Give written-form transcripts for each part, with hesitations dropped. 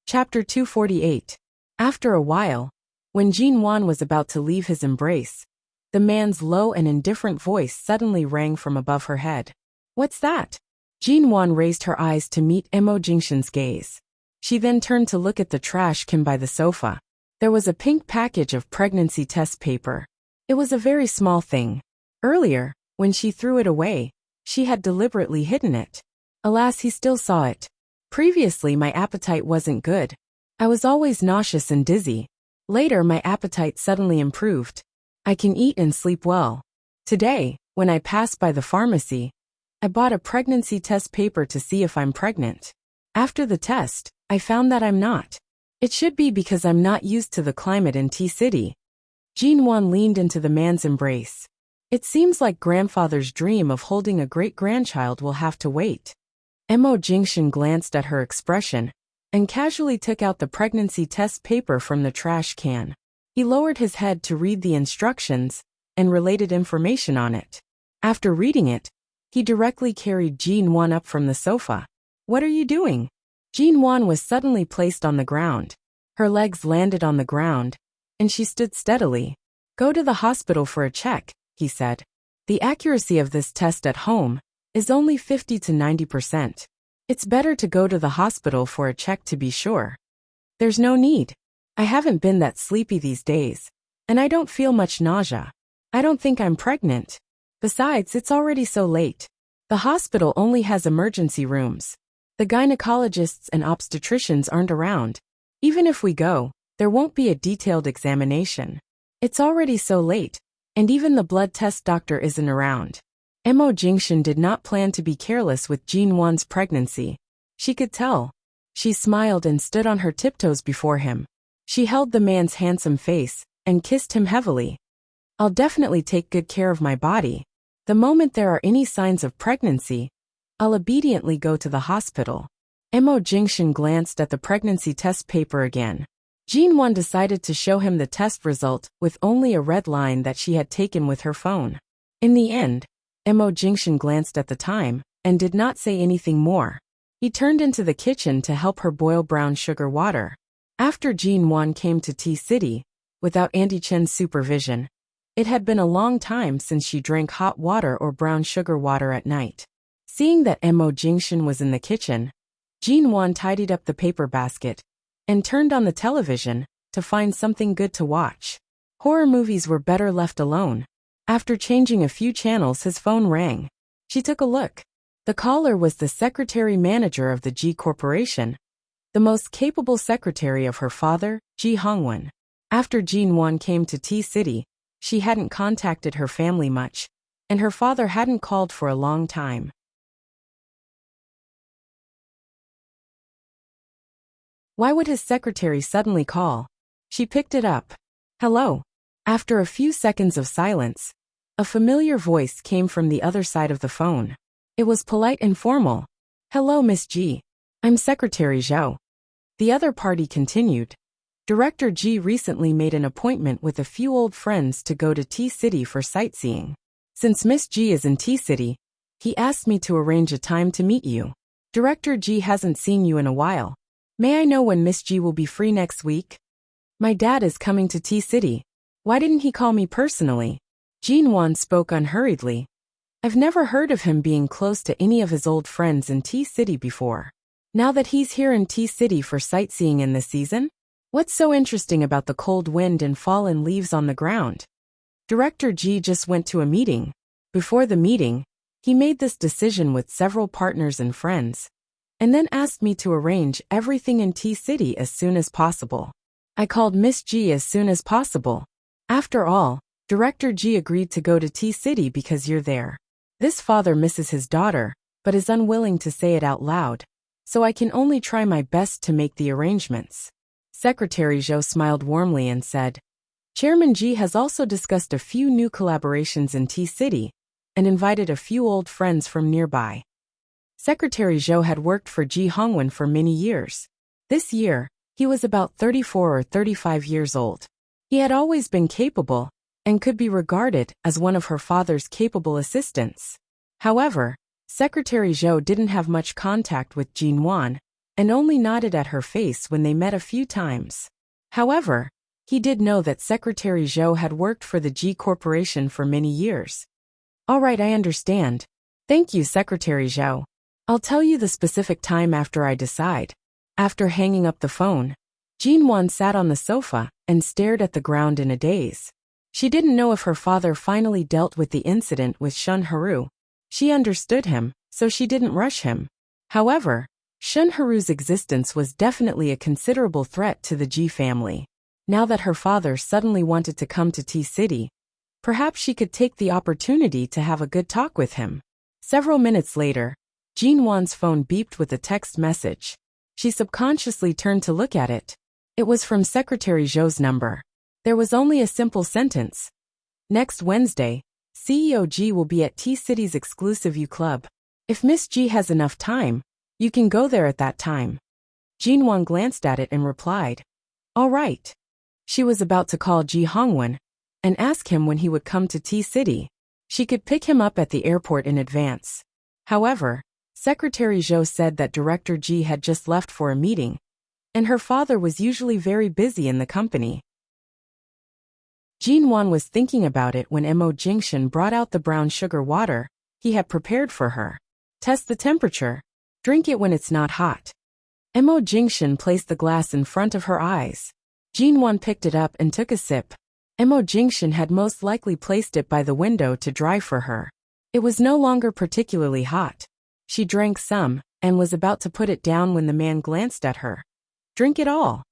Chapter 248. After a while, when Jin Wan was about to leave his embrace, the man's low and indifferent voice suddenly rang from above her head. "What's that?" Jin Wan raised her eyes to meet Emo Jingshan's gaze. She then turned to look at the trash can by the sofa. There was a pink package of pregnancy test paper. It was a very small thing. Earlier, when she threw it away, she had deliberately hidden it. Alas, he still saw it. "Previously, my appetite wasn't good. I was always nauseous and dizzy. Later, my appetite suddenly improved. I can eat and sleep well. Today, when I passed by the pharmacy, I bought a pregnancy test paper to see if I'm pregnant. After the test, I found that I'm not. It should be because I'm not used to the climate in T-City." Jin Wan leaned into the man's embrace. "It seems like grandfather's dream of holding a great-grandchild will have to wait." Emo Jingshan glanced at her expression and casually took out the pregnancy test paper from the trash can. He lowered his head to read the instructions and related information on it. After reading it, he directly carried Jin Wan up from the sofa. "What are you doing?" Jin Wan was suddenly placed on the ground. Her legs landed on the ground, and she stood steadily. "Go to the hospital for a check," he said. "The accuracy of this test at home is only 50 to 90%. It's better to go to the hospital for a check to be sure." "There's no need. I haven't been that sleepy these days, and I don't feel much nausea. I don't think I'm pregnant. Besides, it's already so late. The hospital only has emergency rooms. The gynecologists and obstetricians aren't around. Even if we go, there won't be a detailed examination. It's already so late, and even the blood test doctor isn't around." Emo Jingshan did not plan to be careless with Jin Wan's pregnancy. She could tell. She smiled and stood on her tiptoes before him. She held the man's handsome face and kissed him heavily. "I'll definitely take good care of my body. The moment there are any signs of pregnancy, I'll obediently go to the hospital." Emo Jingshan glanced at the pregnancy test paper again. Jin Wan decided to show him the test result with only a red line that she had taken with her phone. In the end, Emo Jingshan glanced at the time and did not say anything more. He turned into the kitchen to help her boil brown sugar water. After Jin Wan came to T-City, without Auntie Chen's supervision, it had been a long time since she drank hot water or brown sugar water at night. Seeing that Emo Jingshan was in the kitchen, Jin Wan tidied up the paper basket and turned on the television to find something good to watch. Horror movies were better left alone. After changing a few channels, his phone rang. She took a look. The caller was the secretary-manager of the G Corporation, the most capable secretary of her father, Ji Hongwen. After Jin Wan came to T-City, she hadn't contacted her family much, and her father hadn't called for a long time. Why would his secretary suddenly call? She picked it up. "Hello." After a few seconds of silence, a familiar voice came from the other side of the phone. It was polite and formal. "Hello, Miss Ji. I'm Secretary Zhao." The other party continued. "Director Ji recently made an appointment with a few old friends to go to T-City for sightseeing. Since Miss Ji is in T-City, he asked me to arrange a time to meet you. Director Ji hasn't seen you in a while. May I know when Miss Ji will be free next week? My dad is coming to T-City. Why didn't he call me personally?" Jin Wan spoke unhurriedly. "I've never heard of him being close to any of his old friends in T-City before. Now that he's here in T-City for sightseeing in the season? What's so interesting about the cold wind and fallen leaves on the ground? Director Ji just went to a meeting. Before the meeting, he made this decision with several partners and friends, and then asked me to arrange everything in T-City as soon as possible. I called Miss Ji as soon as possible. After all, Director Ji agreed to go to T-City because you're there. This father misses his daughter, but is unwilling to say it out loud, so I can only try my best to make the arrangements." Secretary Zhou smiled warmly and said, "Chairman Ji has also discussed a few new collaborations in T-City and invited a few old friends from nearby." Secretary Zhou had worked for Ji Hongwen for many years. This year, he was about 34 or 35 years old. He had always been capable and could be regarded as one of her father's capable assistants. However, Secretary Zhou didn't have much contact with Jin Wan and only nodded at her face when they met a few times. However, he did know that Secretary Zhou had worked for the G Corporation for many years. All right, I understand. Thank you, Secretary Zhou. I'll tell you the specific time after I decide. After hanging up the phone, Jinwan sat on the sofa and stared at the ground in a daze. She didn't know if her father finally dealt with the incident with Shun Haru. She understood him, so she didn't rush him. However, Shun Haru's existence was definitely a considerable threat to the Ji family. Now that her father suddenly wanted to come to T-City, perhaps she could take the opportunity to have a good talk with him. Several minutes later, Jinwan's phone beeped with a text message. She subconsciously turned to look at it. It was from Secretary Zhou's number. There was only a simple sentence. Next Wednesday, CEO Ji will be at T-City's exclusive U Club. If Miss Ji has enough time, you can go there at that time. Jinwan glanced at it and replied, all right. She was about to call Ji Hongwen and ask him when he would come to T-City. She could pick him up at the airport in advance. However, Secretary Zhou said that Director Ji had just left for a meeting, and her father was usually very busy in the company. Jinwan was thinking about it when Mo Jingshan brought out the brown sugar water he had prepared for her. Test the temperature. Drink it when it's not hot. Mo Jingshan placed the glass in front of her eyes. Jinwan picked it up and took a sip. Mo Jingshan had most likely placed it by the window to dry for her. It was no longer particularly hot. She drank some, and was about to put it down when the man glanced at her. Drink it all.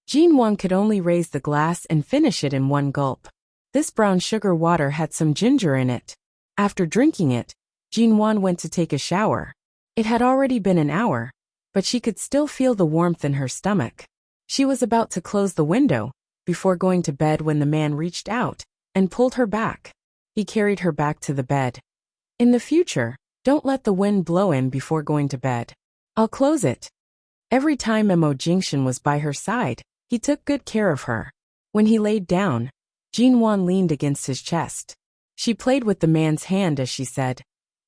Jinwan could only raise the glass and finish it in one gulp. This brown sugar water had some ginger in it. After drinking it, Jinwan went to take a shower. It had already been an hour, but she could still feel the warmth in her stomach. She was about to close the window before going to bed when the man reached out and pulled her back. He carried her back to the bed. In the future, don't let the wind blow in before going to bed. I'll close it. Every time Mo Jingshan was by her side, he took good care of her. When he laid down, Jinwan leaned against his chest. She played with the man's hand as she said,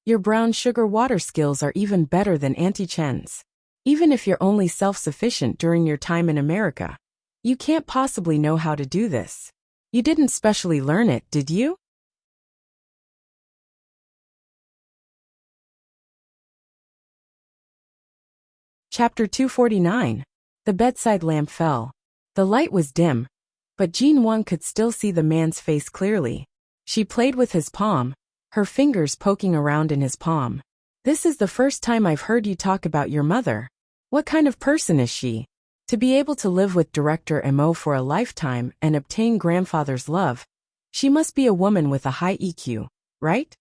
your brown sugar water skills are even better than Auntie Chen's. Even if you're only self-sufficient during your time in America, you can't possibly know how to do this. You didn't specially learn it, did you? Chapter 249. The bedside lamp fell. The light was dim, but Jinwan could still see the man's face clearly. She played with his palm, her fingers poking around in his palm. This is the first time I've heard you talk about your mother. What kind of person is she? To be able to live with Director Mo for a lifetime and obtain grandfather's love, she must be a woman with a high EQ, right?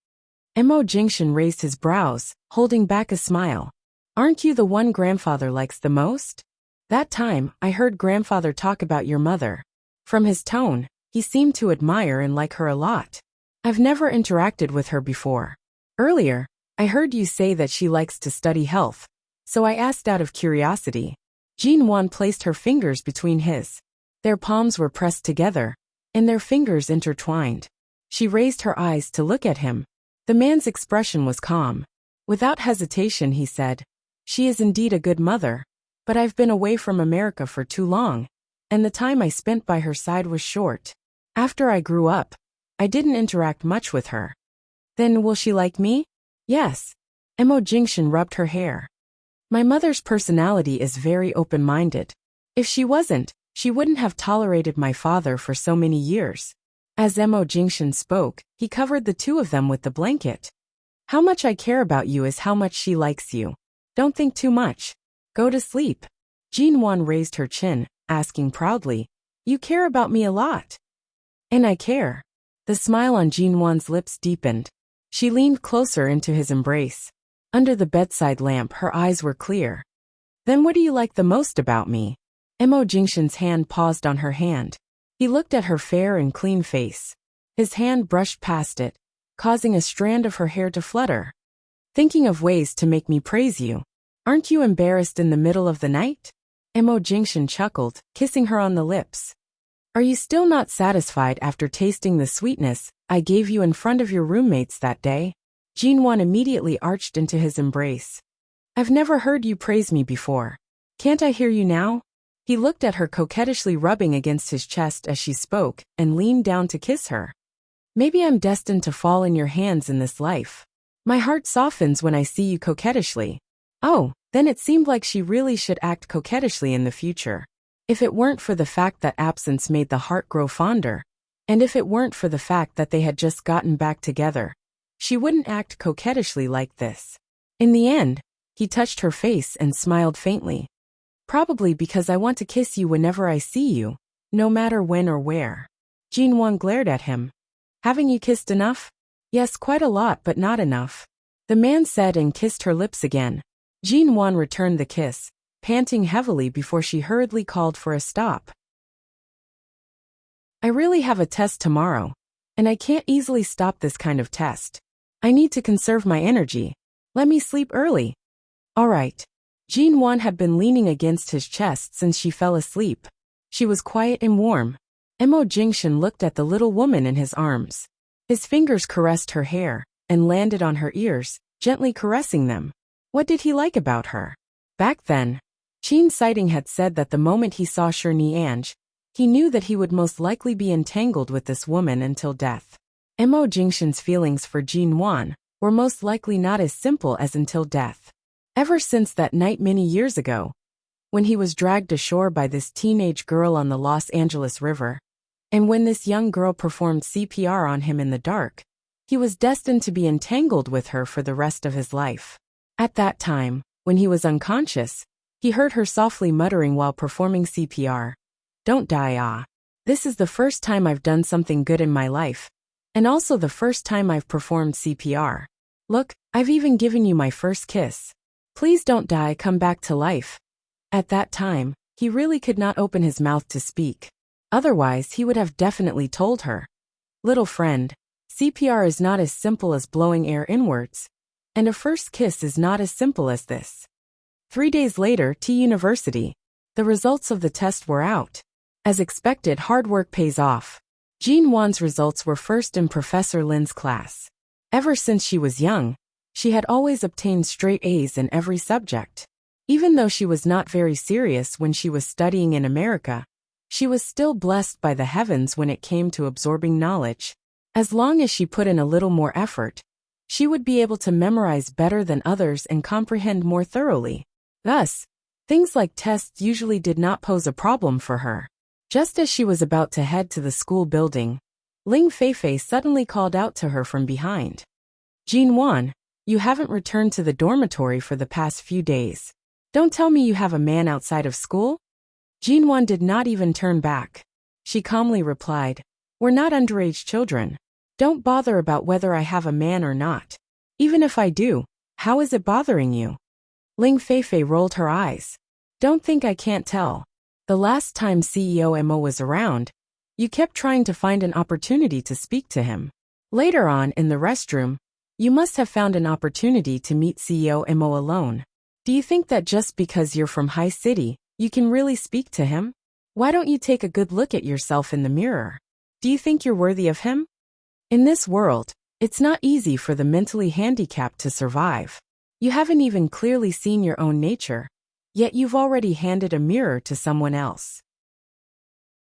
Mo Jingshan raised his brows, holding back a smile. Aren't you the one grandfather likes the most? That time, I heard grandfather talk about your mother. From his tone, he seemed to admire and like her a lot. I've never interacted with her before. Earlier, I heard you say that she likes to study health, so I asked out of curiosity. Jinwan placed her fingers between his. Their palms were pressed together, and their fingers intertwined. She raised her eyes to look at him. The man's expression was calm. Without hesitation he said, she is indeed a good mother, but I've been away from America for too long, and the time I spent by her side was short. After I grew up, I didn't interact much with her. Then will she like me? Yes. Mo Jingshan rubbed her hair. My mother's personality is very open-minded. If she wasn't, she wouldn't have tolerated my father for so many years. As Mo Jingshan spoke, he covered the two of them with the blanket. How much I care about you is how much she likes you. Don't think too much. Go to sleep. Jinwan raised her chin, asking proudly, you care about me a lot. And I care. The smile on Jinwan's lips deepened. She leaned closer into his embrace. Under the bedside lamp her eyes were clear. Then what do you like the most about me? Mo Jingshan's hand paused on her hand. He looked at her fair and clean face. His hand brushed past it, causing a strand of her hair to flutter. Thinking of ways to make me praise you. Aren't you embarrassed in the middle of the night? Mo Jingshan chuckled, kissing her on the lips. Are you still not satisfied after tasting the sweetness I gave you in front of your roommates that day? Jinwan immediately arched into his embrace. I've never heard you praise me before. Can't I hear you now? He looked at her coquettishly, rubbing against his chest as she spoke, and leaned down to kiss her. Maybe I'm destined to fall in your hands in this life. My heart softens when I see you coquettishly. Oh, then it seemed like she really should act coquettishly in the future. If it weren't for the fact that absence made the heart grow fonder, and if it weren't for the fact that they had just gotten back together, she wouldn't act coquettishly like this. In the end, he touched her face and smiled faintly. Probably because I want to kiss you whenever I see you, no matter when or where. Jinwan glared at him. Haven't you kissed enough? Yes, quite a lot, but not enough. The man said and kissed her lips again. Jinwan returned the kiss, panting heavily before she hurriedly called for a stop. I really have a test tomorrow, and I can't easily stop this kind of test. I need to conserve my energy. Let me sleep early. All right. Jinwan had been leaning against his chest since she fell asleep. She was quiet and warm. Mo Jingshan looked at the little woman in his arms. His fingers caressed her hair and landed on her ears, gently caressing them. What did he like about her? Back then, Qin Sighting had said that the moment he saw Shirniange, he knew that he would most likely be entangled with this woman until death. Mo Jingshan's feelings for Jinwan were most likely not as simple as until death. Ever since that night many years ago, when he was dragged ashore by this teenage girl on the Los Angeles River, and when this young girl performed CPR on him in the dark, he was destined to be entangled with her for the rest of his life. At that time, when he was unconscious, he heard her softly muttering while performing CPR. Don't die, ah. This is the first time I've done something good in my life, and also the first time I've performed CPR. Look, I've even given you my first kiss. Please don't die, come back to life. At that time, he really could not open his mouth to speak. Otherwise, he would have definitely told her. Little friend, CPR is not as simple as blowing air inwards, and a first kiss is not as simple as this. 3 days later, T University. The results of the test were out. As expected, hard work pays off. Jinwan's results were first in Professor Lin's class. Ever since she was young, she had always obtained straight A's in every subject. Even though she was not very serious when she was studying in America, she was still blessed by the heavens when it came to absorbing knowledge. As long as she put in a little more effort, she would be able to memorize better than others and comprehend more thoroughly. Thus, things like tests usually did not pose a problem for her. Just as she was about to head to the school building, Ling Feifei suddenly called out to her from behind. Jinwan, you haven't returned to the dormitory for the past few days. Don't tell me you have a man outside of school? Jinwan did not even turn back. She calmly replied, We're not underage children. Don't bother about whether I have a man or not. Even if I do, how is it bothering you? Ling Feifei rolled her eyes. Don't think I can't tell. The last time CEO Mo was around, you kept trying to find an opportunity to speak to him. Later on in the restroom, you must have found an opportunity to meet CEO Mo alone. Do you think that just because you're from High City, you can really speak to him? Why don't you take a good look at yourself in the mirror? Do you think you're worthy of him? In this world, it's not easy for the mentally handicapped to survive. You haven't even clearly seen your own nature, yet you've already handed a mirror to someone else.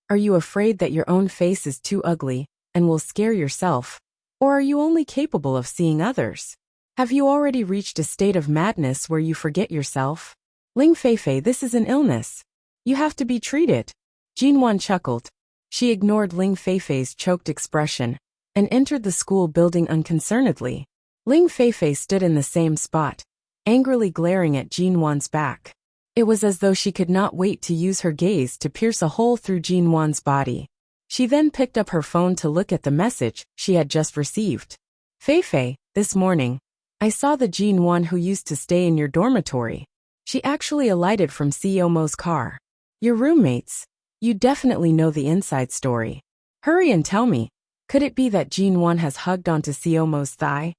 Are you afraid that your own face is too ugly and will scare yourself? Or are you only capable of seeing others? Have you already reached a state of madness where you forget yourself? Ling Feifei, this is an illness. You have to be treated. Jinwan chuckled. She ignored Ling Feifei's choked expression and entered the school building unconcernedly. Ling Feifei stood in the same spot, angrily glaring at Jinwan's back. It was as though she could not wait to use her gaze to pierce a hole through Jinwan's body. She then picked up her phone to look at the message she had just received. Feifei, this morning, I saw the Jinwan who used to stay in your dormitory. She actually alighted from CEO Mo's car. Your roommates. You definitely know the inside story. Hurry and tell me, could it be that Jinwan has hugged onto CEO Mo's thigh?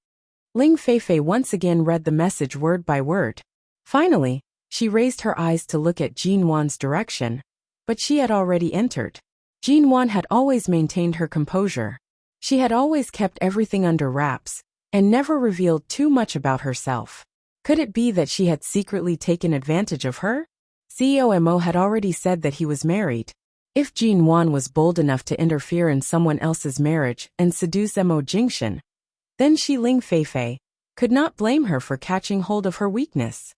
Ling Feifei once again read the message word by word. Finally, she raised her eyes to look at Jinwan's direction, but she had already entered. Jinwan had always maintained her composure. She had always kept everything under wraps, and never revealed too much about herself. Could it be that she had secretly taken advantage of her? CEO Mo had already said that he was married. If Jin Wan was bold enough to interfere in someone else's marriage and seduce Mo Jingxian, then Shi Ling Feifei could not blame her for catching hold of her weakness.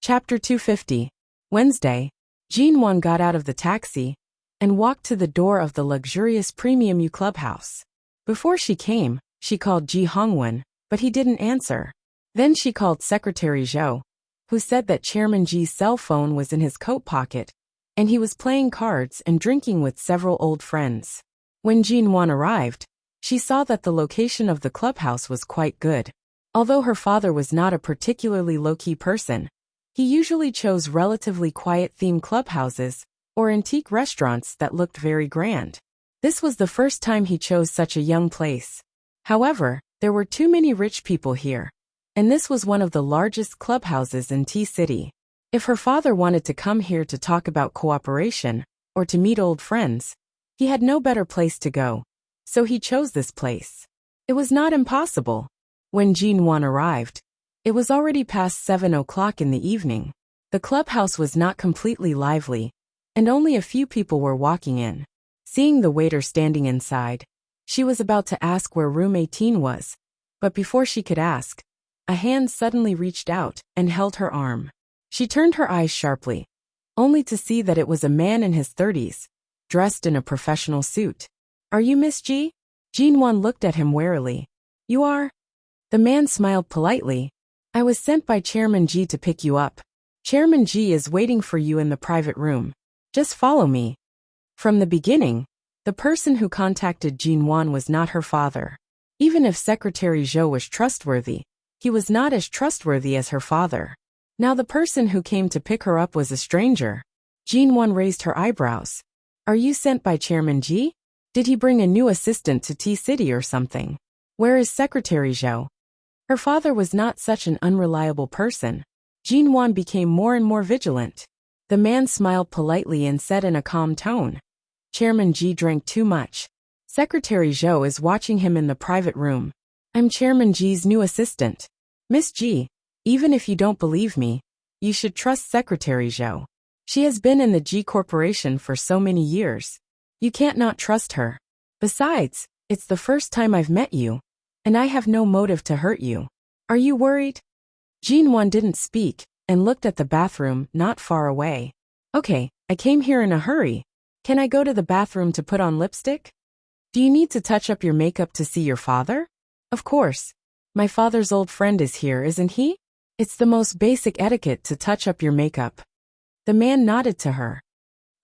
Chapter 250. Wednesday, Jin Wan got out of the taxi and walked to the door of the luxurious Premium U clubhouse. Before she came, she called Ji Hongwen, but he didn't answer. Then she called Secretary Zhou, who said that Chairman Ji's cell phone was in his coat pocket, and he was playing cards and drinking with several old friends. When Jin Wan arrived, she saw that the location of the clubhouse was quite good. Although her father was not a particularly low-key person, he usually chose relatively quiet-themed clubhouses or antique restaurants that looked very grand. This was the first time he chose such a young place. However, there were too many rich people here, and this was one of the largest clubhouses in T-City. If her father wanted to come here to talk about cooperation or to meet old friends, he had no better place to go, so he chose this place. It was not impossible. When Jin Wan arrived, it was already past 7 o'clock in the evening. The clubhouse was not completely lively, and only a few people were walking in. Seeing the waiter standing inside, she was about to ask where room 18 was, but before she could ask, a hand suddenly reached out and held her arm. She turned her eyes sharply, only to see that it was a man in his 30s, dressed in a professional suit. "Are you Miss Ji?" Jin Wan looked at him warily. "You are?" The man smiled politely. "I was sent by Chairman Ji to pick you up. Chairman Ji is waiting for you in the private room. Just follow me." From the beginning, the person who contacted Jin Wan was not her father. Even if Secretary Zhou was trustworthy, he was not as trustworthy as her father. Now the person who came to pick her up was a stranger. Jin Wan raised her eyebrows. "Are you sent by Chairman Ji? Did he bring a new assistant to T-City or something? Where is Secretary Zhou?" Her father was not such an unreliable person. Jin Wan became more and more vigilant. The man smiled politely and said in a calm tone, "Chairman Ji drank too much. Secretary Zhou is watching him in the private room. I'm Chairman Ji's new assistant. Miss Ji, even if you don't believe me, you should trust Secretary Zhou. She has been in the Ji Corporation for so many years. You can't not trust her. Besides, it's the first time I've met you, and I have no motive to hurt you. Are you worried?" Jin Wan didn't speak and looked at the bathroom not far away. "Okay, I came here in a hurry. Can I go to the bathroom to put on lipstick?" "Do you need to touch up your makeup to see your father?" "Of course. My father's old friend is here, isn't he? It's the most basic etiquette to touch up your makeup." The man nodded to her.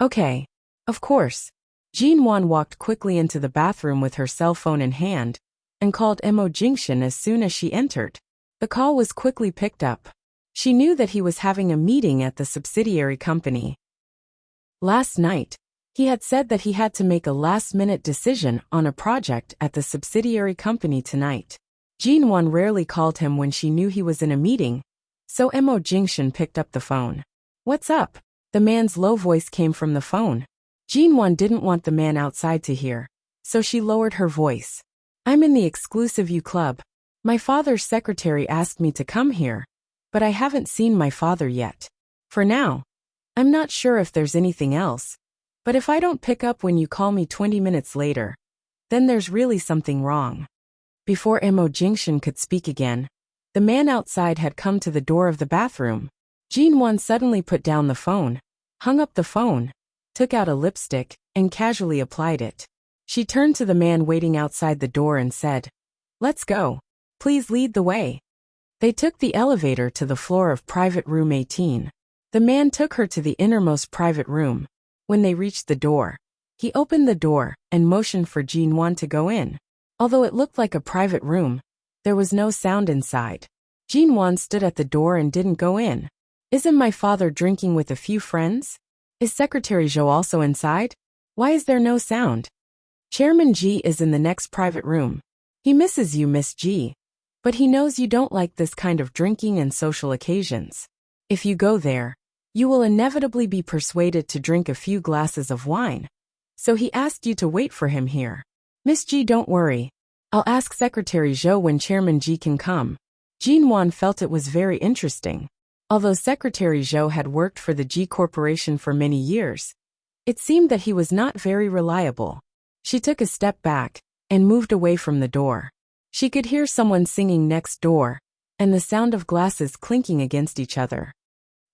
"Okay. Of course." Jin Wan walked quickly into the bathroom with her cell phone in hand and called Mo Jingxian as soon as she entered. The call was quickly picked up. She knew that he was having a meeting at the subsidiary company. Last night, he had said that he had to make a last-minute decision on a project at the subsidiary company tonight. Jin Wan rarely called him when she knew he was in a meeting, so Mo Jingxian picked up the phone. "What's up?" The man's low voice came from the phone. Jin Wan didn't want the man outside to hear, so she lowered her voice. "I'm in the exclusive U Club. My father's secretary asked me to come here, but I haven't seen my father yet. For now, I'm not sure if there's anything else, but if I don't pick up when you call me 20 minutes later, then there's really something wrong." Before Mo Jingxian could speak again, the man outside had come to the door of the bathroom. Jin Wan suddenly put down the phone, hung up the phone, took out a lipstick, and casually applied it. She turned to the man waiting outside the door and said, "Let's go. Please lead the way." They took the elevator to the floor of private room 18. The man took her to the innermost private room. When they reached the door, he opened the door and motioned for Jin Wan to go in. Although it looked like a private room, there was no sound inside. Jin Wan stood at the door and didn't go in. "Isn't my father drinking with a few friends? Is Secretary Zhou also inside? Why is there no sound?" "Chairman Ji is in the next private room. He misses you, Miss Ji, but he knows you don't like this kind of drinking and social occasions. If you go there, you will inevitably be persuaded to drink a few glasses of wine. So he asked you to wait for him here. Miss Ji, don't worry. I'll ask Secretary Zhou when Chairman Ji can come." Jinwan felt it was very interesting. Although Secretary Zhou had worked for the G Corporation for many years, it seemed that he was not very reliable. She took a step back and moved away from the door. She could hear someone singing next door, and the sound of glasses clinking against each other.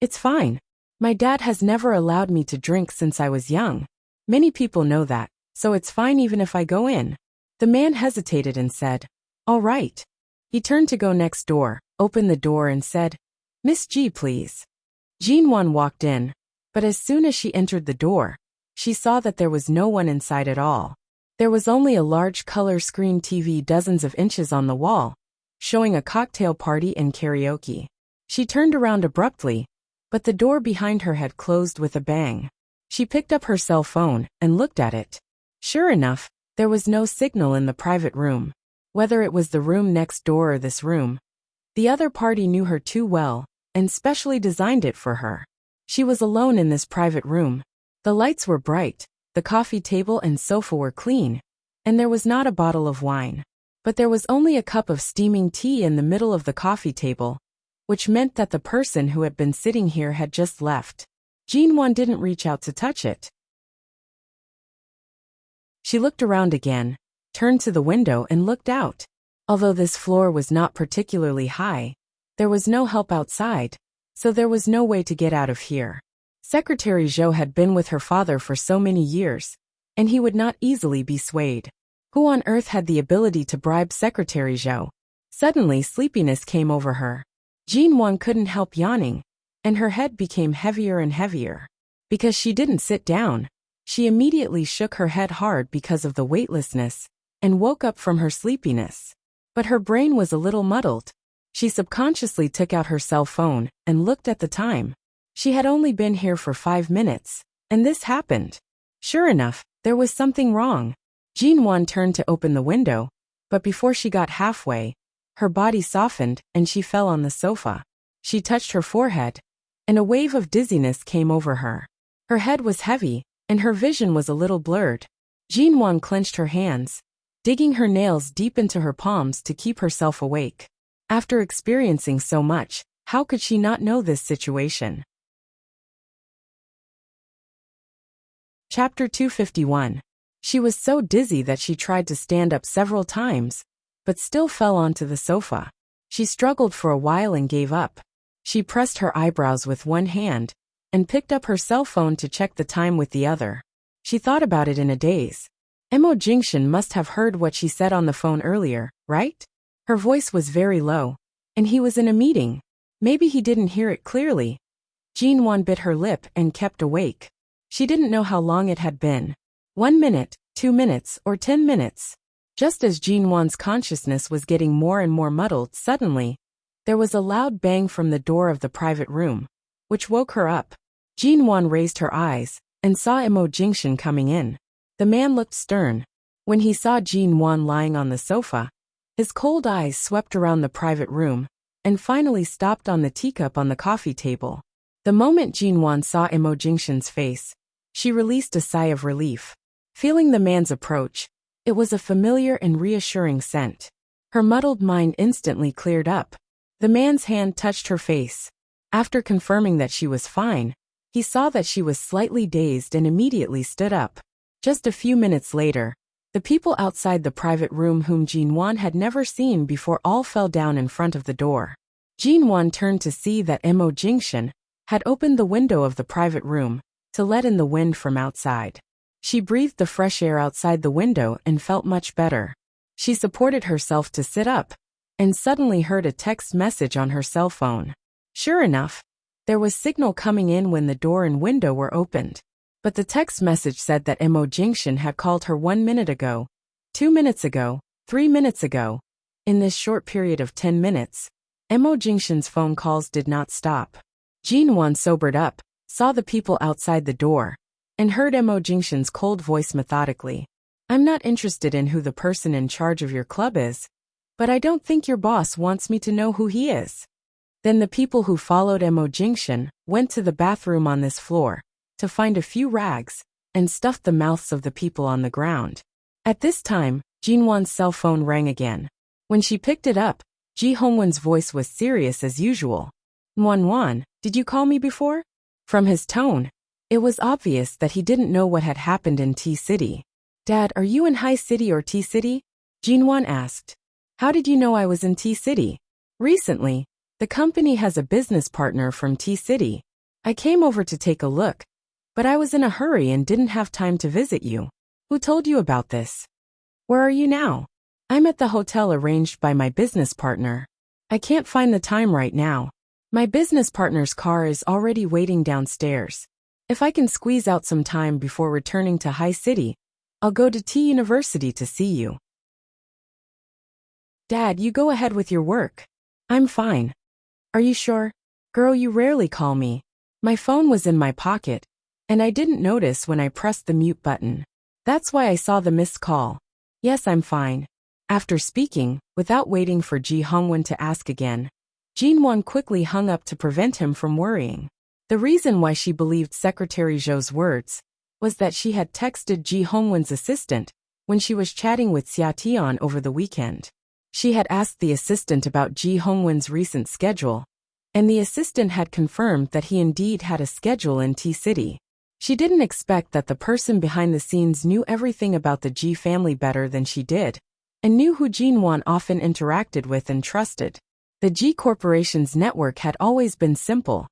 It's fine. My dad has never allowed me to drink since I was young. Many people know that, so it's fine even if I go in. The man hesitated and said, "All right." He turned to go next door, opened the door and said, "Miss G, please." Jinwan walked in, but as soon as she entered the door, she saw that there was no one inside at all. There was only a large color screen TV dozens of inches on the wall, showing a cocktail party and karaoke. She turned around abruptly, but the door behind her had closed with a bang. She picked up her cell phone and looked at it. Sure enough, there was no signal in the private room. Whether it was the room next door or this room, the other party knew her too well and specially designed it for her. She was alone in this private room. The lights were bright, the coffee table and sofa were clean, and there was not a bottle of wine. But there was only a cup of steaming tea in the middle of the coffee table, which meant that the person who had been sitting here had just left. Jinwan didn't reach out to touch it. She looked around again, turned to the window and looked out. Although this floor was not particularly high, there was no help outside, so there was no way to get out of here. Secretary Zhou had been with her father for so many years, and he would not easily be swayed. Who on earth had the ability to bribe Secretary Zhou? Suddenly sleepiness came over her. Jinwan couldn't help yawning, and her head became heavier and heavier. Because she didn't sit down, she immediately shook her head hard because of the weightlessness, and woke up from her sleepiness. But her brain was a little muddled. She subconsciously took out her cell phone and looked at the time. She had only been here for 5 minutes, and this happened. Sure enough, there was something wrong. Jinwan turned to open the window, but before she got halfway, her body softened and she fell on the sofa. She touched her forehead, and a wave of dizziness came over her. Her head was heavy, and her vision was a little blurred. Jinwan clenched her hands, digging her nails deep into her palms to keep herself awake. After experiencing so much, how could she not know this situation? Chapter 251. She was so dizzy that she tried to stand up several times, but still fell onto the sofa. She struggled for a while and gave up. She pressed her eyebrows with one hand and picked up her cell phone to check the time with the other. She thought about it in a daze. Mo Jingxian must have heard what she said on the phone earlier, right? Her voice was very low, and he was in a meeting. Maybe he didn't hear it clearly. Jinwan bit her lip and kept awake. She didn't know how long it had been. 1 minute, 2 minutes, or 10 minutes. Just as Jinwan's consciousness was getting more and more muddled, suddenly, there was a loud bang from the door of the private room, which woke her up. Jinwan raised her eyes and saw Mo Jingxian coming in. The man looked stern. When he saw Jinwan lying on the sofa, his cold eyes swept around the private room and finally stopped on the teacup on the coffee table. The moment Jinwan saw Mo Jingxian's face, she released a sigh of relief. Feeling the man's approach, it was a familiar and reassuring scent. Her muddled mind instantly cleared up. The man's hand touched her face. After confirming that she was fine, he saw that she was slightly dazed and immediately stood up. Just a few minutes later, the people outside the private room whom Jinwan had never seen before all fell down in front of the door. Jinwan turned to see that Mo Jingxian had opened the window of the private room to let in the wind from outside. She breathed the fresh air outside the window and felt much better. She supported herself to sit up and suddenly heard a text message on her cell phone. Sure enough, there was signal coming in when the door and window were opened. But the text message said that Mo Jingxian had called her 1 minute ago, 2 minutes ago, 3 minutes ago. In this short period of 10 minutes, Mo Jingxian's phone calls did not stop. Jinwan sobered up, saw the people outside the door, and heard Mo Jingxian's cold voice methodically. "I'm not interested in who the person in charge of your club is, but I don't think your boss wants me to know who he is." Then the people who followed Mo Jingxian went to the bathroom on this floor to find a few rags and stuffed the mouths of the people on the ground. At this time, Jinwan's cell phone rang again. When she picked it up, Ji Hongwen's voice was serious as usual. Wan, did you call me before? From his tone, it was obvious that he didn't know what had happened in T-City. Dad, are you in High City or T-City? Jinwan asked. How did you know I was in T-City? Recently, the company has a business partner from T-City. I came over to take a look, but I was in a hurry and didn't have time to visit you. Who told you about this? Where are you now? I'm at the hotel arranged by my business partner. I can't find the time right now. My business partner's car is already waiting downstairs. If I can squeeze out some time before returning to High City, I'll go to T University to see you. Dad, you go ahead with your work. I'm fine. Are you sure? Girl, you rarely call me. My phone was in my pocket, and I didn't notice when I pressed the mute button. That's why I saw the missed call. Yes, I'm fine. After speaking, without waiting for Ji Hongwen to ask again, Jinwan quickly hung up to prevent him from worrying. The reason why she believed Secretary Zhou's words was that she had texted Ji Hongwen's assistant when she was chatting with Xia Tian over the weekend. She had asked the assistant about Ji Hongwen's recent schedule, and the assistant had confirmed that he indeed had a schedule in T-City. She didn't expect that the person behind the scenes knew everything about the Ji family better than she did, and knew who Jinwan often interacted with and trusted. The Ji Corporation's network had always been simple,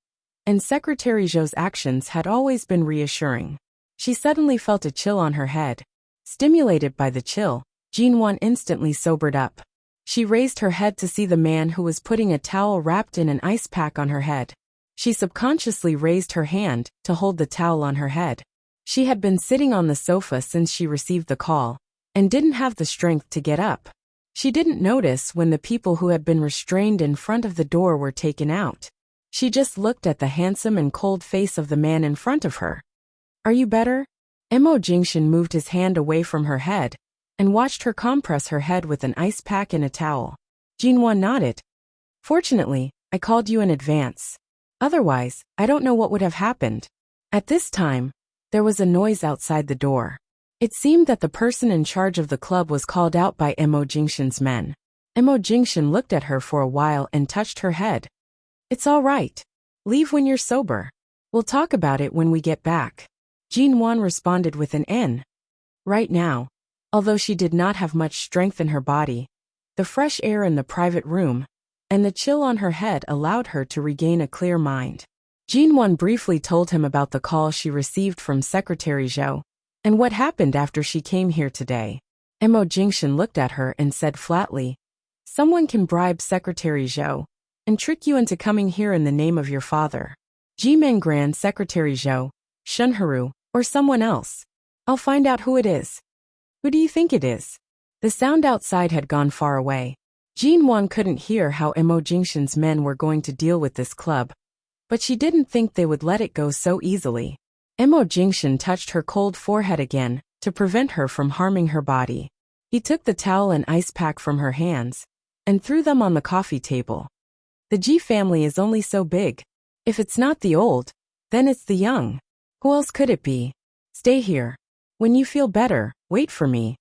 and Secretary Zhou's actions had always been reassuring. She suddenly felt a chill on her head. Stimulated by the chill, Jinwan instantly sobered up. She raised her head to see the man who was putting a towel wrapped in an ice pack on her head. She subconsciously raised her hand to hold the towel on her head. She had been sitting on the sofa since she received the call, and didn't have the strength to get up. She didn't notice when the people who had been restrained in front of the door were taken out. She just looked at the handsome and cold face of the man in front of her. Are you better? Mo Jingshan moved his hand away from her head and watched her compress her head with an ice pack and a towel. Jinwan nodded. Fortunately, I called you in advance. Otherwise, I don't know what would have happened. At this time, there was a noise outside the door. It seemed that the person in charge of the club was called out by Mo Jingshan's men. Mo Jingshan looked at her for a while and touched her head. It's all right. Leave when you're sober. We'll talk about it when we get back. Jinwan responded with an N. Right now, although she did not have much strength in her body, the fresh air in the private room and the chill on her head allowed her to regain a clear mind. Jinwan briefly told him about the call she received from Secretary Zhou and what happened after she came here today. Mo Jingshan looked at her and said flatly, someone can bribe Secretary Zhou and trick you into coming here in the name of your father. Ji-Meng Grand Secretary Zhou, Shunharu, or someone else. I'll find out who it is. Who do you think it is? The sound outside had gone far away. Jinwan couldn't hear how Mo Jingshan's men were going to deal with this club, but she didn't think they would let it go so easily. Mo Jingshan touched her cold forehead again to prevent her from harming her body. He took the towel and ice pack from her hands and threw them on the coffee table. The Ji family is only so big. If it's not the old, then it's the young. Who else could it be? Stay here. When you feel better, wait for me.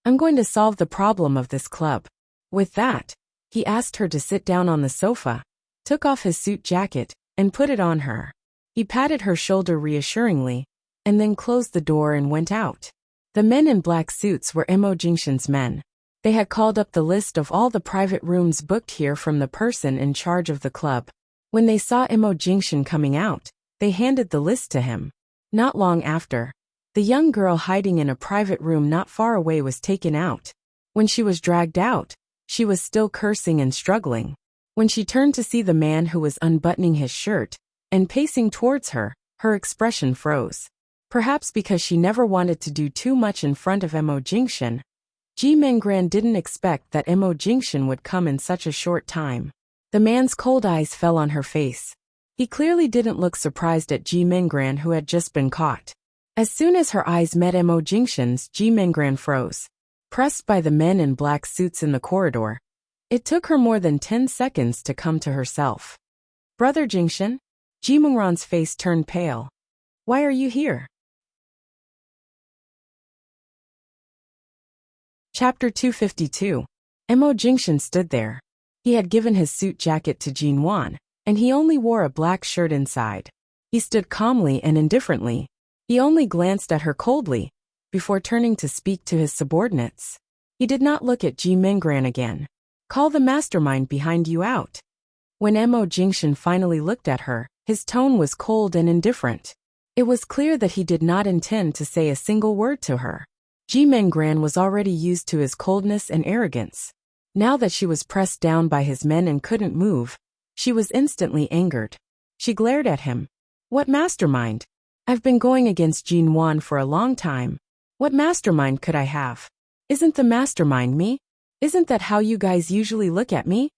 I'm going to solve the problem of this club. With that, he asked her to sit down on the sofa, took off his suit jacket, and put it on her. He patted her shoulder reassuringly, and then closed the door and went out. The men in black suits were Mo Jingshan's men. They had called up the list of all the private rooms booked here from the person in charge of the club. When they saw Mo Jingshan coming out, they handed the list to him. Not long after, the young girl hiding in a private room not far away was taken out. When she was dragged out, she was still cursing and struggling. When she turned to see the man who was unbuttoning his shirt and pacing towards her, her expression froze. Perhaps because she never wanted to do too much in front of Mo Jingshan, Ji-Meng Gran didn't expect that Mo Jingshan would come in such a short time. The man's cold eyes fell on her face. He clearly didn't look surprised at Ji-Meng Gran, who had just been caught. As soon as her eyes met Mo Jingshan's, Ji-Meng Gran froze. Pressed by the men in black suits in the corridor, it took her more than 10 seconds to come to herself. Brother Jingshan? Ji-Meng Gran's face turned pale. Why are you here? Chapter 252. Mo Jingshan stood there. He had given his suit jacket to Jin Wan, and he only wore a black shirt inside. He stood calmly and indifferently. He only glanced at her coldly, before turning to speak to his subordinates. He did not look at Ji Minggran again. Call the mastermind behind you out. When Mo Jingshan finally looked at her, his tone was cold and indifferent. It was clear that he did not intend to say a single word to her. Ji Minggran was already used to his coldness and arrogance. Now that she was pressed down by his men and couldn't move, she was instantly angered. She glared at him. What mastermind? I've been going against Jin Wan for a long time. What mastermind could I have? Isn't the mastermind me? Isn't that how you guys usually look at me?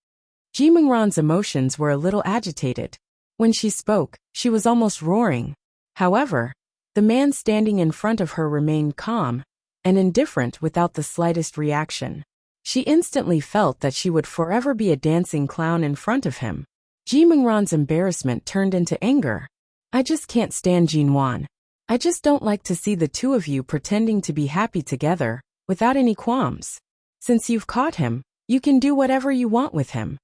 Ji Minggran's emotions were a little agitated. When she spoke, she was almost roaring. However, the man standing in front of her remained calm and indifferent without the slightest reaction. She instantly felt that she would forever be a dancing clown in front of him. Ji Minggran's embarrassment turned into anger. I just can't stand Jin Wan. I just don't like to see the two of you pretending to be happy together, without any qualms. Since you've caught him, you can do whatever you want with him.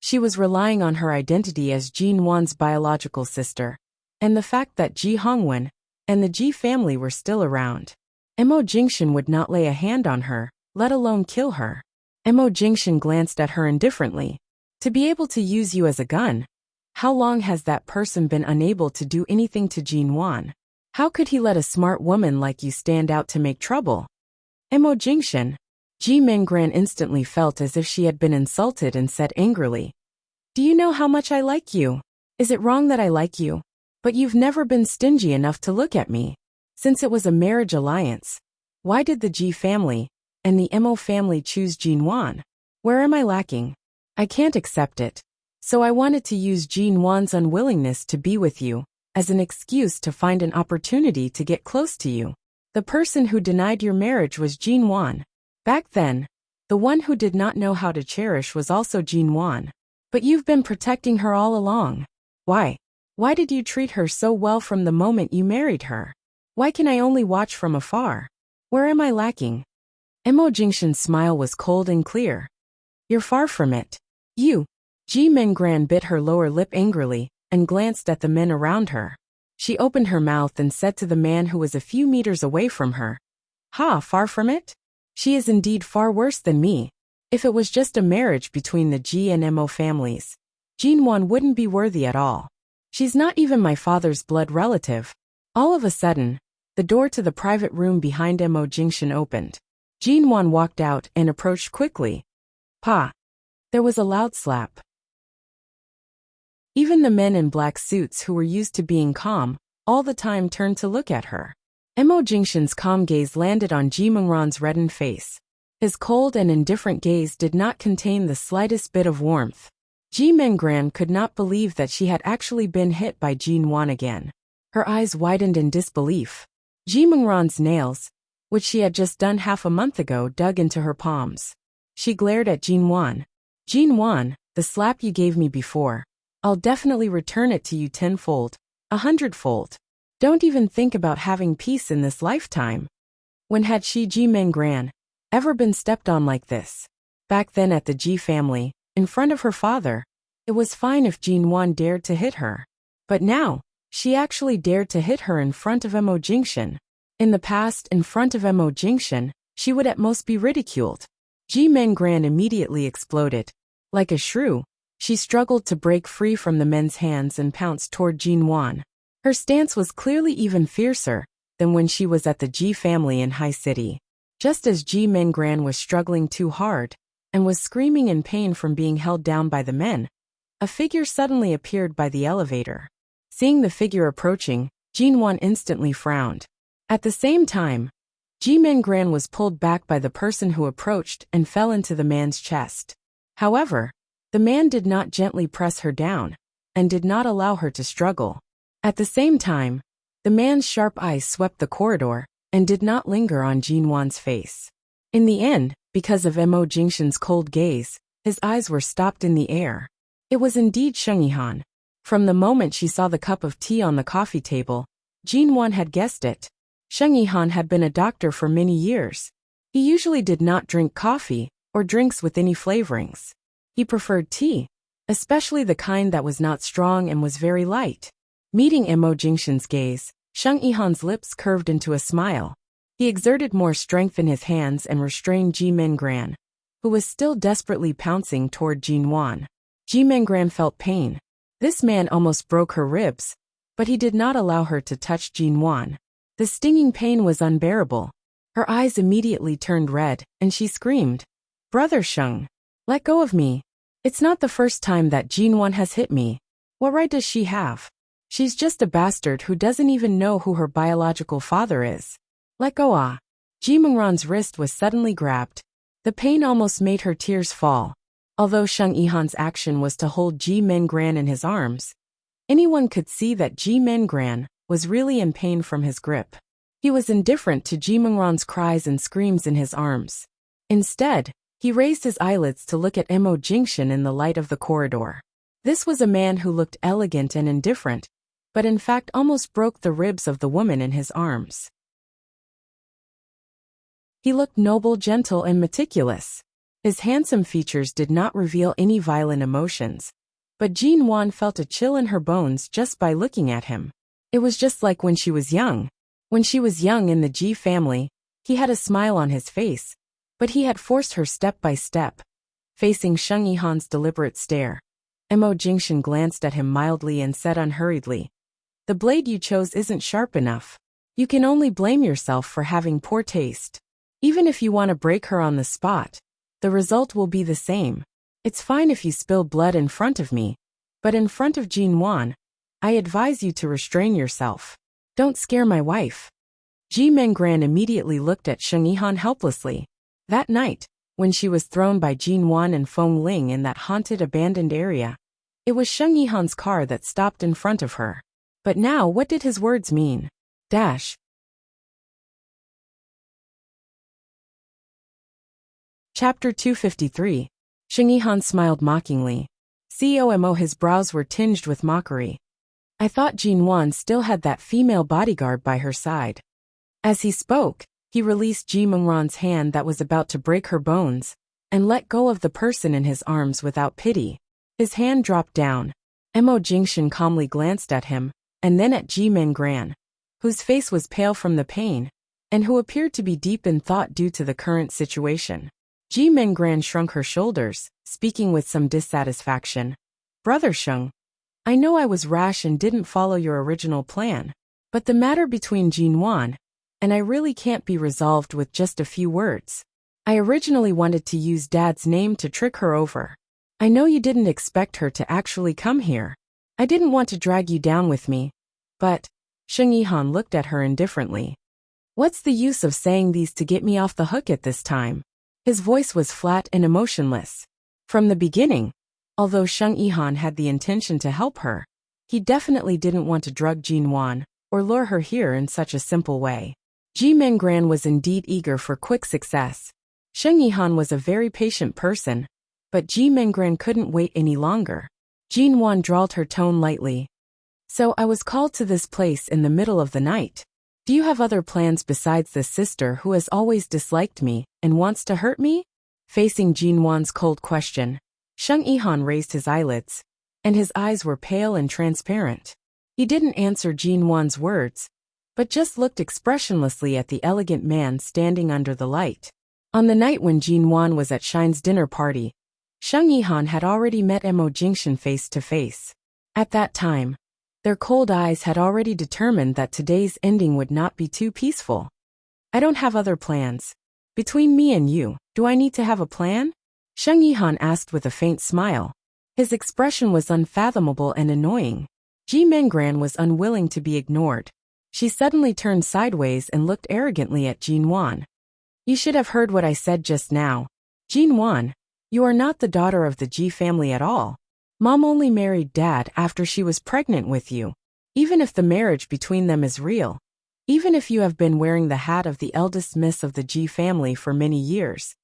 She was relying on her identity as Jin Wan's biological sister, and the fact that Ji Hongwen and the Ji family were still around. Mo Jingshan would not lay a hand on her, let alone kill her. Mo Jingshan glanced at her indifferently. To be able to use you as a gun? How long has that person been unable to do anything to Jin Wan? How could he let a smart woman like you stand out to make trouble? Mo Jingshan. Ji Minggran instantly felt as if she had been insulted and said angrily, Do you know how much I like you? Is it wrong that I like you? But you've never been stingy enough to look at me. Since it was a marriage alliance, why did the Ji family and the Mo family choose Jin Wan? Where am I lacking? I can't accept it. So I wanted to use Jin Wan's unwillingness to be with you as an excuse to find an opportunity to get close to you. The person who denied your marriage was Jin Wan. Back then, the one who did not know how to cherish was also Jin Wan. But you've been protecting her all along. Why? Why did you treat her so well from the moment you married her? Why can I only watch from afar? Where am I lacking? Mo Jingshan's smile was cold and clear. You're far from it. You. Ji Minggran bit her lower lip angrily and glanced at the men around her. She opened her mouth and said to the man who was a few meters away from her, Ha, far from it? She is indeed far worse than me. If it was just a marriage between the Ji and Mo families, Jin Wan wouldn't be worthy at all. She's not even my father's blood relative. All of a sudden, the door to the private room behind Mo Jingshan opened. Jin Wan walked out and approached quickly. Pa! There was a loud slap. Even the men in black suits who were used to being calm, all the time turned to look at her. Mo Jingshan's calm gaze landed on Ji Minggran's reddened face. His cold and indifferent gaze did not contain the slightest bit of warmth. Ji Minggran could not believe that she had actually been hit by Jin Wan again. Her eyes widened in disbelief. Ji Minggran's nails, which she had just done half a month ago, dug into her palms. She glared at Jin Wan. Jin Wan, the slap you gave me before. I'll definitely return it to you tenfold, 100-fold. Don't even think about having peace in this lifetime. When had she, Ji Minggran, ever been stepped on like this? Back then at the Ji family, in front of her father, it was fine if Jin Wan dared to hit her. But now, she actually dared to hit her in front of Mo Jingshan. In the past, in front of Mo Jingshan, she would at most be ridiculed. Ji Minggran immediately exploded. Like a shrew, she struggled to break free from the men's hands and pounced toward Jin Wan. Her stance was clearly even fiercer than when she was at the Ji family in High City. Just as Ji Minggran was struggling too hard and was screaming in pain from being held down by the men, a figure suddenly appeared by the elevator. Seeing the figure approaching, Jin Wan instantly frowned. At the same time, Ji Minggran was pulled back by the person who approached and fell into the man's chest. However, the man did not gently press her down and did not allow her to struggle. At the same time, the man's sharp eyes swept the corridor and did not linger on Jin Wan's face. In the end, because of Mo Jingshan's cold gaze, his eyes were stopped in the air. It was indeed Sheng Yihan. From the moment she saw the cup of tea on the coffee table, Jin Wan had guessed it. Sheng Yihan had been a doctor for many years. He usually did not drink coffee, or drinks with any flavorings. He preferred tea, especially the kind that was not strong and was very light. Meeting Emo Jingshan's gaze, Sheng Yihan's lips curved into a smile. He exerted more strength in his hands and restrained Ji Mingran, who was still desperately pouncing toward Jin Wan. Ji Mingran felt pain. This man almost broke her ribs, but he did not allow her to touch Jin Wan. The stinging pain was unbearable. Her eyes immediately turned red, and she screamed, "Brother Sheng, let go of me. It's not the first time that Jin Wan has hit me. What right does she have? She's just a bastard who doesn't even know who her biological father is. Let go ah." Ji Mingran's wrist was suddenly grabbed. The pain almost made her tears fall. Although Sheng Yihan's action was to hold Ji Mingran in his arms, anyone could see that Ji Mingran was really in pain from his grip. He was indifferent to Ji Mingran's cries and screams in his arms. Instead, he raised his eyelids to look at Emo Jingshan in the light of the corridor. This was a man who looked elegant and indifferent, but in fact almost broke the ribs of the woman in his arms. He looked noble, gentle, and meticulous. His handsome features did not reveal any violent emotions, but Jin Wan felt a chill in her bones just by looking at him. It was just like when she was young. When she was young in the Ji family, he had a smile on his face, but he had forced her step by step. Facing Sheng Yihan's deliberate stare, Emo Jingshan glanced at him mildly and said unhurriedly, "The blade you chose isn't sharp enough. You can only blame yourself for having poor taste. Even if you want to break her on the spot, the result will be the same. It's fine if you spill blood in front of me, but in front of Jin Wan, I advise you to restrain yourself. Don't scare my wife." Ji Mingran immediately looked at Sheng Yihan helplessly. That night, when she was thrown by Jin Wan and Feng Ling in that haunted abandoned area, it was Sheng Yihan's car that stopped in front of her. But now what did his words mean? Chapter 253. Sheng Yihan smiled mockingly. COMO, his brows were tinged with mockery. "I thought Jin Wan still had that female bodyguard by her side." As he spoke, he released Ji Mingran's hand that was about to break her bones, and let go of the person in his arms without pity. His hand dropped down. Emo Jingshan calmly glanced at him, and then at Ji Mingran, whose face was pale from the pain, and who appeared to be deep in thought due to the current situation. Ji Mingran shrunk her shoulders, speaking with some dissatisfaction. "Brother Sheng, I know I was rash and didn't follow your original plan, but the matter between Jin Wan and I really can't be resolved with just a few words. I originally wanted to use Dad's name to trick her over. I know you didn't expect her to actually come here. I didn't want to drag you down with me, but..." Sheng Yihan looked at her indifferently. "What's the use of saying these to get me off the hook at this time?" His voice was flat and emotionless. From the beginning, although Sheng Yihan had the intention to help her, he definitely didn't want to drug Jin Wan or lure her here in such a simple way. Ji Mingran was indeed eager for quick success. Sheng Yihan was a very patient person, but Ji Mingran couldn't wait any longer. Jin Wan drawled her tone lightly. "So I was called to this place in the middle of the night. Do you have other plans besides this sister who has always disliked me and wants to hurt me?" Facing Jin Wan's cold question, Sheng Yihan raised his eyelids, and his eyes were pale and transparent. He didn't answer Jin Wan's words, but just looked expressionlessly at the elegant man standing under the light. On the night when Jin Wan was at Shine's dinner party, Sheng Yihan had already met Emo Jingshan face to face. At that time, their cold eyes had already determined that today's ending would not be too peaceful. "I don't have other plans. Between me and you, do I need to have a plan?" Sheng Yihan asked with a faint smile. His expression was unfathomable and annoying. Ji Mingran was unwilling to be ignored. She suddenly turned sideways and looked arrogantly at Jin Wan. "You should have heard what I said just now. Jin Wan, you are not the daughter of the Ji family at all. Mom only married Dad after she was pregnant with you. Even if the marriage between them is real, even if you have been wearing the hat of the eldest miss of the Ji family for many years,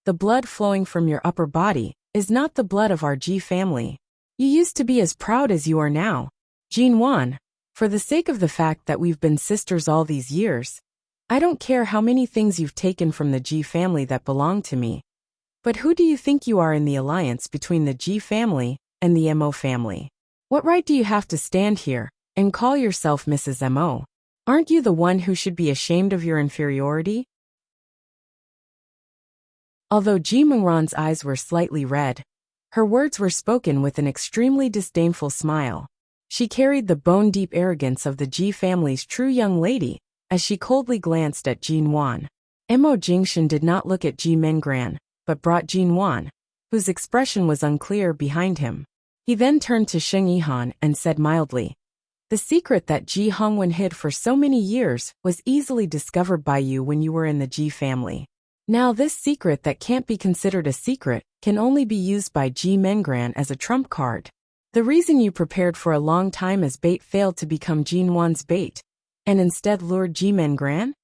the blood flowing from your upper body is not the blood of our Ji family. You used to be as proud as you are now. Jin Wan, for the sake of the fact that we've been sisters all these years, I don't care how many things you've taken from the Ji family that belong to me. But who do you think you are in the alliance between the Ji family and the Mo family? What right do you have to stand here and call yourself Mrs. Mo? Aren't you the one who should be ashamed of your inferiority? Although Ji Mengran's eyes were slightly red, her words were spoken with an extremely disdainful smile. She carried the bone-deep arrogance of the Ji family's true young lady, as she coldly glanced at Jin Wan. Mo Jingshan did not look at Ji Mengran, but brought Jin Wan, whose expression was unclear, behind him. He then turned to Sheng Yihan and said mildly, "The secret that Ji Hongwen hid for so many years was easily discovered by you when you were in the Ji family. Now this secret that can't be considered a secret can only be used by Ji Mengran as a trump card. The reason you prepared for a long time as bait failed to become Jin Wan's bait, and instead lured Ji Mengran?"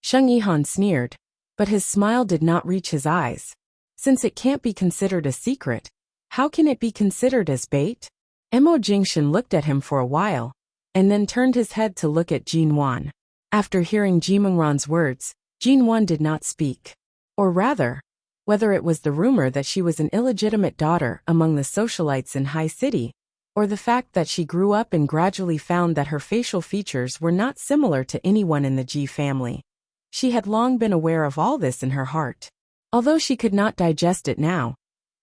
Sheng Yihan sneered, but his smile did not reach his eyes. Since it can't be considered a secret, how can it be considered as bait? Mo Jingshan looked at him for a while, and then turned his head to look at Jin Wan. After hearing Ji Mengran's words, Jin Wan did not speak. Or rather, whether it was the rumor that she was an illegitimate daughter among the socialites in High City, or the fact that she grew up and gradually found that her facial features were not similar to anyone in the Ji family. She had long been aware of all this in her heart. Although she could not digest it now,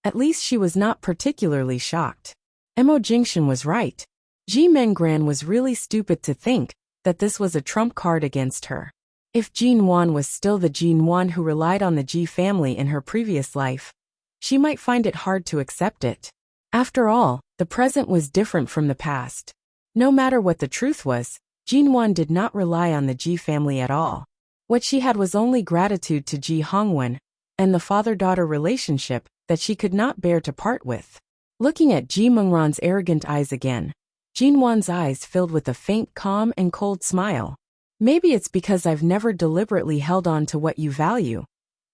at least she was not particularly shocked. Mo Jingshan was right. Ji Mengran was really stupid to think that this was a trump card against her. If Jin Wan was still the Jin Wan who relied on the Ji family in her previous life, she might find it hard to accept it. After all, the present was different from the past. No matter what the truth was, Jin Wan did not rely on the Ji family at all. What she had was only gratitude to Ji Hongwen, and the father-daughter relationship that she could not bear to part with. Looking at Ji Mengran's arrogant eyes again, Jin Wan's eyes filled with a faint calm and cold smile. "Maybe it's because I've never deliberately held on to what you value,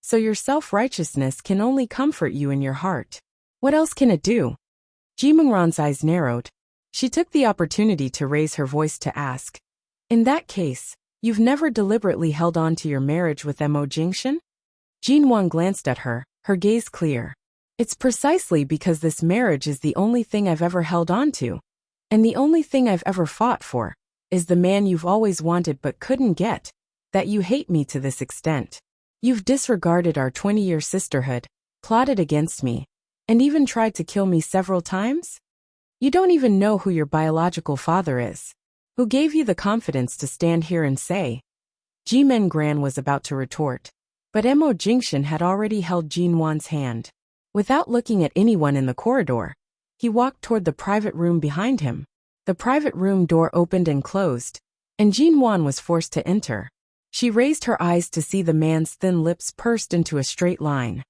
so your self-righteousness can only comfort you in your heart. What else can it do?" Ji Mengran's eyes narrowed. She took the opportunity to raise her voice to ask, "In that case, you've never deliberately held on to your marriage with Mo Jingshan?" Jin Wan glanced at her, her gaze clear. "It's precisely because this marriage is the only thing I've ever held on to, and the only thing I've ever fought for, is the man you've always wanted but couldn't get, that you hate me to this extent. You've disregarded our 20-year sisterhood, plotted against me, and even tried to kill me several times? You don't even know who your biological father is. Who gave you the confidence to stand here and say?" Ji Mengran was about to retort, but Mo Jingshan had already held Jin Wan's hand. Without looking at anyone in the corridor, he walked toward the private room behind him. The private room door opened and closed, and Jin Wan was forced to enter. She raised her eyes to see the man's thin lips pursed into a straight line.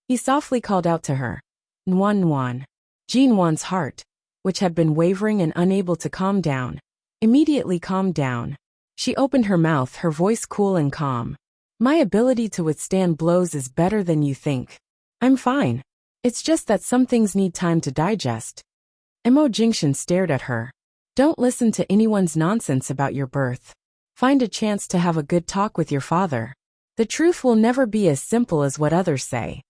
He softly called out to her, "Nwan Nwan." Jin Wan's heart, which had been wavering and unable to calm down, immediately calmed down. She opened her mouth, her voice cool and calm. "My ability to withstand blows is better than you think. I'm fine. It's just that some things need time to digest." Mo Jingshan stared at her. "Don't listen to anyone's nonsense about your birth. Find a chance to have a good talk with your father. The truth will never be as simple as what others say."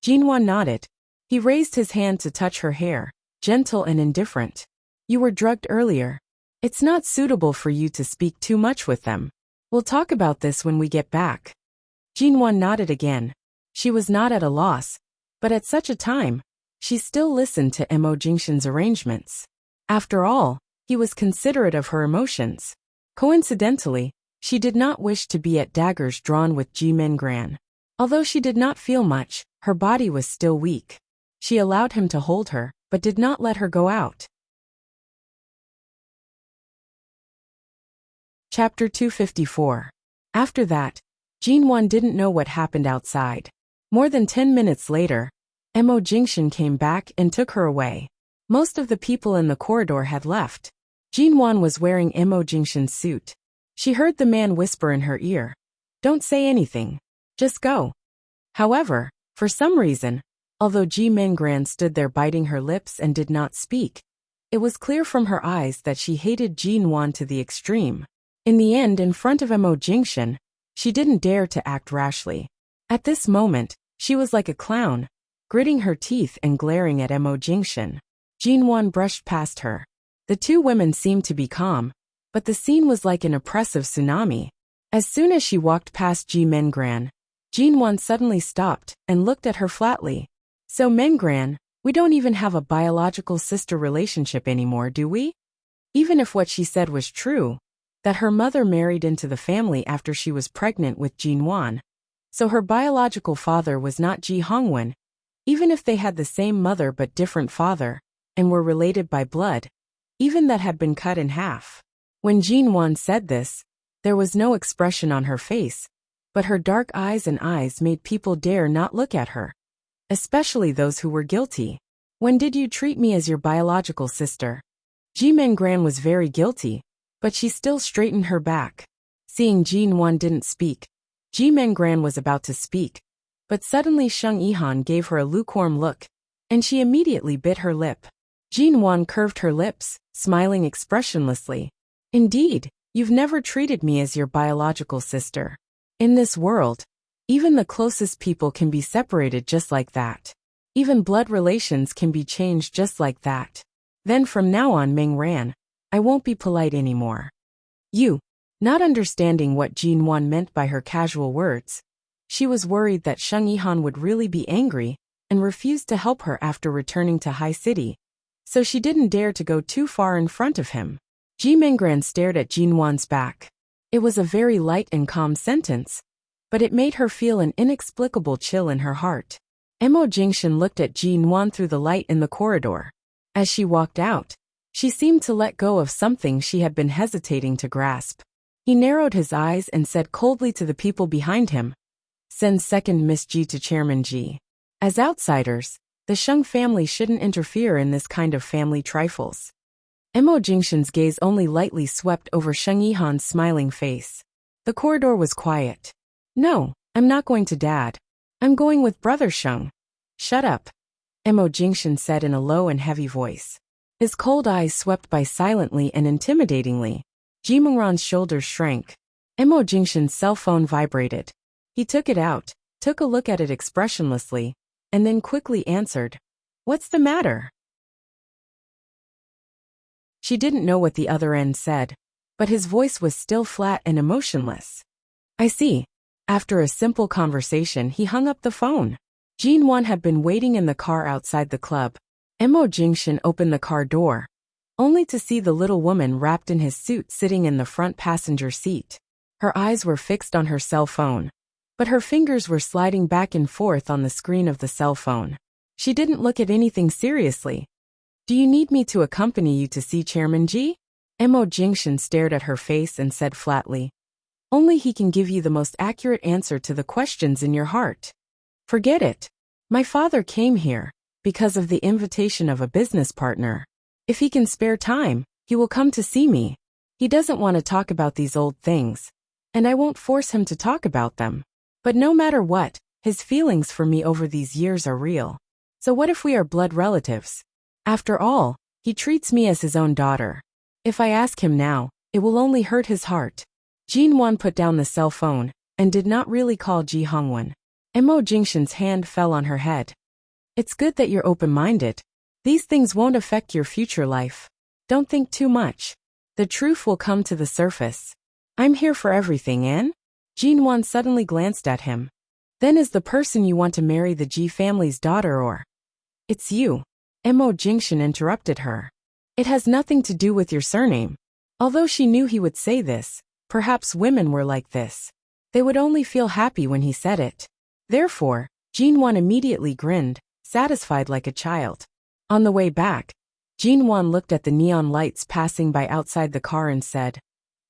Jin Wan nodded. He raised his hand to touch her hair, gentle and indifferent. "You were drugged earlier. It's not suitable for you to speak too much with them. We'll talk about this when we get back." Jin Wan nodded again. She was not at a loss, but at such a time, she still listened to Mo Jingshan's arrangements. After all, he was considerate of her emotions. Coincidentally, she did not wish to be at daggers drawn with Ji Mengran. Although she did not feel much, her body was still weak. She allowed him to hold her, but did not let her go out. Chapter 254. After that, Jin Wan didn't know what happened outside. More than 10 minutes later, Mo Jingshan came back and took her away. Most of the people in the corridor had left. Jin Wan was wearing Mo Jingshan's suit. She heard the man whisper in her ear, "Don't say anything. Just go." However, for some reason, although Ji Mengran stood there biting her lips and did not speak, it was clear from her eyes that she hated Jin Wan to the extreme. In the end, in front of Mo Jingshan, she didn't dare to act rashly. At this moment, she was like a clown, gritting her teeth and glaring at Mo Jingshan. Jinwan brushed past her. The two women seemed to be calm, but the scene was like an oppressive tsunami. As soon as she walked past Ji Mengran, Jinwan suddenly stopped and looked at her flatly. So Mengran, we don't even have a biological sister relationship anymore, do we? Even if what she said was true, that her mother married into the family after she was pregnant with Jinwan, so her biological father was not Ji Hongwen, even if they had the same mother but different father, and were related by blood, even that had been cut in half. When Jinwan said this, there was no expression on her face, but her dark eyes and eyes made people dare not look at her, especially those who were guilty. When did you treat me as your biological sister? Ji Mengran was very guilty, but she still straightened her back. Seeing Jinwan didn't speak, Ji Mengran was about to speak, but suddenly Sheng Yihan gave her a lukewarm look, and she immediately bit her lip. Jinwan curved her lips, smiling expressionlessly. Indeed, you've never treated me as your biological sister. In this world, even the closest people can be separated just like that. Even blood relations can be changed just like that. Then from now on, Mengran, I won't be polite anymore. You. Not understanding what Jinwan meant by her casual words, she was worried that Sheng Yihan would really be angry and refuse to help her after returning to High City, so she didn't dare to go too far in front of him. Ji Mengran stared at Jinwan's back. It was a very light and calm sentence, but it made her feel an inexplicable chill in her heart. Mo Jingshan looked at Jinwan through the light in the corridor. As she walked out, she seemed to let go of something she had been hesitating to grasp. He narrowed his eyes and said coldly to the people behind him, "Send second Miss Ji to Chairman Ji. As outsiders, the Sheng family shouldn't interfere in this kind of family trifles." Mo Jingshan's gaze only lightly swept over Sheng Yihan's smiling face. The corridor was quiet. "No, I'm not going to Dad. I'm going with Brother Sheng." "Shut up," Mo Jingshan said in a low and heavy voice. His cold eyes swept by silently and intimidatingly. Ji Mengran's shoulders shrank. Mo Jingshan's cell phone vibrated. He took it out, took a look at it expressionlessly, and then quickly answered, "What's the matter?" She didn't know what the other end said, but his voice was still flat and emotionless. "I see." After a simple conversation, he hung up the phone. Jinwan had been waiting in the car outside the club. Mo Jingshan opened the car door, only to see the little woman wrapped in his suit sitting in the front passenger seat. Her eyes were fixed on her cell phone, but her fingers were sliding back and forth on the screen of the cell phone. She didn't look at anything seriously. "Do you need me to accompany you to see Chairman Ji?" Mo Jingshan stared at her face and said flatly, "Only he can give you the most accurate answer to the questions in your heart. Forget it. My father came here because of the invitation of a business partner. If he can spare time, he will come to see me. He doesn't want to talk about these old things, and I won't force him to talk about them. But no matter what, his feelings for me over these years are real. So what if we are blood relatives? After all, he treats me as his own daughter. If I ask him now, it will only hurt his heart." Jinwan put down the cell phone and did not really call Ji Hongwen. Mo Jingshan's hand fell on her head. "It's good that you're open-minded. These things won't affect your future life. Don't think too much. The truth will come to the surface. I'm here for everything, and?" Jinwan suddenly glanced at him. "Then is the person you want to marry the Ji family's daughter, or?" "It's you." Mo Jingshan interrupted her. "It has nothing to do with your surname." Although she knew he would say this, perhaps women were like this. They would only feel happy when he said it. Therefore, Jinwan immediately grinned, satisfied like a child. On the way back, Jinwan looked at the neon lights passing by outside the car and said,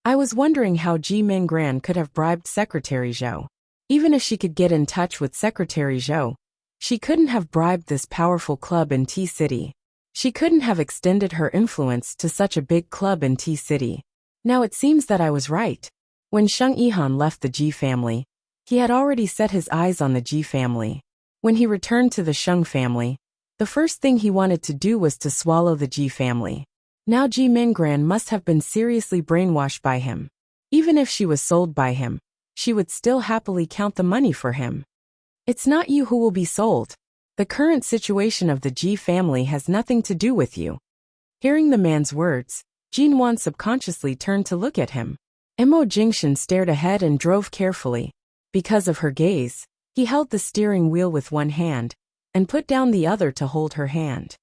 "I was wondering how Ji Mengran could have bribed Secretary Zhou. Even if she could get in touch with Secretary Zhou, she couldn't have bribed this powerful club in T-City. She couldn't have extended her influence to such a big club in T-City. Now it seems that I was right." When Sheng Yihan left the Ji family, he had already set his eyes on the Ji family. When he returned to the Sheng family, the first thing he wanted to do was to swallow the Ji family. Now Ji Mengran must have been seriously brainwashed by him. Even if she was sold by him, she would still happily count the money for him. It's not you who will be sold. The current situation of the Ji family has nothing to do with you. Hearing the man's words, Jinwan subconsciously turned to look at him. Mo Jingshan stared ahead and drove carefully. Because of her gaze, he held the steering wheel with one hand and put down the other to hold her hand.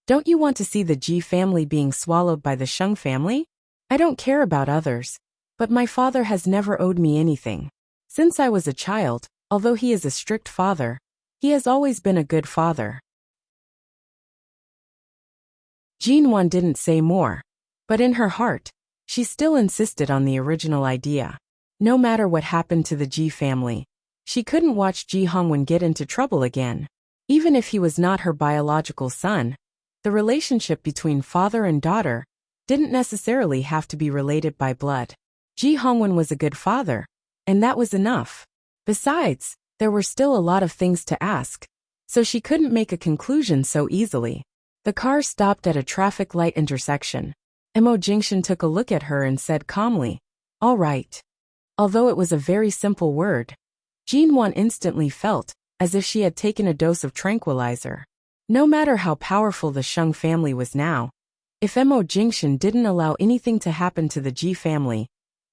Don't you want to see the Ji family being swallowed by the Sheng family? I don't care about others, but my father has never owed me anything. Since I was a child, although he is a strict father, he has always been a good father. Jinwan didn't say more, but in her heart, she still insisted on the original idea. No matter what happened to the Ji family, she couldn't watch Ji Hongwen get into trouble again. Even if he was not her biological son, the relationship between father and daughter didn't necessarily have to be related by blood. Ji Hongwen was a good father, and that was enough. Besides, there were still a lot of things to ask, so she couldn't make a conclusion so easily. The car stopped at a traffic light intersection. Mo Jingshan took a look at her and said calmly, "All right." Although it was a very simple word, Jinwan instantly felt as if she had taken a dose of tranquilizer. No matter how powerful the Sheng family was now, if Mo Jingshan didn't allow anything to happen to the Ji family,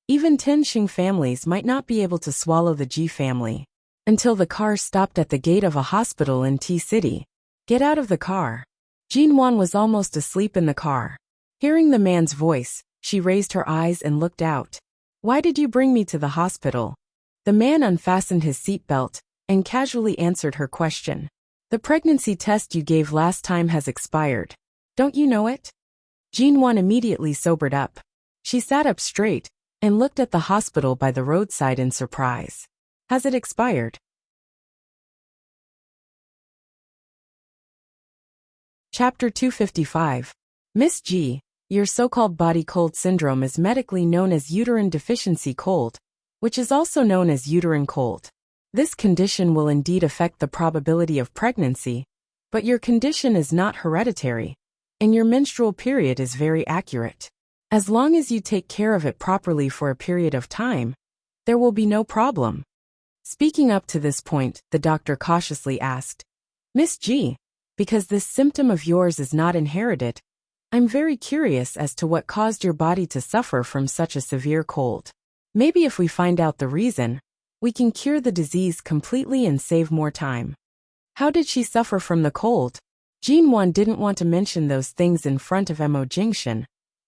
even 10 Sheng families might not be able to swallow the Ji family. Until the car stopped at the gate of a hospital in T-City. Get out of the car. Jinwan was almost asleep in the car. Hearing the man's voice, she raised her eyes and looked out. Why did you bring me to the hospital? The man unfastened his seatbelt and casually answered her question. The pregnancy test you gave last time has expired. Don't you know it? Jinwan immediately sobered up. She sat up straight and looked at the hospital by the roadside in surprise. Has it expired? Chapter 255. Miss G, your so-called body cold syndrome is medically known as uterine deficiency cold, which is also known as uterine cold. This condition will indeed affect the probability of pregnancy, but your condition is not hereditary, and your menstrual period is very accurate. As long as you take care of it properly for a period of time, there will be no problem. Speaking up to this point, the doctor cautiously asked, Miss G, because this symptom of yours is not inherited, I'm very curious as to what caused your body to suffer from such a severe cold. Maybe if we find out the reason, we can cure the disease completely and save more time. How did she suffer from the cold? Jinwan didn't want to mention those things in front of Mo Jingshan,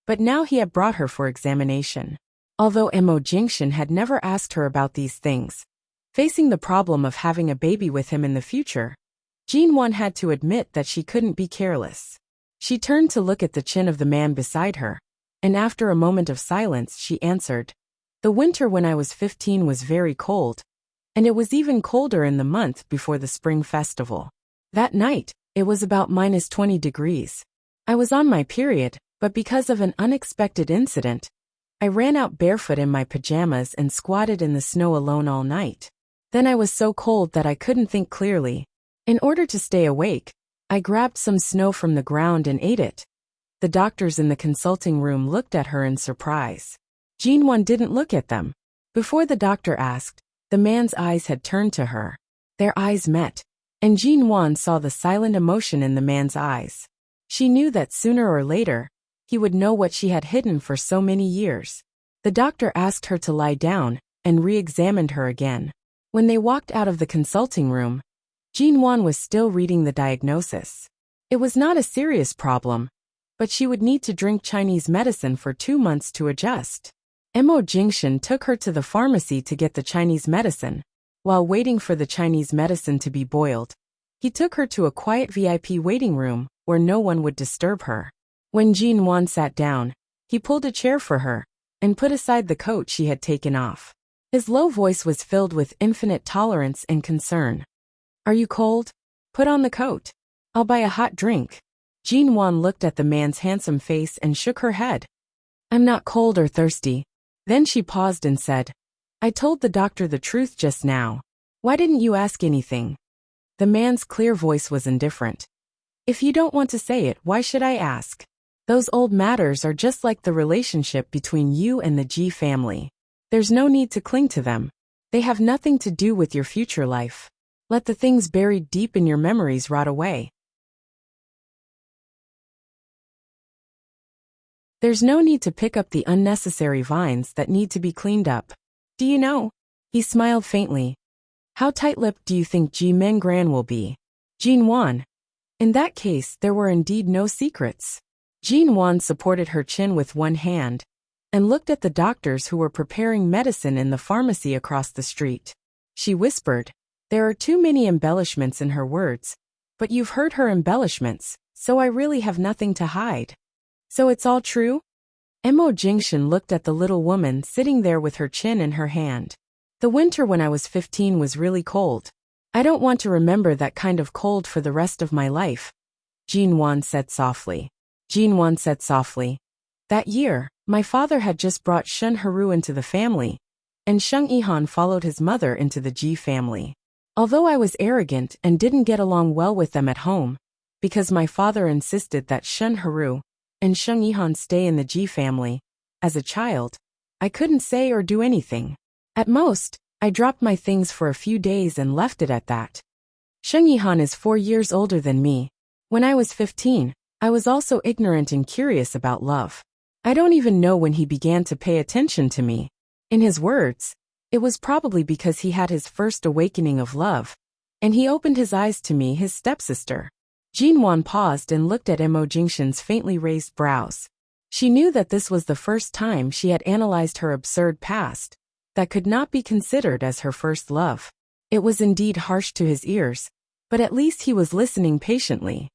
but now he had brought her for examination. Although Mo Jingshan had never asked her about these things, facing the problem of having a baby with him in the future, Jinwan had to admit that she couldn't be careless. She turned to look at the chin of the man beside her, and after a moment of silence she answered, The winter when I was 15 was very cold, and it was even colder in the month before the spring festival. That night, it was about -20 degrees. I was on my period, but because of an unexpected incident, I ran out barefoot in my pajamas and squatted in the snow alone all night. Then I was so cold that I couldn't think clearly. In order to stay awake, I grabbed some snow from the ground and ate it. The doctors in the consulting room looked at her in surprise. Jinwan didn't look at them. Before the doctor asked, the man's eyes had turned to her. Their eyes met, and Jinwan saw the silent emotion in the man's eyes. She knew that sooner or later, he would know what she had hidden for so many years. The doctor asked her to lie down and re-examined her again. When they walked out of the consulting room, Jinwan was still reading the diagnosis. It was not a serious problem, but she would need to drink Chinese medicine for 2 months to adjust. Mo Jingshan took her to the pharmacy to get the Chinese medicine. While waiting for the Chinese medicine to be boiled, he took her to a quiet VIP waiting room where no one would disturb her. When Jinwan sat down, he pulled a chair for her and put aside the coat she had taken off. His low voice was filled with infinite tolerance and concern. Are you cold? Put on the coat. I'll buy a hot drink. Jinwan looked at the man's handsome face and shook her head. I'm not cold or thirsty. Then she paused and said, I told the doctor the truth just now. Why didn't you ask anything? The man's clear voice was indifferent. If you don't want to say it, why should I ask? Those old matters are just like the relationship between you and the Ji family. There's no need to cling to them. They have nothing to do with your future life. Let the things buried deep in your memories rot away. There's no need to pick up the unnecessary vines that need to be cleaned up. Do you know? He smiled faintly. How tight-lipped do you think Ji Mengran will be? Jin Wan. In that case, there were indeed no secrets. Jin Wan supported her chin with one hand and looked at the doctors who were preparing medicine in the pharmacy across the street. She whispered, there are too many embellishments in her words, but you've heard her embellishments, so I really have nothing to hide. So it's all true? Mo Jingshan looked at the little woman sitting there with her chin in her hand. The winter when I was 15 was really cold. I don't want to remember that kind of cold for the rest of my life, Jin Wan said softly. Jin Wan said softly. That year, my father had just brought Shen Haru into the family, and Sheng Yihan followed his mother into the Ji family. Although I was arrogant and didn't get along well with them at home, because my father insisted that Shen Haru and Sheng Yihan stay in the Ji family, as a child, I couldn't say or do anything. At most, I dropped my things for a few days and left it at that. Sheng Yihan is 4 years older than me. When I was 15, I was also ignorant and curious about love. I don't even know when he began to pay attention to me. In his words, it was probably because he had his first awakening of love, and he opened his eyes to me, his stepsister. Jin Wan paused and looked at Mo Jingshan's faintly raised brows. She knew that this was the first time she had analyzed her absurd past, that could not be considered as her first love. It was indeed harsh to his ears, but at least he was listening patiently.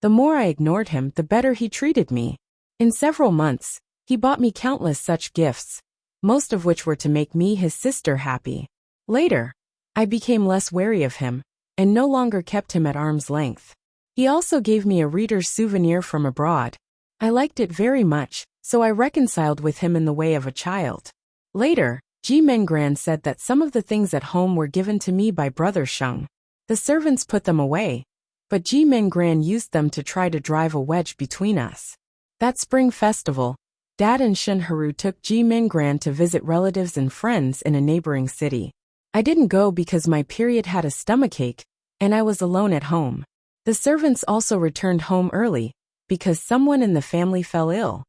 The more I ignored him, the better he treated me. In several months, he bought me countless such gifts, most of which were to make me, his sister, happy. Later, I became less wary of him, and no longer kept him at arm's length. He also gave me a reader's souvenir from abroad. I liked it very much, so I reconciled with him in the way of a child. Later, Ji Mengran said that some of the things at home were given to me by brother Sheng. The servants put them away, but Ji Mengran used them to try to drive a wedge between us. That spring festival, Dad and Shen Haru took Ji Mengran to visit relatives and friends in a neighboring city. I didn't go because my period had a stomachache, and I was alone at home. The servants also returned home early, because someone in the family fell ill.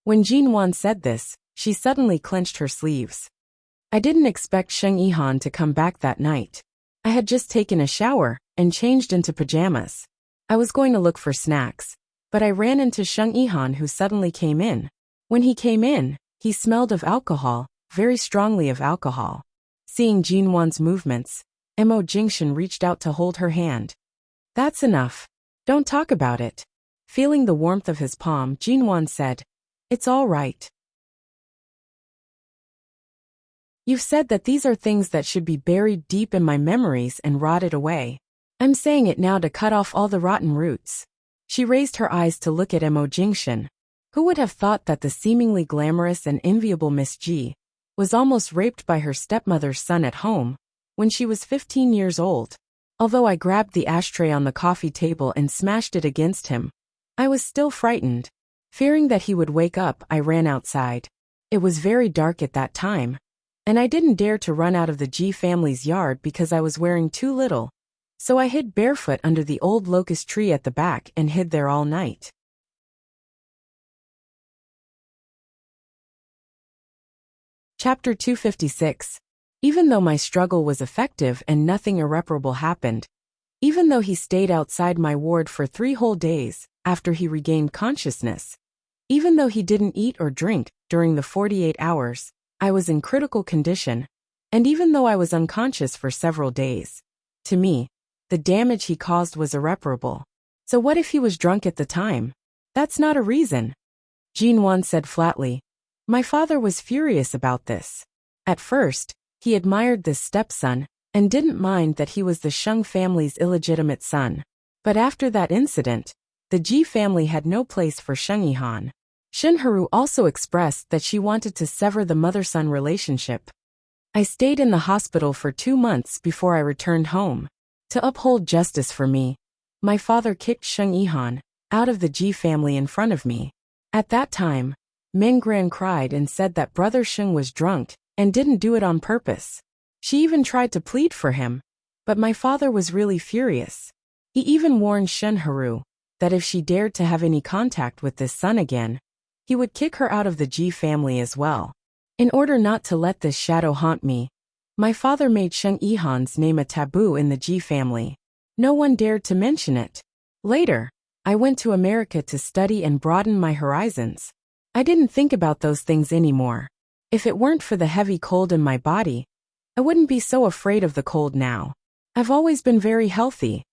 When Jin Wan said this, she suddenly clenched her sleeves. I didn't expect Sheng Yihan to come back that night. I had just taken a shower and changed into pajamas. I was going to look for snacks, but I ran into Sheng Yihan, who suddenly came in. When he came in, he smelled of alcohol, very strongly of alcohol. Seeing Jin Wan's movements, Mo Jingshan reached out to hold her hand. That's enough. Don't talk about it. Feeling the warmth of his palm, Jin Wan said, it's all right. You've said that these are things that should be buried deep in my memories and rotted away. I'm saying it now to cut off all the rotten roots. She raised her eyes to look at Mo Jingshan. Who would have thought that the seemingly glamorous and enviable Miss Ji was almost raped by her stepmother's son at home, when she was 15 years old? Although I grabbed the ashtray on the coffee table and smashed it against him, I was still frightened. Fearing that he would wake up, I ran outside. It was very dark at that time, and I didn't dare to run out of the Ji family's yard because I was wearing too little, so I hid barefoot under the old locust tree at the back and hid there all night. Chapter 256. Even though my struggle was effective and nothing irreparable happened, even though he stayed outside my ward for 3 whole days after he regained consciousness, even though he didn't eat or drink during the 48 hours, I was in critical condition, and even though I was unconscious for several days, to me, the damage he caused was irreparable. So what if he was drunk at the time? That's not a reason. Jin Wan said flatly. My father was furious about this. At first, he admired this stepson and didn't mind that he was the Sheng family's illegitimate son. But after that incident, the Ji family had no place for Sheng Yihan. Shen Haru also expressed that she wanted to sever the mother-son relationship. I stayed in the hospital for 2 months before I returned home. To uphold justice for me, my father kicked Sheng Yihan out of the Ji family in front of me. At that time, Mengran cried and said that brother Sheng was drunk and didn't do it on purpose. She even tried to plead for him, But my father was really furious. He even warned Shunharu that if she dared to have any contact with this son again, he would kick her out of the Ji family as well. In order not to let this shadow haunt me, my father made Sheng Yihan's name a taboo in the Ji family. No one dared to mention it. Later, I went to America to study and broaden my horizons. I didn't think about those things anymore. If it weren't for the heavy cold in my body, I wouldn't be so afraid of the cold now. I've always been very healthy.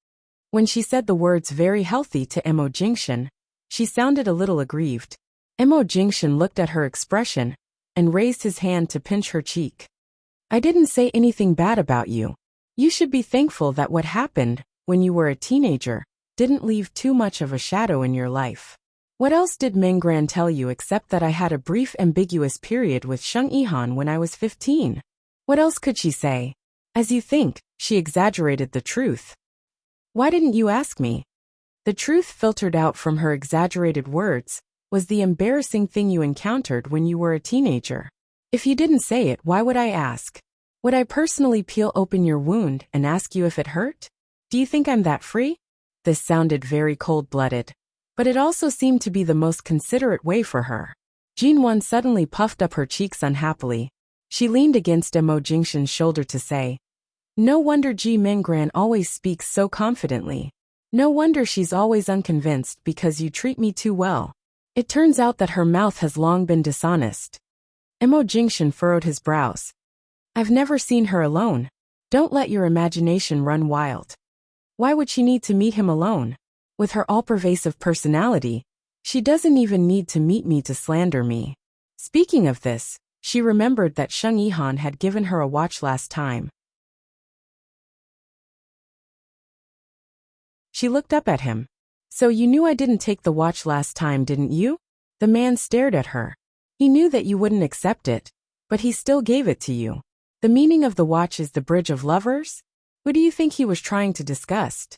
When she said the words very healthy to Mo Jingshan, she sounded a little aggrieved. Mo Jingshan looked at her expression and raised his hand to pinch her cheek. I didn't say anything bad about you. You should be thankful that what happened when you were a teenager didn't leave too much of a shadow in your life. What else did Menggran tell you except that I had a brief ambiguous period with Sheng Yihan when I was 15? What else could she say? As you think, she exaggerated the truth. Why didn't you ask me? The truth filtered out from her exaggerated words was the embarrassing thing you encountered when you were a teenager. If you didn't say it, why would I ask? Would I personally peel open your wound and ask you if it hurt? Do you think I'm that free? This sounded very cold-blooded, but it also seemed to be the most considerate way for her. Jinwan suddenly puffed up her cheeks unhappily. She leaned against Mo Jingshan's shoulder to say, "No wonder Ji Menggran always speaks so confidently. No wonder she's always unconvinced because you treat me too well." It turns out that her mouth has long been dishonest. Mo Jingshan furrowed his brows. I've never seen her alone. Don't let your imagination run wild. Why would she need to meet him alone? With her all-pervasive personality, she doesn't even need to meet me to slander me. Speaking of this, she remembered that Sheng Yihan had given her a watch last time. She looked up at him. So you knew I didn't take the watch last time, didn't you? The man stared at her. He knew that you wouldn't accept it, but he still gave it to you. The meaning of the watch is the bridge of lovers? Who do you think he was trying to disgust?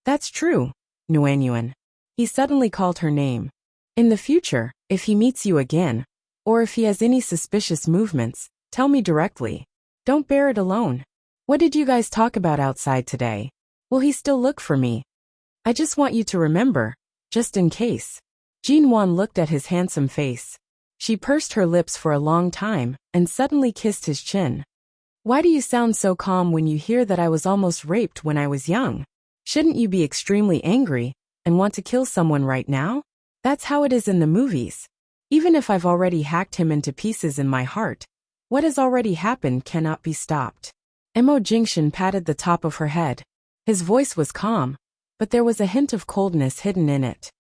That's true, Nguyen. He suddenly called her name. In the future, if he meets you again, or if he has any suspicious movements, tell me directly. Don't bear it alone. What did you guys talk about outside today? Will he still look for me? I just want you to remember, just in case. Jinwan looked at his handsome face. She pursed her lips for a long time and suddenly kissed his chin. Why do you sound so calm when you hear that I was almost raped when I was young? Shouldn't you be extremely angry and want to kill someone right now? That's how it is in the movies. Even if I've already hacked him into pieces in my heart, what has already happened cannot be stopped. Mo Jingshan patted the top of her head. His voice was calm, but there was a hint of coldness hidden in it.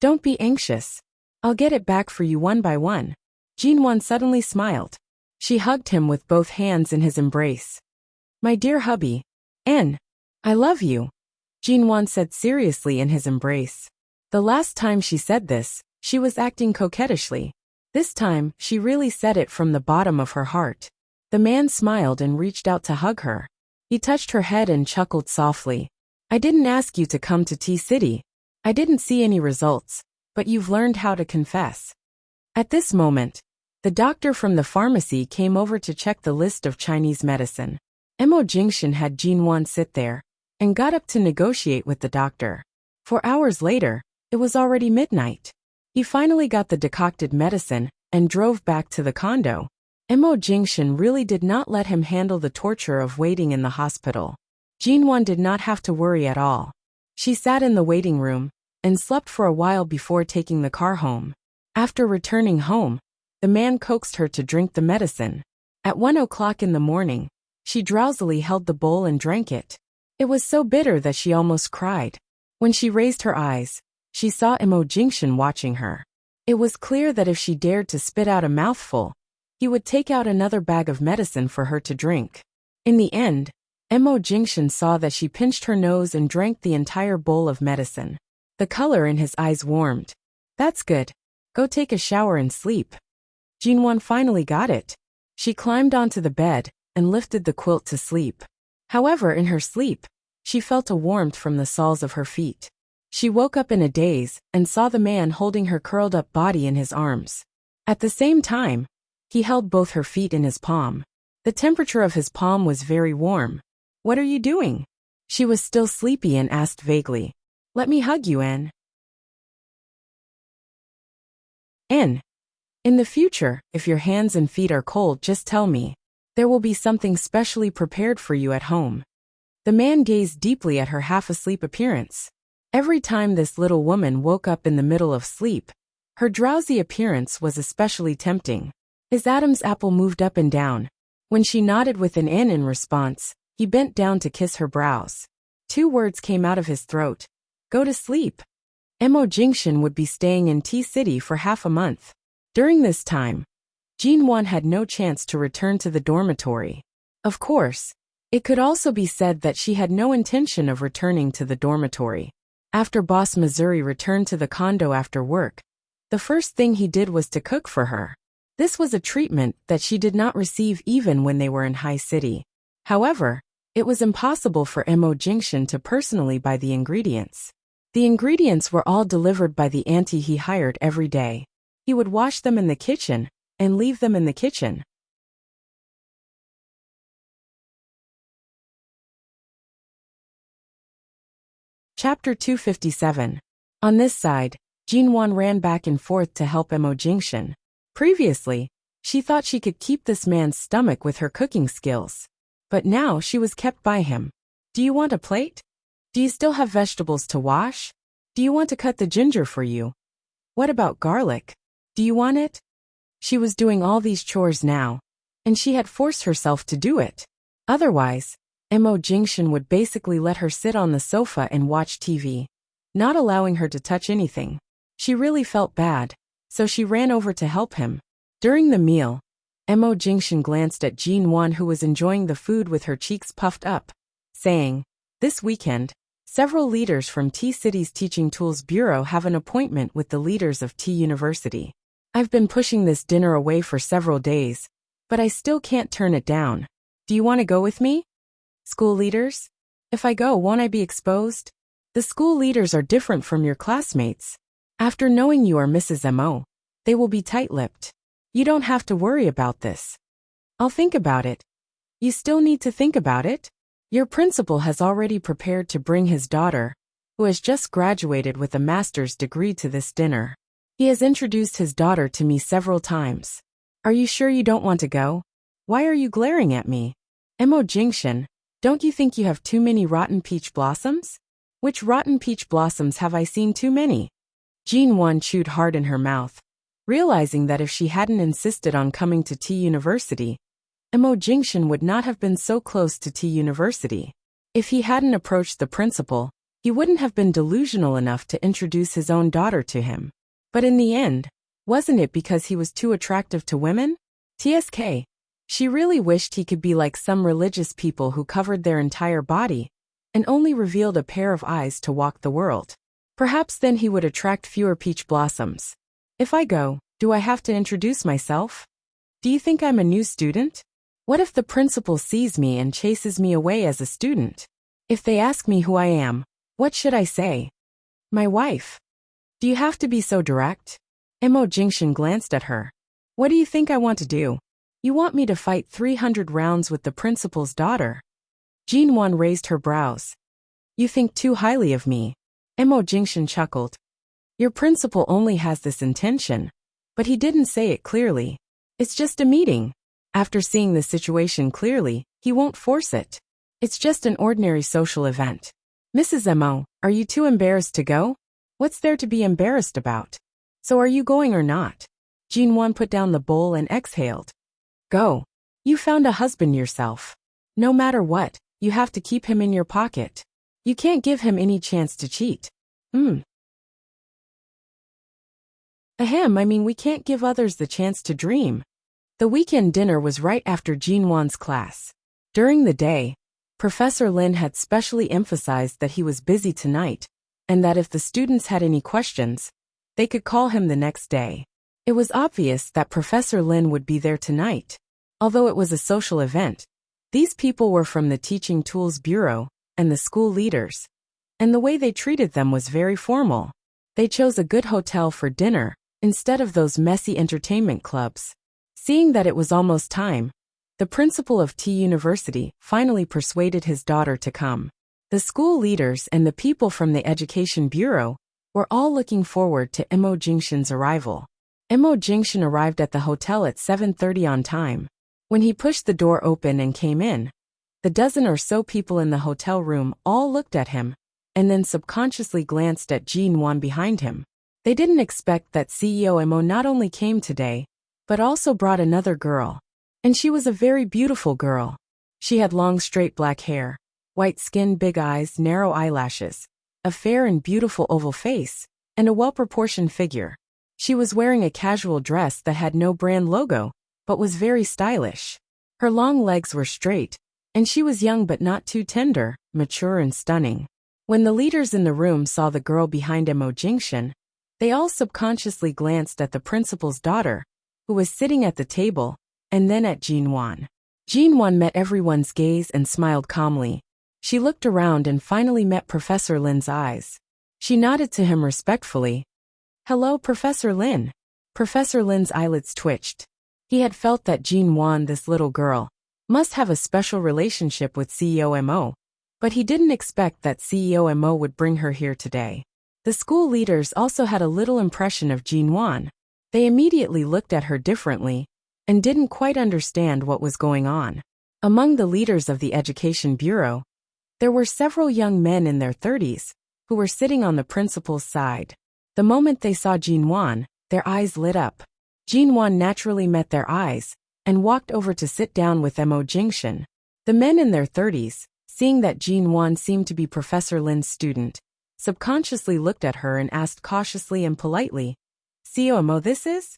Don't be anxious. I'll get it back for you one by one. Jinwan suddenly smiled. She hugged him with both hands in his embrace. My dear hubby, I love you, Jinwan said seriously in his embrace. The last time she said this, she was acting coquettishly. This time, she really said it from the bottom of her heart. The man smiled and reached out to hug her. He touched her head and chuckled softly. I didn't ask you to come to T-City. I didn't see any results, but you've learned how to confess. At this moment, the doctor from the pharmacy came over to check the list of Chinese medicine. Mo Jingshan had Jinwan sit there and got up to negotiate with the doctor. 4 hours later, it was already midnight. He finally got the decocted medicine and drove back to the condo. Mo Jingshan really did not let him handle the torture of waiting in the hospital. Jinwan did not have to worry at all. She sat in the waiting room and slept for a while before taking the car home. After returning home, the man coaxed her to drink the medicine. At 1 o'clock in the morning, she drowsily held the bowl and drank it. It was so bitter that she almost cried. When she raised her eyes, she saw Mo Jingshan watching her. It was clear that if she dared to spit out a mouthful, he would take out another bag of medicine for her to drink. In the end, Mo Jingshan saw that she pinched her nose and drank the entire bowl of medicine. The color in his eyes warmed. That's good. Go take a shower and sleep. Jinwan finally got it. She climbed onto the bed and lifted the quilt to sleep. However, in her sleep, she felt a warmth from the soles of her feet. She woke up in a daze and saw the man holding her curled-up body in his arms. At the same time, he held both her feet in his palm. The temperature of his palm was very warm. What are you doing? She was still sleepy and asked vaguely. Let me hug you, Anne. Anne. In the future, if your hands and feet are cold, just tell me. There will be something specially prepared for you at home. The man gazed deeply at her half-asleep appearance. Every time this little woman woke up in the middle of sleep, her drowsy appearance was especially tempting. His Adam's apple moved up and down. When she nodded with an N in response, he bent down to kiss her brows. 2 words came out of his throat. Go to sleep. Mo Jingshan would be staying in T-City for half a month. During this time, Jinwan had no chance to return to the dormitory. Of course, it could also be said that she had no intention of returning to the dormitory. After Boss Missouri returned to the condo after work, the first thing he did was to cook for her. This was a treatment that she did not receive even when they were in High City. However, it was impossible for Mo Jingshan to personally buy the ingredients. The ingredients were all delivered by the auntie he hired every day. He would wash them in the kitchen and leave them in the kitchen. Chapter 257. On this side, Jinwan ran back and forth to help Mo Jingshan. Previously, she thought she could keep this man's stomach with her cooking skills. But now she was kept by him. Do you want a plate? Do you still have vegetables to wash? Do you want to cut the ginger for you? What about garlic? Do you want it? She was doing all these chores now, and she had forced herself to do it. Otherwise, Mo Jingshan would basically let her sit on the sofa and watch TV, not allowing her to touch anything. She really felt bad, so she ran over to help him. During the meal, Mo Jingshan glanced at Jinwan, who was enjoying the food with her cheeks puffed up, saying, This weekend, several leaders from T-City's Teaching Tools Bureau have an appointment with the leaders of T University. I've been pushing this dinner away for several days, but I still can't turn it down. Do you want to go with me? School leaders? If I go, won't I be exposed? The school leaders are different from your classmates. After knowing you are Mrs. Mo, they will be tight-lipped. You don't have to worry about this. I'll think about it. You still need to think about it? Your principal has already prepared to bring his daughter, who has just graduated with a master's degree, to this dinner. He has introduced his daughter to me several times. Are you sure you don't want to go? Why are you glaring at me? Mo Jingshan, don't you think you have too many rotten peach blossoms? Which rotten peach blossoms have I seen too many? Jinwan chewed hard in her mouth, realizing that if she hadn't insisted on coming to T University, Mo Jingshan would not have been so close to T University. If he hadn't approached the principal, he wouldn't have been delusional enough to introduce his own daughter to him. But in the end, wasn't it because he was too attractive to women? TSK. She really wished he could be like some religious people who covered their entire body and only revealed a pair of eyes to walk the world. Perhaps then he would attract fewer peach blossoms. If I go, do I have to introduce myself? Do you think I'm a new student? What if the principal sees me and chases me away as a student? If they ask me who I am, what should I say? My wife. Do you have to be so direct? Mo Jingshan glanced at her. What do you think I want to do? You want me to fight 300 rounds with the principal's daughter? Jinwan raised her brows. You think too highly of me. Mo Jingshan chuckled. Your principal only has this intention, but he didn't say it clearly. It's just a meeting. After seeing the situation clearly, he won't force it. It's just an ordinary social event. Mrs. Mo, are you too embarrassed to go? What's there to be embarrassed about? So are you going or not? Jinwan put down the bowl and exhaled. Go. You found a husband yourself. No matter what, you have to keep him in your pocket. You can't give him any chance to cheat. Ahem, I mean we can't give others the chance to dream. The weekend dinner was right after Jinwan's class. During the day, Professor Lin had specially emphasized that he was busy tonight, and that if the students had any questions, they could call him the next day. It was obvious that Professor Lin would be there tonight. Although it was a social event, these people were from the Teaching Tools Bureau and the school leaders, and the way they treated them was very formal. They chose a good hotel for dinner instead of those messy entertainment clubs. Seeing that it was almost time, the principal of T University finally persuaded his daughter to come. The school leaders and the people from the Education Bureau were all looking forward to Imo Jingshan's arrival. Imo Jingshan arrived at the hotel at 7:30 on time. When he pushed the door open and came in, the dozen or so people in the hotel room all looked at him, and then subconsciously glanced at Jin Wan behind him. They didn't expect that CEO Imo not only came today, but also brought another girl. And she was a very beautiful girl. She had long straight black hair, white skin, big eyes, narrow eyelashes, a fair and beautiful oval face, and a well-proportioned figure. She was wearing a casual dress that had no brand logo, but was very stylish. Her long legs were straight, and she was young but not too tender, mature and stunning. When the leaders in the room saw the girl behind Imo Jingshan, they all subconsciously glanced at the principal's daughter, who was sitting at the table, and then at Jin Wan. Jin Wan met everyone's gaze and smiled calmly. She looked around and finally met Professor Lin's eyes. She nodded to him respectfully. "Hello, Professor Lin." Professor Lin's eyelids twitched. He had felt that Jin Wan, this little girl, must have a special relationship with CEO Mo, but he didn't expect that CEO Mo would bring her here today. The school leaders also had a little impression of Jin Wan. They immediately looked at her differently and didn't quite understand what was going on. Among the leaders of the Education Bureau, there were several young men in their 30s who were sitting on the principal's side. The moment they saw Jin Wan, their eyes lit up. Jin Wan naturally met their eyes and walked over to sit down with Imo Jingshan. The men in their 30s, seeing that Jin Wan seemed to be Professor Lin's student, subconsciously looked at her and asked cautiously and politely, "CEO Mo, this is?"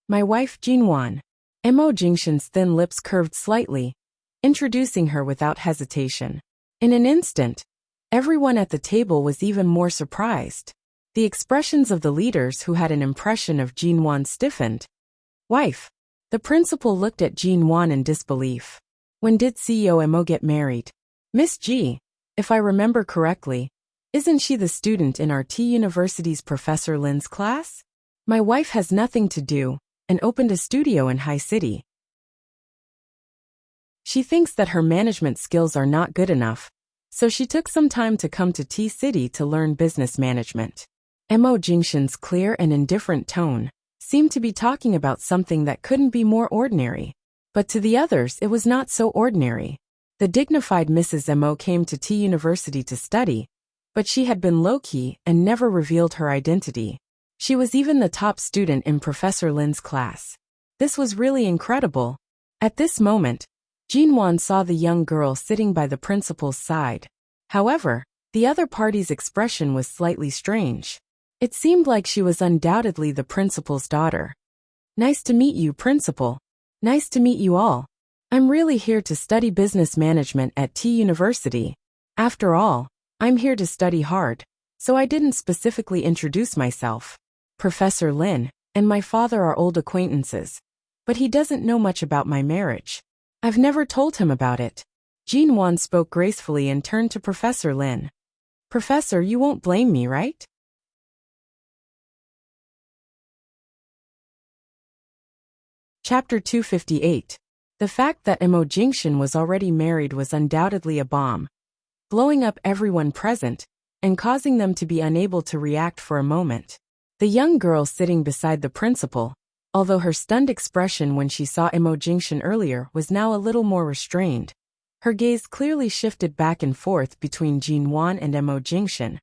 "My wife, Jin Wan." Imo Jingshan's thin lips curved slightly, introducing her without hesitation. In an instant, everyone at the table was even more surprised. The expressions of the leaders who had an impression of Jin Wan stiffened. "Wife." The principal looked at Jin Wan in disbelief. "When did CEO Mo get married?" "Miss G, if I remember correctly, isn't she the student in our T University's Professor Lin's class? My wife has nothing to do and opened a studio in High City. She thinks that her management skills are not good enough, so she took some time to come to T City to learn business management." Imo Jingshan's clear and indifferent tone seemed to be talking about something that couldn't be more ordinary. But to the others it was not so ordinary. The dignified Mrs. Imo came to T University to study, but she had been low-key and never revealed her identity. She was even the top student in Professor Lin's class. This was really incredible. At this moment, Jin Wan saw the young girl sitting by the principal's side. However, the other party's expression was slightly strange. It seemed like she was undoubtedly the principal's daughter. "Nice to meet you, Principal. Nice to meet you all. I'm really here to study business management at T University. After all, I'm here to study hard, so I didn't specifically introduce myself. Professor Lin and my father are old acquaintances, but he doesn't know much about my marriage. I've never told him about it." Jin Wan spoke gracefully and turned to Professor Lin. "Professor, you won't blame me, right?" Chapter 258. The fact that Imo Jingshan was already married was undoubtedly a bomb, blowing up everyone present and causing them to be unable to react for a moment. The young girl sitting beside the principal, although her stunned expression when she saw Imo Jingshan earlier was now a little more restrained. Her gaze clearly shifted back and forth between Jin Wan and Imo Jingshan,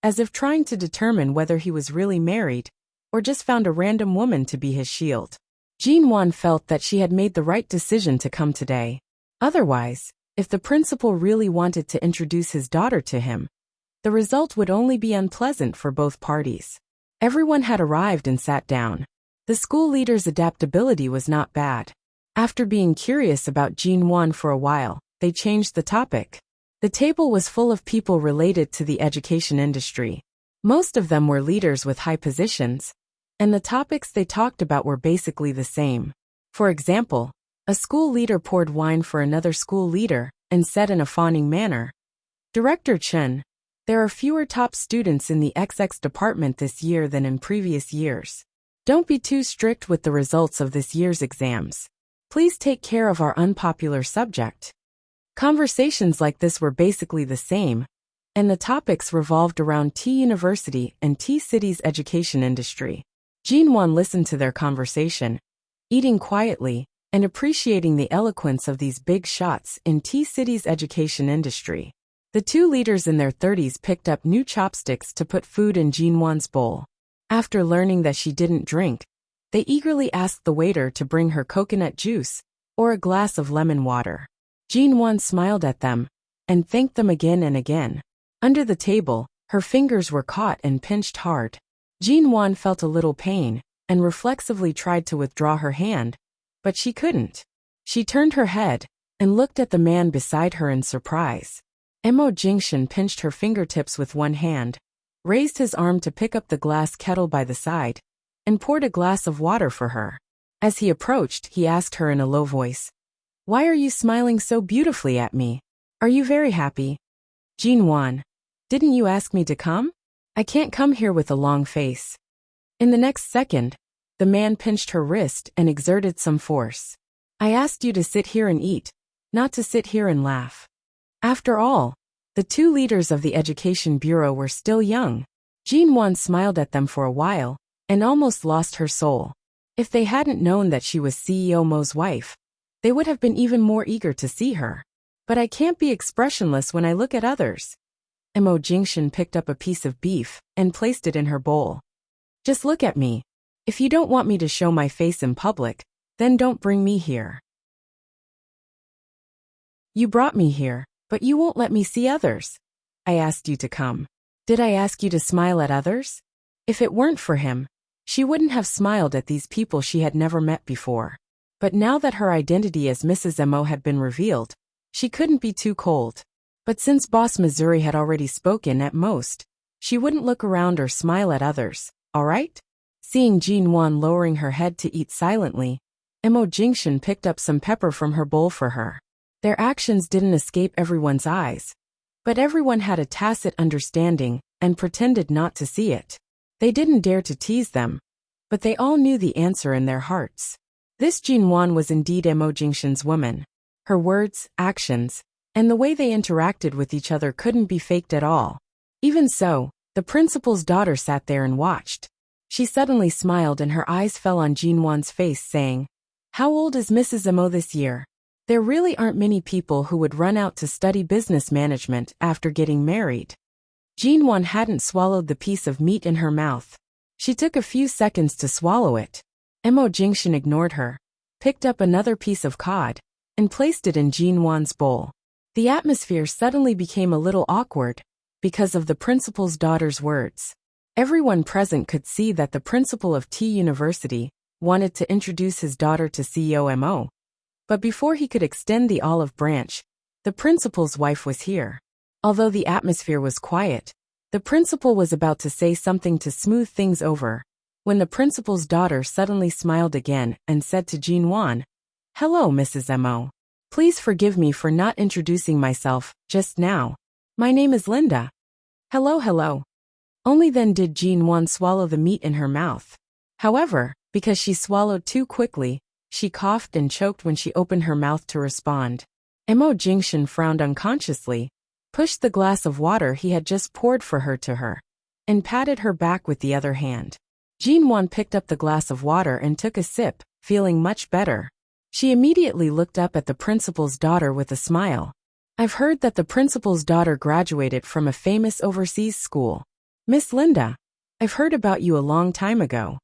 as if trying to determine whether he was really married or just found a random woman to be his shield. Jin Wan felt that she had made the right decision to come today. Otherwise, if the principal really wanted to introduce his daughter to him, the result would only be unpleasant for both parties. Everyone had arrived and sat down. The school leader's adaptability was not bad. After being curious about Jin Wan for a while, they changed the topic. The table was full of people related to the education industry. Most of them were leaders with high positions, and the topics they talked about were basically the same. For example, a school leader poured wine for another school leader and said in a fawning manner, "Director Chen, there are fewer top students in the XX department this year than in previous years. Don't be too strict with the results of this year's exams. Please take care of our unpopular subject. Conversations like this were basically the same, and the topics revolved around T University and T City's education industry. Jinwan listened to their conversation, eating quietly and appreciating the eloquence of these big shots in T City's education industry. The two leaders in their 30s picked up new chopsticks to put food in Jinwan's bowl. After learning that she didn't drink, they eagerly asked the waiter to bring her coconut juice or a glass of lemon water. Jinwan smiled at them and thanked them again and again. Under the table, her fingers were caught and pinched hard. Jinwan felt a little pain and reflexively tried to withdraw her hand, but she couldn't. She turned her head and looked at the man beside her in surprise. Mo Jingshan pinched her fingertips with one hand, raised his arm to pick up the glass kettle by the side, and poured a glass of water for her. As he approached, he asked her in a low voice, "Why are you smiling so beautifully at me? Are you very happy?" "Jinwan, didn't you ask me to come? I can't come here with a long face." In the next second, the man pinched her wrist and exerted some force. "I asked you to sit here and eat, not to sit here and laugh." After all, the two leaders of the Education Bureau were still young. Jinwan smiled at them for a while and almost lost her soul. If they hadn't known that she was CEO Mo's wife, they would have been even more eager to see her. "But I can't be expressionless when I look at others." Mo Jingshan picked up a piece of beef and placed it in her bowl. "Just look at me. If you don't want me to show my face in public, then don't bring me here. You brought me here, but you won't let me see others. I asked you to come. Did I ask you to smile at others?" If it weren't for him, she wouldn't have smiled at these people she had never met before. But now that her identity as Mrs. Mo had been revealed, she couldn't be too cold. But since Boss Missouri had already spoken at most, she wouldn't look around or smile at others, all right? Seeing Jinwan lowering her head to eat silently, Mo Jingshan picked up some pepper from her bowl for her. Their actions didn't escape everyone's eyes, but everyone had a tacit understanding and pretended not to see it. They didn't dare to tease them, but they all knew the answer in their hearts. This Jinwan was indeed Mo Jingshan's woman. Her words, actions, and the way they interacted with each other couldn't be faked at all. Even so, the principal's daughter sat there and watched. She suddenly smiled and her eyes fell on Jinwan's face, saying, "How old is Mrs. Mo this year? There really aren't many people who would run out to study business management after getting married." Jinwan hadn't swallowed the piece of meat in her mouth. She took a few seconds to swallow it. Mo Jingshan ignored her, picked up another piece of cod, and placed it in Jinwan's bowl. The atmosphere suddenly became a little awkward because of the principal's daughter's words. Everyone present could see that the principal of T University wanted to introduce his daughter to CEO Mo. But before he could extend the olive branch, the principal's wife was here. Although the atmosphere was quiet, the principal was about to say something to smooth things over, when the principal's daughter suddenly smiled again and said to Jinwan, "Hello, Mrs. Mo. Please forgive me for not introducing myself just now. My name is Linda." "Hello, hello." Only then did Jinwan swallow the meat in her mouth. However, because she swallowed too quickly, she coughed and choked when she opened her mouth to respond. Mo Jingshan frowned unconsciously, pushed the glass of water he had just poured for her to her, and patted her back with the other hand. Jinwan picked up the glass of water and took a sip, feeling much better. She immediately looked up at the principal's daughter with a smile. "I've heard that the principal's daughter graduated from a famous overseas school. Miss Linda, I've heard about you a long time ago."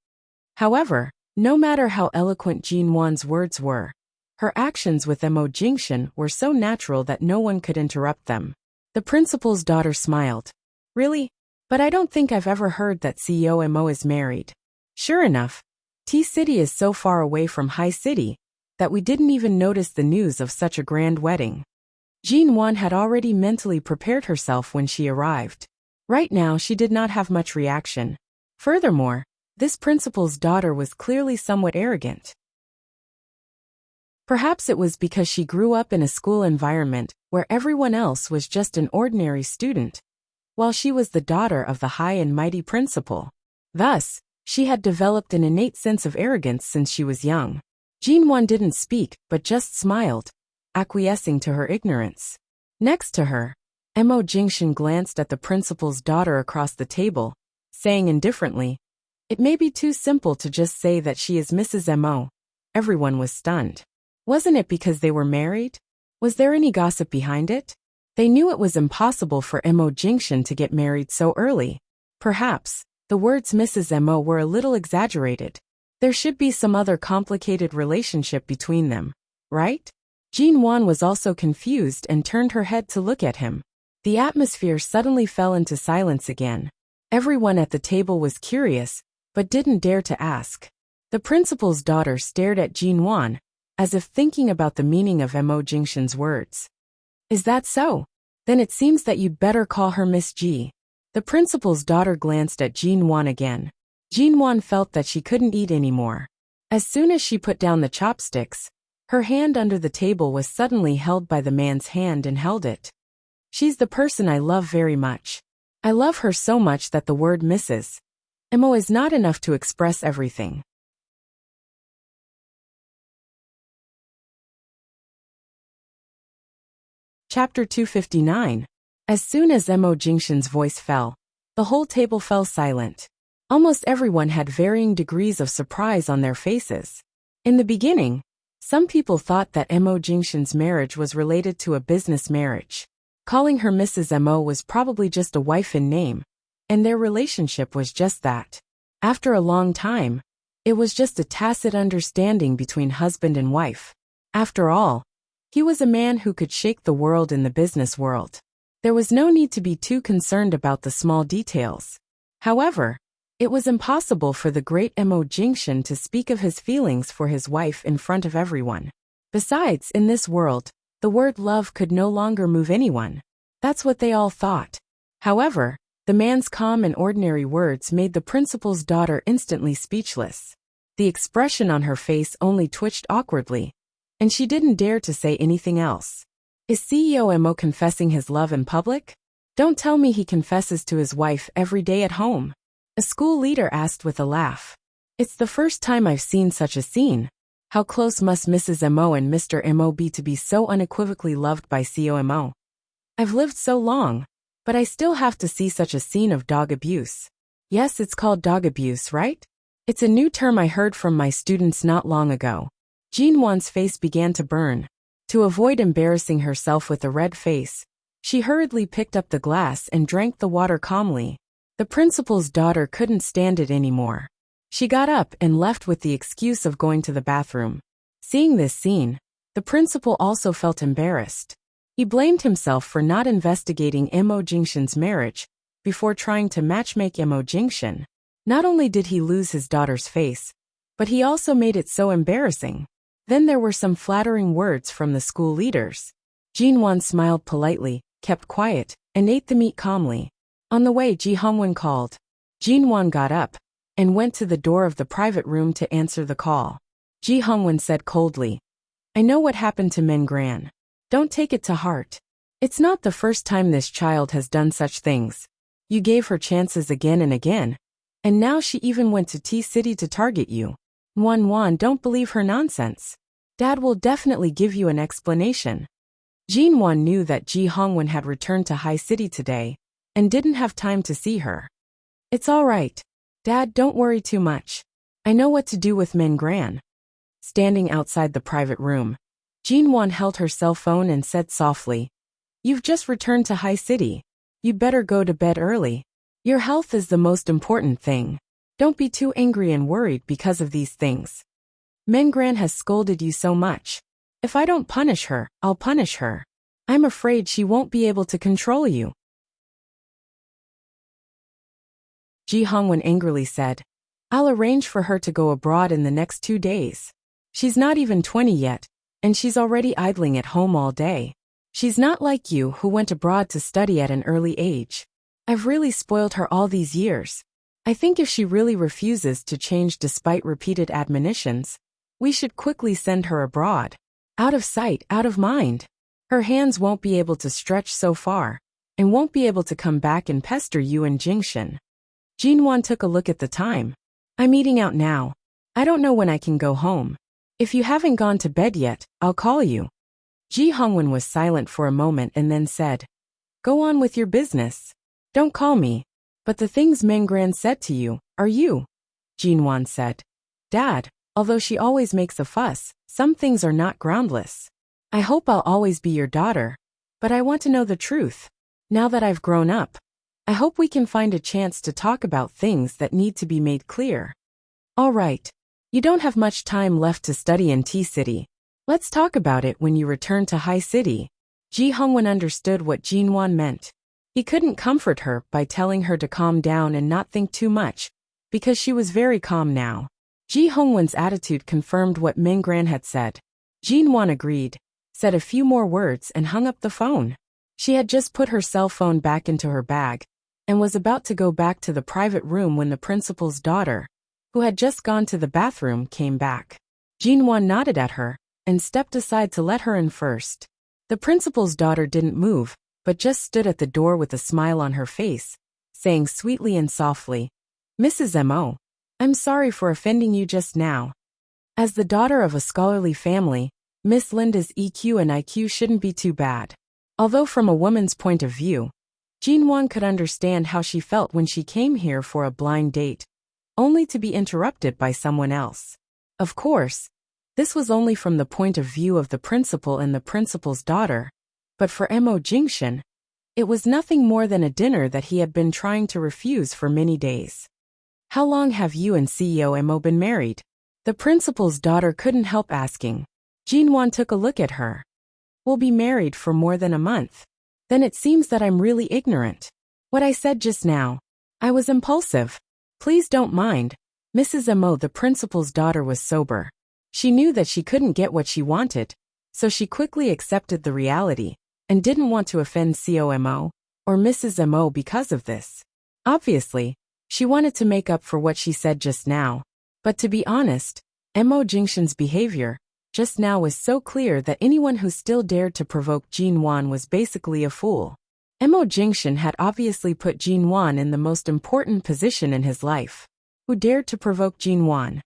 However, no matter how eloquent Jinwan's words were, her actions with Mo Jingshan were so natural that no one could interrupt them. The principal's daughter smiled. "Really? But I don't think I've ever heard that CEO Mo is married." Sure enough, T-City is so far away from High City that we didn't even notice the news of such a grand wedding. Jinwan had already mentally prepared herself when she arrived. Right now she did not have much reaction. Furthermore, this principal's daughter was clearly somewhat arrogant. Perhaps it was because she grew up in a school environment where everyone else was just an ordinary student, while she was the daughter of the high and mighty principal. Thus, she had developed an innate sense of arrogance since she was young. Jinwan didn't speak, but just smiled, acquiescing to her ignorance. Next to her, Mo Jingshan glanced at the principal's daughter across the table, saying indifferently, "It may be too simple to just say that she is Mrs. Mo." Everyone was stunned. Wasn't it because they were married? Was there any gossip behind it? They knew it was impossible for Mo Jingshan to get married so early. Perhaps the words Mrs. Mo were a little exaggerated. There should be some other complicated relationship between them, right? Jinwan was also confused and turned her head to look at him. The atmosphere suddenly fell into silence again. Everyone at the table was curious, but didn't dare to ask. The principal's daughter stared at Jinwan, as if thinking about the meaning of Mo Jingshan's words. "Is that so? Then it seems that you'd better call her Miss G." The principal's daughter glanced at Jinwan again. Jinwan felt that she couldn't eat anymore. As soon as she put down the chopsticks, her hand under the table was suddenly held by the man's hand and held it. "She's the person I love very much. I love her so much that the word Mrs. Mo is not enough to express everything." Chapter 259. As soon as Mo Jingshan's voice fell, the whole table fell silent. Almost everyone had varying degrees of surprise on their faces. In the beginning, some people thought that Mo Jingshan's marriage was related to a business marriage. Calling her Mrs. Mo was probably just a wife in name, and their relationship was just that. After a long time, it was just a tacit understanding between husband and wife. After all, he was a man who could shake the world in the business world. There was no need to be too concerned about the small details. However, it was impossible for the great Mo Jingshan to speak of his feelings for his wife in front of everyone. Besides, in this world, the word love could no longer move anyone. That's what they all thought. However, the man's calm and ordinary words made the principal's daughter instantly speechless. The expression on her face only twitched awkwardly, and she didn't dare to say anything else. Is CEO Mo confessing his love in public? Don't tell me he confesses to his wife every day at home. A school leader asked with a laugh. It's the first time I've seen such a scene. How close must Mrs. Mo and Mr. Mo be to be so unequivocally loved by CEO Mo? I've lived so long, but I still have to see such a scene of dog abuse. Yes, it's called dog abuse, right? It's a new term I heard from my students not long ago. Jinwan's face began to burn. To avoid embarrassing herself with a red face, she hurriedly picked up the glass and drank the water calmly. The principal's daughter couldn't stand it anymore. She got up and left with the excuse of going to the bathroom. Seeing this scene, the principal also felt embarrassed. He blamed himself for not investigating Mo Jingshan's marriage before trying to matchmake Mo Jingshan. Not only did he lose his daughter's face, but he also made it so embarrassing. Then there were some flattering words from the school leaders. Jinwan smiled politely, kept quiet, and ate the meat calmly. On the way, Ji Hongwen called. Jinwan got up and went to the door of the private room to answer the call. Ji Hongwen said coldly, "I know what happened to Min Gran. Don't take it to heart. It's not the first time this child has done such things. You gave her chances again and again, and now she even went to T-City to target you. Wan, don't believe her nonsense. Dad will definitely give you an explanation." Jinwan knew that Ji Hongwen had returned to High City today and didn't have time to see her. "It's all right. Dad, don't worry too much. I know what to do with Min Gran." Standing outside the private room, Jinwan held her cell phone and said softly, "You've just returned to High City. You better go to bed early. Your health is the most important thing. Don't be too angry and worried because of these things. Min Gran has scolded you so much. If I don't punish her, I'll punish her. I'm afraid she won't be able to control you." Ji Hongwen angrily said, "I'll arrange for her to go abroad in the next 2 days. She's not even 20 yet, and she's already idling at home all day. She's not like you who went abroad to study at an early age. I've really spoiled her all these years. I think if she really refuses to change despite repeated admonitions, we should quickly send her abroad. Out of sight, out of mind. Her hands won't be able to stretch so far, and won't be able to come back and pester you and Jingshan." Jinwan took a look at the time. "I'm eating out now. I don't know when I can go home. If you haven't gone to bed yet, I'll call you. Ji Hongwen was silent for a moment and then said, Go on with your business. Don't call me. But the things Mengran said to you, are you? Jinwan said. Dad, although she always makes a fuss, some things are not groundless. I hope I'll always be your daughter. But I want to know the truth. Now that I've grown up, I hope we can find a chance to talk about things that need to be made clear. All right. You don't have much time left to study in T-City. Let's talk about it when you return to High City. Ji Hongwen understood what Jinwan meant. He couldn't comfort her by telling her to calm down and not think too much, because she was very calm now. Ji Hongwen's attitude confirmed what Mengran had said. Jinwan agreed, said a few more words and hung up the phone. She had just put her cell phone back into her bag and was about to go back to the private room when the principal's daughter, who had just gone to the bathroom, came back. Jinwan nodded at her and stepped aside to let her in first. The principal's daughter didn't move, but just stood at the door with a smile on her face, saying sweetly and softly, Mrs. M.O., I'm sorry for offending you just now. As the daughter of a scholarly family, Miss Linda's EQ and IQ shouldn't be too bad. Although from a woman's point of view, Jinwan could understand how she felt when she came here for a blind date, only to be interrupted by someone else. Of course, this was only from the point of view of the principal and the principal's daughter, but for Mo Jingshan, it was nothing more than a dinner that he had been trying to refuse for many days. How long have you and CEO Mo been married? The principal's daughter couldn't help asking. Jinwan took a look at her. We'll be married for more than a month. Then it seems that I'm really ignorant. What I said just now, I was impulsive. Please don't mind. Mrs. Mo, the principal's daughter, was sober. She knew that she couldn't get what she wanted, so she quickly accepted the reality and didn't want to offend COMO or Mrs. Mo because of this. Obviously, she wanted to make up for what she said just now. But to be honest, Mo Jingshan's behavior just now was so clear that anyone who still dared to provoke Jinwan was basically a fool. Mo Jingshan had obviously put Jinwan in the most important position in his life. Who dared to provoke Jinwan?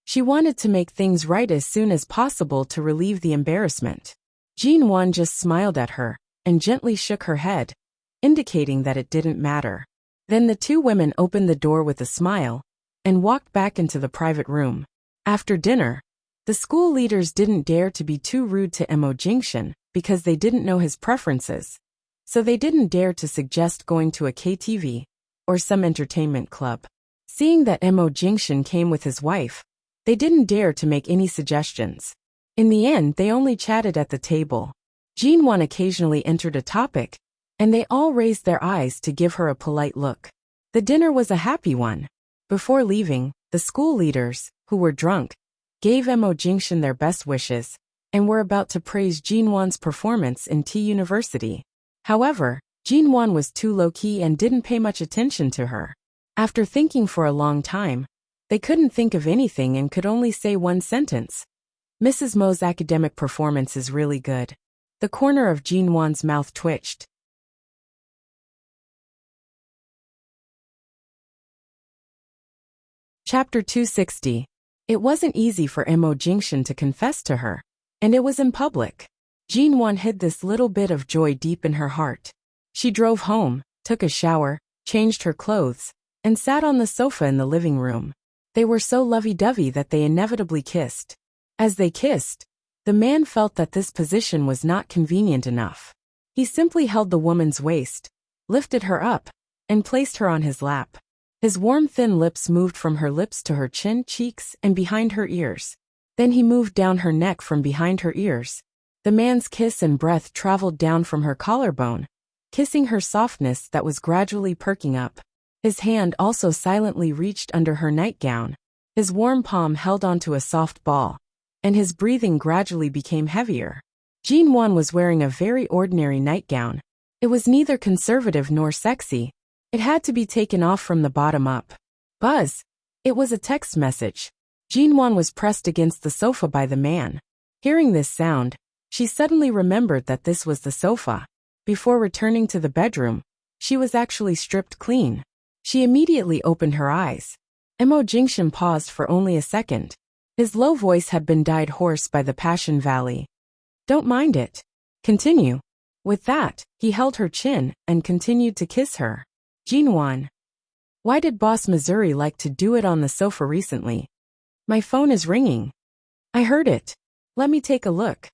She wanted to make things right as soon as possible to relieve the embarrassment. Jinwan just smiled at her and gently shook her head, indicating that it didn't matter. Then the two women opened the door with a smile and walked back into the private room. After dinner, the school leaders didn't dare to be too rude to Mo Jingshan because they didn't know his preferences, so they didn't dare to suggest going to a KTV or some entertainment club. Seeing that Mo Jingshan came with his wife, they didn't dare to make any suggestions. In the end, they only chatted at the table. Jinwan occasionally entered a topic, and they all raised their eyes to give her a polite look. The dinner was a happy one. Before leaving, the school leaders, who were drunk, gave Mo Jingshan their best wishes and were about to praise Jinwan's performance in T University. However, Jinwan was too low-key and didn't pay much attention to her. After thinking for a long time, they couldn't think of anything and could only say one sentence. Mrs. Mo's academic performance is really good. The corner of Jinwan's mouth twitched. Chapter 260. It wasn't easy for Mo Jingshan to confess to her, and it was in public. Jinwan hid this little bit of joy deep in her heart. She drove home, took a shower, changed her clothes, and sat on the sofa in the living room. They were so lovey-dovey that they inevitably kissed. As they kissed, the man felt that this position was not convenient enough. He simply held the woman's waist, lifted her up, and placed her on his lap. His warm thin lips moved from her lips to her chin, cheeks, and behind her ears. Then he moved down her neck from behind her ears. The man's kiss and breath traveled down from her collarbone, kissing her softness that was gradually perking up. His hand also silently reached under her nightgown. His warm palm held onto a soft ball, and his breathing gradually became heavier. Jinwan was wearing a very ordinary nightgown. It was neither conservative nor sexy. It had to be taken off from the bottom up. Buzz! It was a text message. Jinwan was pressed against the sofa by the man. Hearing this sound, she suddenly remembered that this was the sofa. Before returning to the bedroom, she was actually stripped clean. She immediately opened her eyes. Emo Jingshan paused for only a second. His low voice had been dyed hoarse by the Passion Valley. Don't mind it. Continue. With that, he held her chin and continued to kiss her. Jinwan. Why did Boss Missouri like to do it on the sofa recently? My phone is ringing. I heard it. Let me take a look.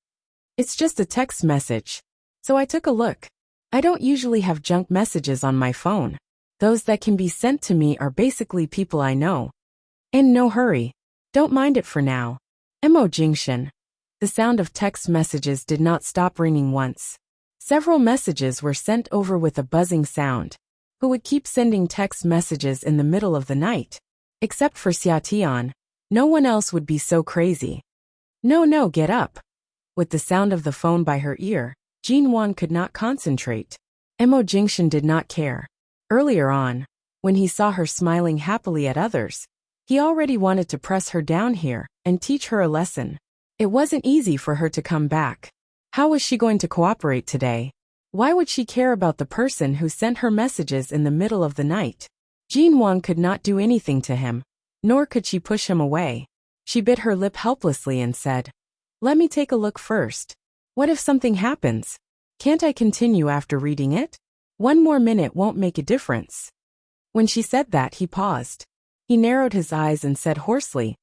It's just a text message. So I took a look. I don't usually have junk messages on my phone. Those that can be sent to me are basically people I know. And no hurry. Don't mind it for now. Emo Jingshan. The sound of text messages did not stop ringing once. Several messages were sent over with a buzzing sound. Who would keep sending text messages in the middle of the night? Except for Xia Tian. No one else would be so crazy. No, get up. With the sound of the phone by her ear, Jinwan could not concentrate. Emo Jingshan did not care. Earlier on, when he saw her smiling happily at others, he already wanted to press her down here and teach her a lesson. It wasn't easy for her to come back. How was she going to cooperate today? Why would she care about the person who sent her messages in the middle of the night? Jinwan could not do anything to him, nor could she push him away. She bit her lip helplessly and said, Let me take a look first. What if something happens? Can't I continue after reading it? 1 more minute won't make a difference. When she said that, he paused. He narrowed his eyes and said hoarsely,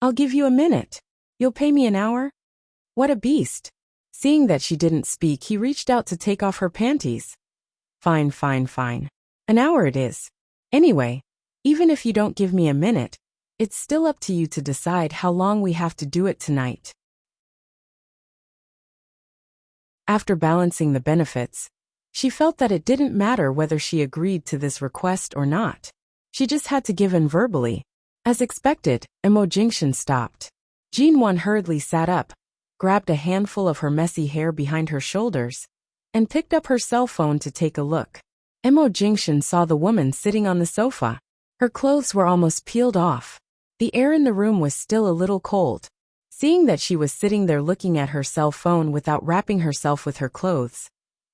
I'll give you a minute. You'll pay me an hour? What a beast. Seeing that she didn't speak, he reached out to take off her panties. Fine. An hour it is. Anyway, even if you don't give me a minute, it's still up to you to decide how long we have to do it tonight. After balancing the benefits, she felt that it didn't matter whether she agreed to this request or not. She just had to give in verbally. As expected, Emo Jingshan stopped. Jinwan hurriedly sat up, grabbed a handful of her messy hair behind her shoulders, and picked up her cell phone to take a look. Emo Jingshan saw the woman sitting on the sofa. Her clothes were almost peeled off. The air in the room was still a little cold. Seeing that she was sitting there looking at her cell phone without wrapping herself with her clothes,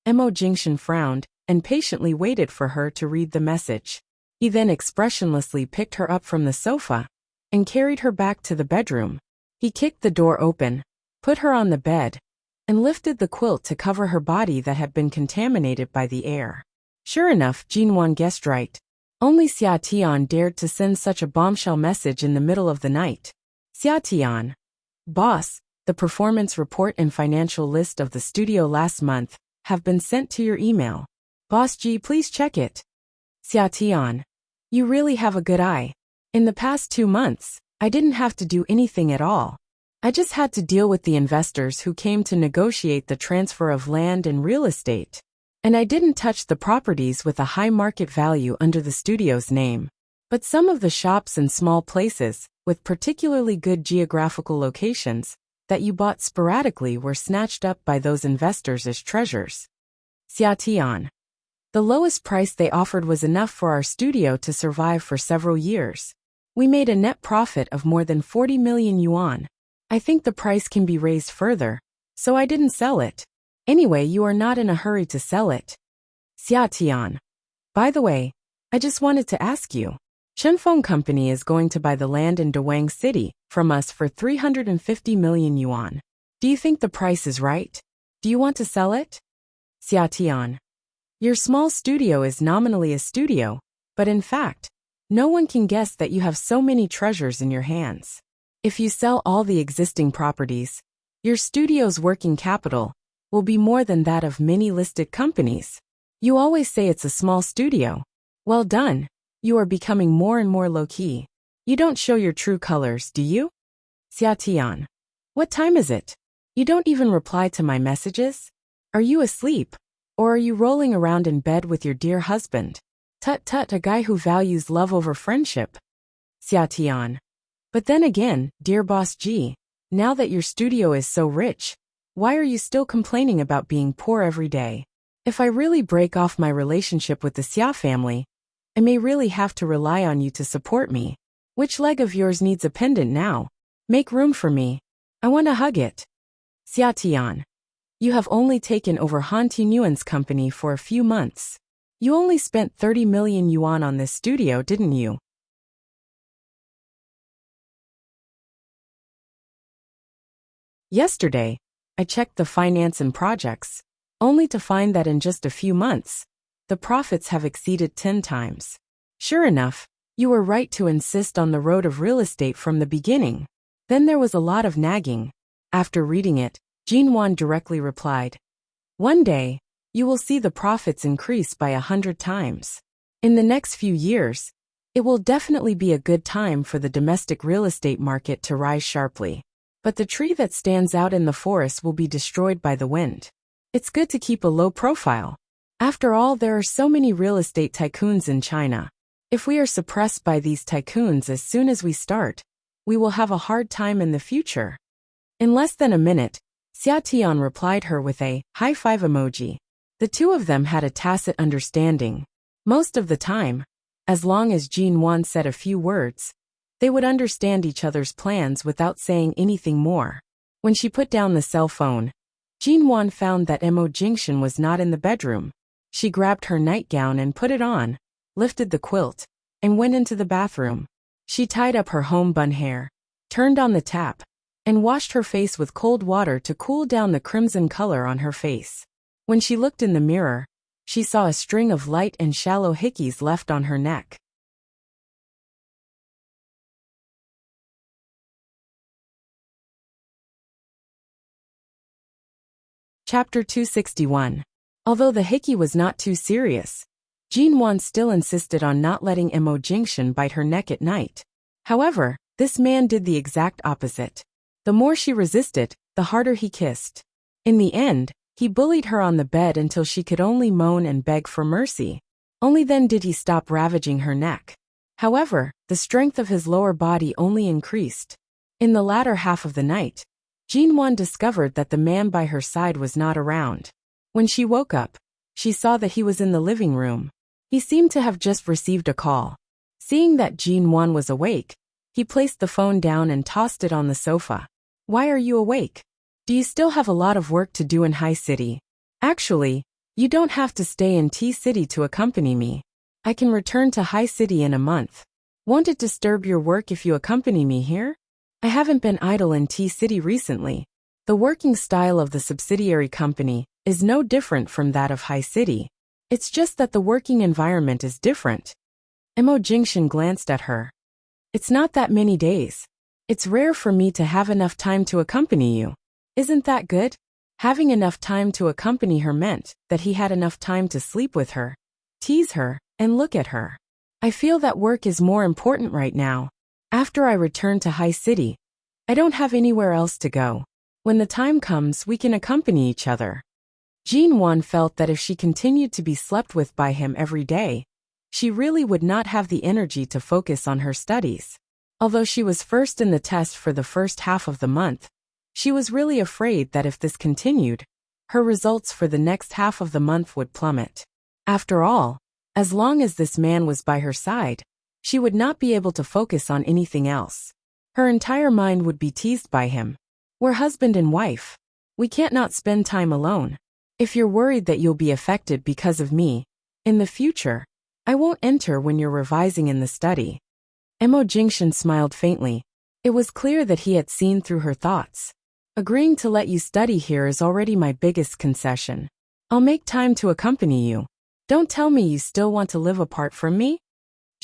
Emo Jingshan frowned and patiently waited for her to read the message. He then expressionlessly picked her up from the sofa and carried her back to the bedroom. He kicked the door open, put her on the bed, and lifted the quilt to cover her body that had been contaminated by the air. Sure enough, Jinwan guessed right. Only Xia Tian dared to send such a bombshell message in the middle of the night. Xia Tian. Boss, the performance report and financial list of the studio last month have been sent to your email. Boss G, please check it. Xia Tian. You really have a good eye. In the past 2 months, I didn't have to do anything at all. I just had to deal with the investors who came to negotiate the transfer of land and real estate. And I didn't touch the properties with a high market value under the studio's name. But some of the shops and small places, with particularly good geographical locations, that you bought sporadically were snatched up by those investors as treasures. Xia Tian. The lowest price they offered was enough for our studio to survive for several years. We made a net profit of more than 40 million yuan. I think the price can be raised further, so I didn't sell it. Anyway, you are not in a hurry to sell it. Xia Tian. By the way, I just wanted to ask you. Shenfeng Company is going to buy the land in Dawang City from us for 350 million yuan. Do you think the price is right? Do you want to sell it? Xia Tian. Your small studio is nominally a studio, but in fact, no one can guess that you have so many treasures in your hands. If you sell all the existing properties, your studio's working capital will be more than that of many listed companies. You always say it's a small studio. Well done. You are becoming more and more low-key. You don't show your true colors, do you? Xia Tian. What time is it? You don't even reply to my messages? Are you asleep? Or are you rolling around in bed with your dear husband? Tut, a guy who values love over friendship. Xia Tian. But then again, dear Boss G, now that your studio is so rich, why are you still complaining about being poor every day? If I really break off my relationship with the Xia family, I may really have to rely on you to support me. Which leg of yours needs a pendant now? Make room for me. I want to hug it. Xia Tian. You have only taken over Han Tinyuan's company for a few months. You only spent 30 million yuan on this studio, didn't you? Yesterday, I checked the finance and projects, only to find that in just a few months, the profits have exceeded 10 times. Sure enough, you were right to insist on the road of real estate from the beginning. Then there was a lot of nagging. After reading it, Jinwan directly replied, "One day, you will see the profits increase by 100 times. In the next few years, it will definitely be a good time for the domestic real estate market to rise sharply. But the tree that stands out in the forest will be destroyed by the wind. It's good to keep a low profile. After all, there are so many real estate tycoons in China. If we are suppressed by these tycoons as soon as we start, we will have a hard time in the future." In less than a minute, Xia Tian replied her with a high five emoji. The two of them had a tacit understanding. Most of the time, as long as Jinwan said a few words, they would understand each other's plans without saying anything more. When she put down the cell phone, Jinwan found that Mo Jingshan was not in the bedroom. She grabbed her nightgown and put it on, lifted the quilt, and went into the bathroom. She tied up her home bun hair, turned on the tap, and washed her face with cold water to cool down the crimson color on her face. When she looked in the mirror, she saw a string of light and shallow hickeys left on her neck. Chapter 261. Although the hickey was not too serious, Jinwan still insisted on not letting Mo Jingshan bite her neck at night. However, this man did the exact opposite. The more she resisted, the harder he kissed. In the end, he bullied her on the bed until she could only moan and beg for mercy. Only then did he stop ravaging her neck. However, the strength of his lower body only increased. In the latter half of the night, Jinwan discovered that the man by her side was not around. When she woke up, she saw that he was in the living room. He seemed to have just received a call. Seeing that Jinwan was awake, he placed the phone down and tossed it on the sofa. "Why are you awake? Do you still have a lot of work to do in High City? Actually, you don't have to stay in T City to accompany me. I can return to High City in a month. Won't it disturb your work if you accompany me here? I haven't been idle in T City recently. The working style of the subsidiary company is no different from that of High City. It's just that the working environment is different." Mo Jingshan glanced at her. "It's not that many days. It's rare for me to have enough time to accompany you. Isn't that good?" Having enough time to accompany her meant that he had enough time to sleep with her, tease her, and look at her. "I feel that work is more important right now. After I return to High City, I don't have anywhere else to go. When the time comes, we can accompany each other." Jinwan felt that if she continued to be slept with by him every day, she really would not have the energy to focus on her studies. Although she was first in the test for the first half of the month, she was really afraid that if this continued, her results for the next half of the month would plummet. After all, as long as this man was by her side, she would not be able to focus on anything else. Her entire mind would be teased by him. "We're husband and wife. We can't not spend time alone. If you're worried that you'll be affected because of me, in the future, I won't enter when you're revising in the study." Mo Jingshan smiled faintly. It was clear that he had seen through her thoughts. "Agreeing to let you study here is already my biggest concession. I'll make time to accompany you. Don't tell me you still want to live apart from me?"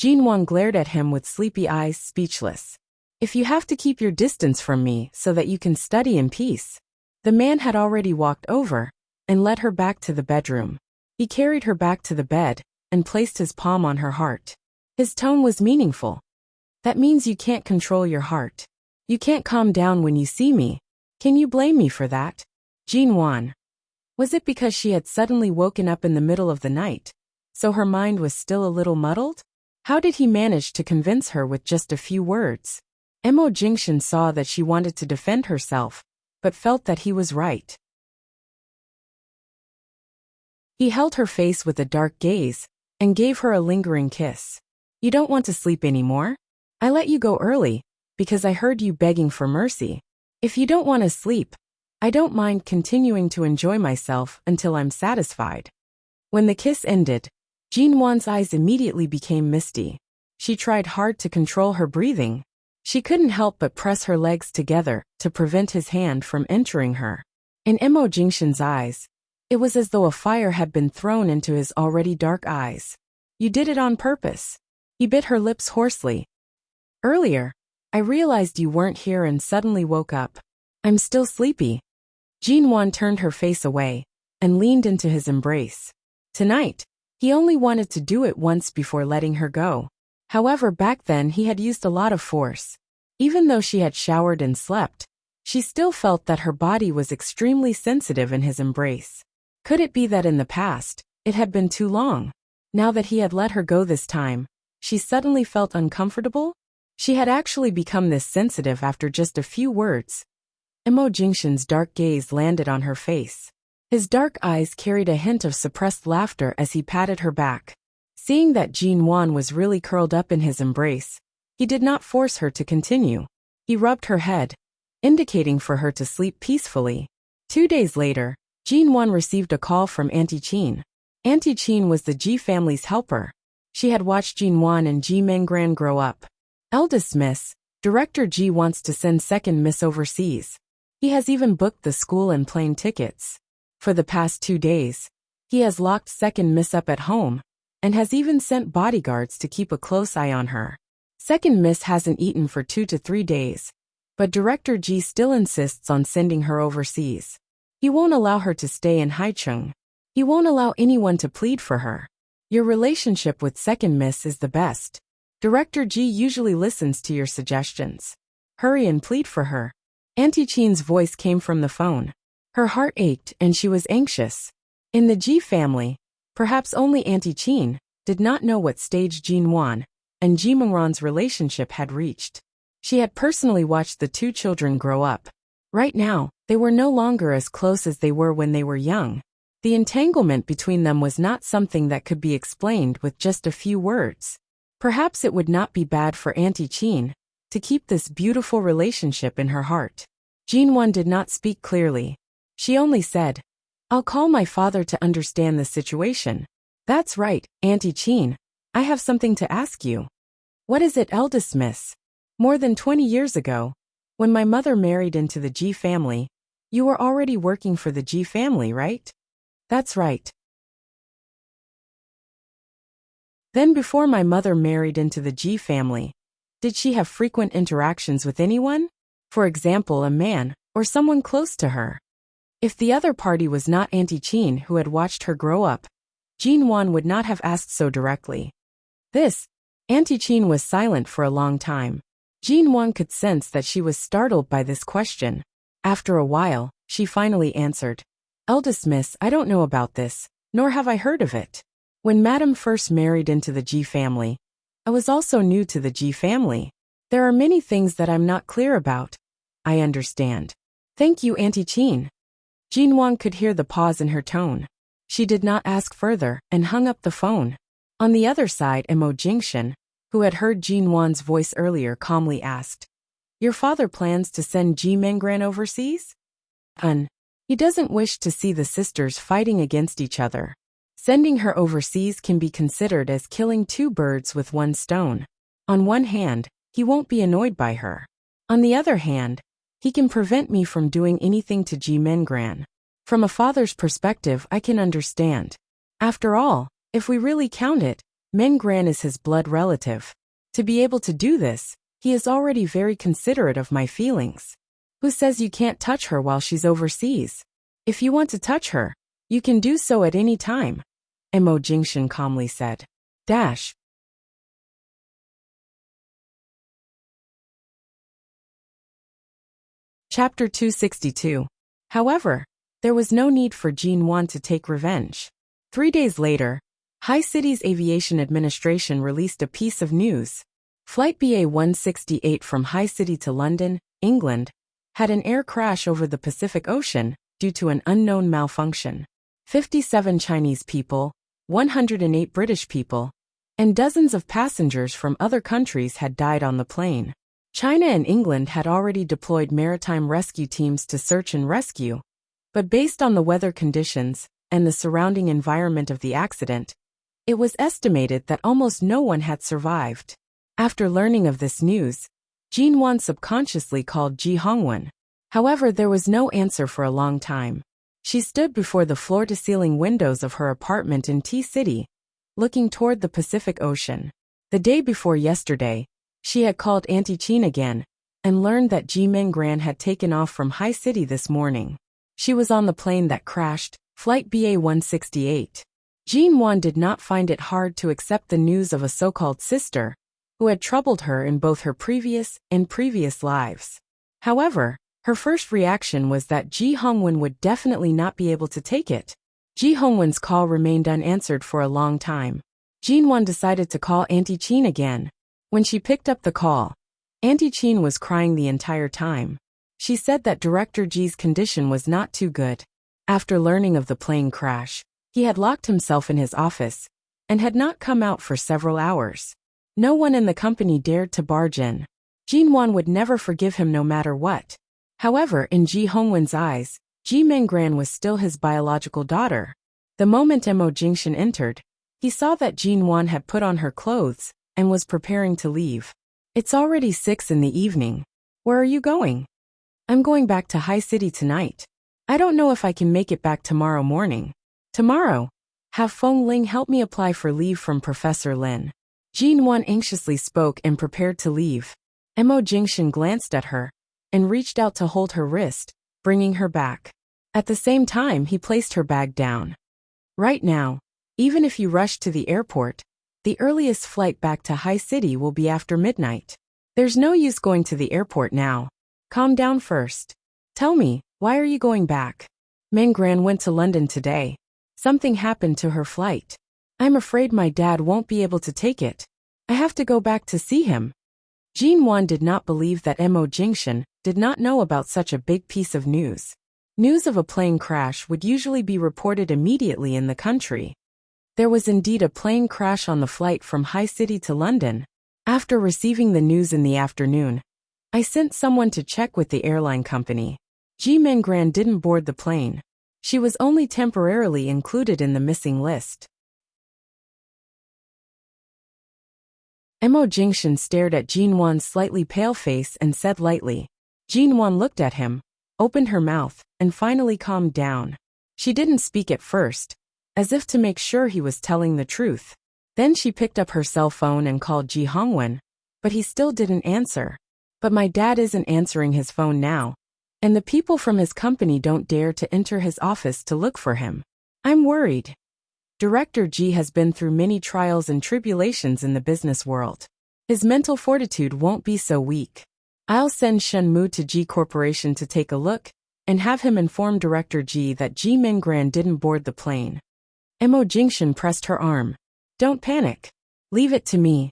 Jinwan glared at him with sleepy eyes, speechless. "If you have to keep your distance from me so that you can study in peace." The man had already walked over and led her back to the bedroom. He carried her back to the bed and placed his palm on her heart. His tone was meaningful. "That means you can't control your heart. You can't calm down when you see me. Can you blame me for that?" Jinwan. Was it because she had suddenly woken up in the middle of the night, so her mind was still a little muddled? How did he manage to convince her with just a few words? Mo Jingshan saw that she wanted to defend herself, but felt that he was right. He held her face with a dark gaze and gave her a lingering kiss. "You don't want to sleep anymore? I let you go early because I heard you begging for mercy. If you don't want to sleep, I don't mind continuing to enjoy myself until I'm satisfied." When the kiss ended, Jinwan's eyes immediately became misty. She tried hard to control her breathing. She couldn't help but press her legs together to prevent his hand from entering her. In Mo Jingshan's eyes, it was as though a fire had been thrown into his already dark eyes. You did it on purpose. He bit her lips hoarsely. Earlier, I realized you weren't here and suddenly woke up. I'm still sleepy. Jinwan turned her face away and leaned into his embrace. Tonight, he only wanted to do it once before letting her go. However, back then he had used a lot of force. Even though she had showered and slept, she still felt that her body was extremely sensitive in his embrace. Could it be that in the past, it had been too long? Now that he had let her go this time, she suddenly felt uncomfortable? She had actually become this sensitive after just a few words. Mo Jingshan's dark gaze landed on her face. His dark eyes carried a hint of suppressed laughter as he patted her back. Seeing that Jinwan was really curled up in his embrace, he did not force her to continue. He rubbed her head, indicating for her to sleep peacefully. 2 days later, Jinwan received a call from Auntie Qin. Auntie Qin was the Ji family's helper. She had watched Jinwan and Ji Menggran grow up. Eldest Miss, Director Ji wants to send second Miss overseas. He has even booked the school and plane tickets. For the past 2 days, he has locked second Miss up at home, and has even sent bodyguards to keep a close eye on her. Second Miss hasn't eaten for 2 to 3 days, but Director Ji still insists on sending her overseas. He won't allow her to stay in Haicheng. He won't allow anyone to plead for her. Your relationship with Second Miss is the best. Director Ji usually listens to your suggestions. Hurry and plead for her. Auntie Qin's voice came from the phone. Her heart ached and she was anxious. In the Ji family, perhaps only Auntie Qin did not know what stage Jinwan and Ji Mengran's relationship had reached. She had personally watched the 2 children grow up. Right now, they were no longer as close as they were when they were young. The entanglement between them was not something that could be explained with just a few words. Perhaps it would not be bad for Auntie Qin to keep this beautiful relationship in her heart. Jinwan did not speak clearly. She only said, I'll call my father to understand the situation. That's right, Auntie Qin. I have something to ask you. What is it, eldest miss? More than 20 years ago, when my mother married into the Ji family, you were already working for the Ji family, right? That's right. Then before my mother married into the Ji family, did she have frequent interactions with anyone? For example, a man, or someone close to her? If the other party was not Auntie Qin who had watched her grow up, Jinwan would not have asked so directly. Auntie Qin was silent for a long time. Jinwan could sense that she was startled by this question. After a while, she finally answered, Eldest miss, I don't know about this, nor have I heard of it. When Madam first married into the Ji family, I was also new to the Ji family. There are many things that I'm not clear about. I understand. Thank you, Auntie Qin. Jinwan could hear the pause in her tone. She did not ask further and hung up the phone. On the other side, Mo Jingshan, who had heard Jinwan's voice earlier, calmly asked, Your father plans to send Ji Menggran overseas? He doesn't wish to see the sisters fighting against each other. Sending her overseas can be considered as killing 2 birds with 1 stone. On one hand, he won't be annoyed by her. On the other hand, he can prevent me from doing anything to Ji Menggran. From a father's perspective, I can understand. After all, if we really count it, Menggran is his blood relative. To be able to do this, he is already very considerate of my feelings. Who says you can't touch her while she's overseas? If you want to touch her, you can do so at any time, Mo Jingshan calmly said. Chapter 262. However, there was no need for Jinwan to take revenge. 3 days later, High City's Aviation Administration released a piece of news. Flight BA-168 from High City to London, England, had an air crash over the Pacific Ocean due to an unknown malfunction. 57 Chinese people, 108 British people, and dozens of passengers from other countries had died on the plane. China and England had already deployed maritime rescue teams to search and rescue, but based on the weather conditions and the surrounding environment of the accident, it was estimated that almost no one had survived. After learning of this news, Jin Wan subconsciously called Ji Hongwon. However, there was no answer for a long time. She stood before the floor-to-ceiling windows of her apartment in T-City, looking toward the Pacific Ocean. The day before yesterday, she had called Auntie Chin again, and learned that Ji Minggran had taken off from High City this morning. She was on the plane that crashed, Flight BA-168. Jin Wan did not find it hard to accept the news of a so-called sister, who had troubled her in both her previous lives. However, her first reaction was that Ji Hongwon would definitely not be able to take it. Ji Hongwon's call remained unanswered for a long time. Jin Wan decided to call Auntie Chin again. When she picked up the call, Auntie Chin was crying the entire time. She said that Director Ji's condition was not too good. After learning of the plane crash, he had locked himself in his office and had not come out for several hours. No one in the company dared to barge in. Jin Wan would never forgive him no matter what. However, in Ji Hongwon's eyes, Ji Minggran was still his biological daughter. The moment Mo Jingshan entered, he saw that Jin Wan had put on her clothes and was preparing to leave. It's already 6 in the evening. Where are you going? I'm going back to High City tonight. I don't know if I can make it back tomorrow morning. Tomorrow, have Feng Ling help me apply for leave from Professor Lin. Jin Wan anxiously spoke and prepared to leave. Mo Jingshan glanced at her and reached out to hold her wrist, bringing her back. At the same time, he placed her bag down. Right now, even if you rush to the airport, the earliest flight back to High City will be after midnight. There's no use going to the airport now. Calm down first. Tell me, why are you going back? Minggran went to London today. Something happened to her flight. I'm afraid my dad won't be able to take it. I have to go back to see him. Jin Wan did not believe that Mo Jingshan did not know about such a big piece of news. News of a plane crash would usually be reported immediately in the country. There was indeed a plane crash on the flight from High City to London. After receiving the news in the afternoon, I sent someone to check with the airline company. Ji Minggran didn't board the plane. She was only temporarily included in the missing list. Mo Jingshan stared at Jin Wan's slightly pale face and said lightly. Jin Wan looked at him, opened her mouth, and finally calmed down. She didn't speak at first, as if to make sure he was telling the truth. Then she picked up her cell phone and called Ji Hongwon, but he still didn't answer. But my dad isn't answering his phone now, and the people from his company don't dare to enter his office to look for him. I'm worried. Director Ji has been through many trials and tribulations in the business world. His mental fortitude won't be so weak. I'll send Shen Mu to Ji Corporation to take a look, and have him inform Director Ji that Ji Minggran didn't board the plane. Mo Jingshan pressed her arm. Don't panic. Leave it to me.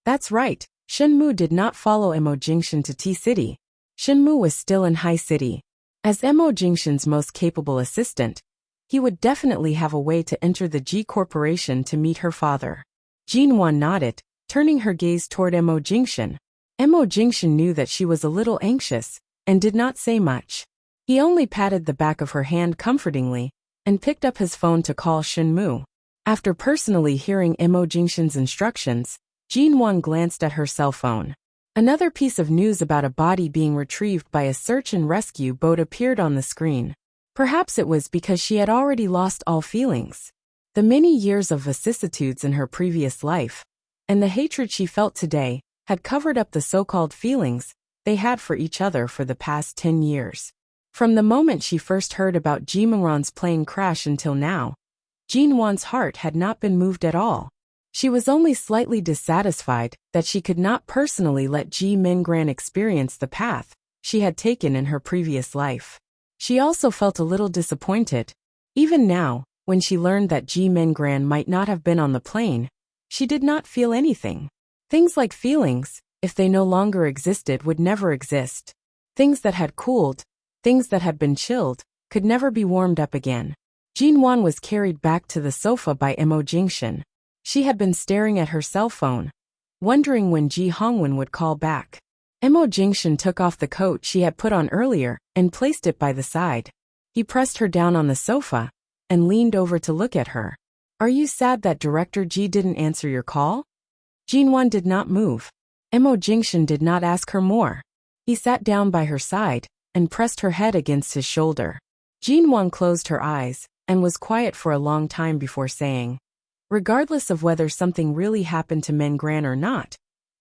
That's right, Shen Mu did not follow Mo Jingshan to T-City. Shen Mu was still in High City. As Mo Jingshan's most capable assistant, he would definitely have a way to enter the Ji Corporation to meet her father. Jin Wan nodded, turning her gaze toward Mo Jingshan. Mo Jingshan knew that she was a little anxious, and did not say much. He only patted the back of her hand comfortingly, and picked up his phone to call Shen Mu. After personally hearing Mo Jingshan's instructions, Jin Wan glanced at her cell phone. Another piece of news about a body being retrieved by a search and rescue boat appeared on the screen. Perhaps it was because she had already lost all feelings. The many years of vicissitudes in her previous life, and the hatred she felt today, had covered up the so-called feelings they had for each other for the past 10 years. From the moment she first heard about Ji Minggran's plane crash until now, Jin Wan's heart had not been moved at all. She was only slightly dissatisfied that she could not personally let Ji Minggran experience the path she had taken in her previous life. She also felt a little disappointed. Even now, when she learned that Ji Minggran might not have been on the plane, she did not feel anything. Things like feelings, if they no longer existed, would never exist. Things that had cooled, things that had been chilled, could never be warmed up again. Jin Wan was carried back to the sofa by Mo Jingshan. She had been staring at her cell phone, wondering when Ji Hongwon would call back. Mo Jingshan took off the coat she had put on earlier and placed it by the side. He pressed her down on the sofa and leaned over to look at her. Are you sad that Director Ji didn't answer your call? Jin Wan did not move. Emo Jingshan did not ask her more. He sat down by her side and pressed her head against his shoulder. Jinwan closed her eyes and was quiet for a long time before saying, "Regardless of whether something really happened to Mengran or not,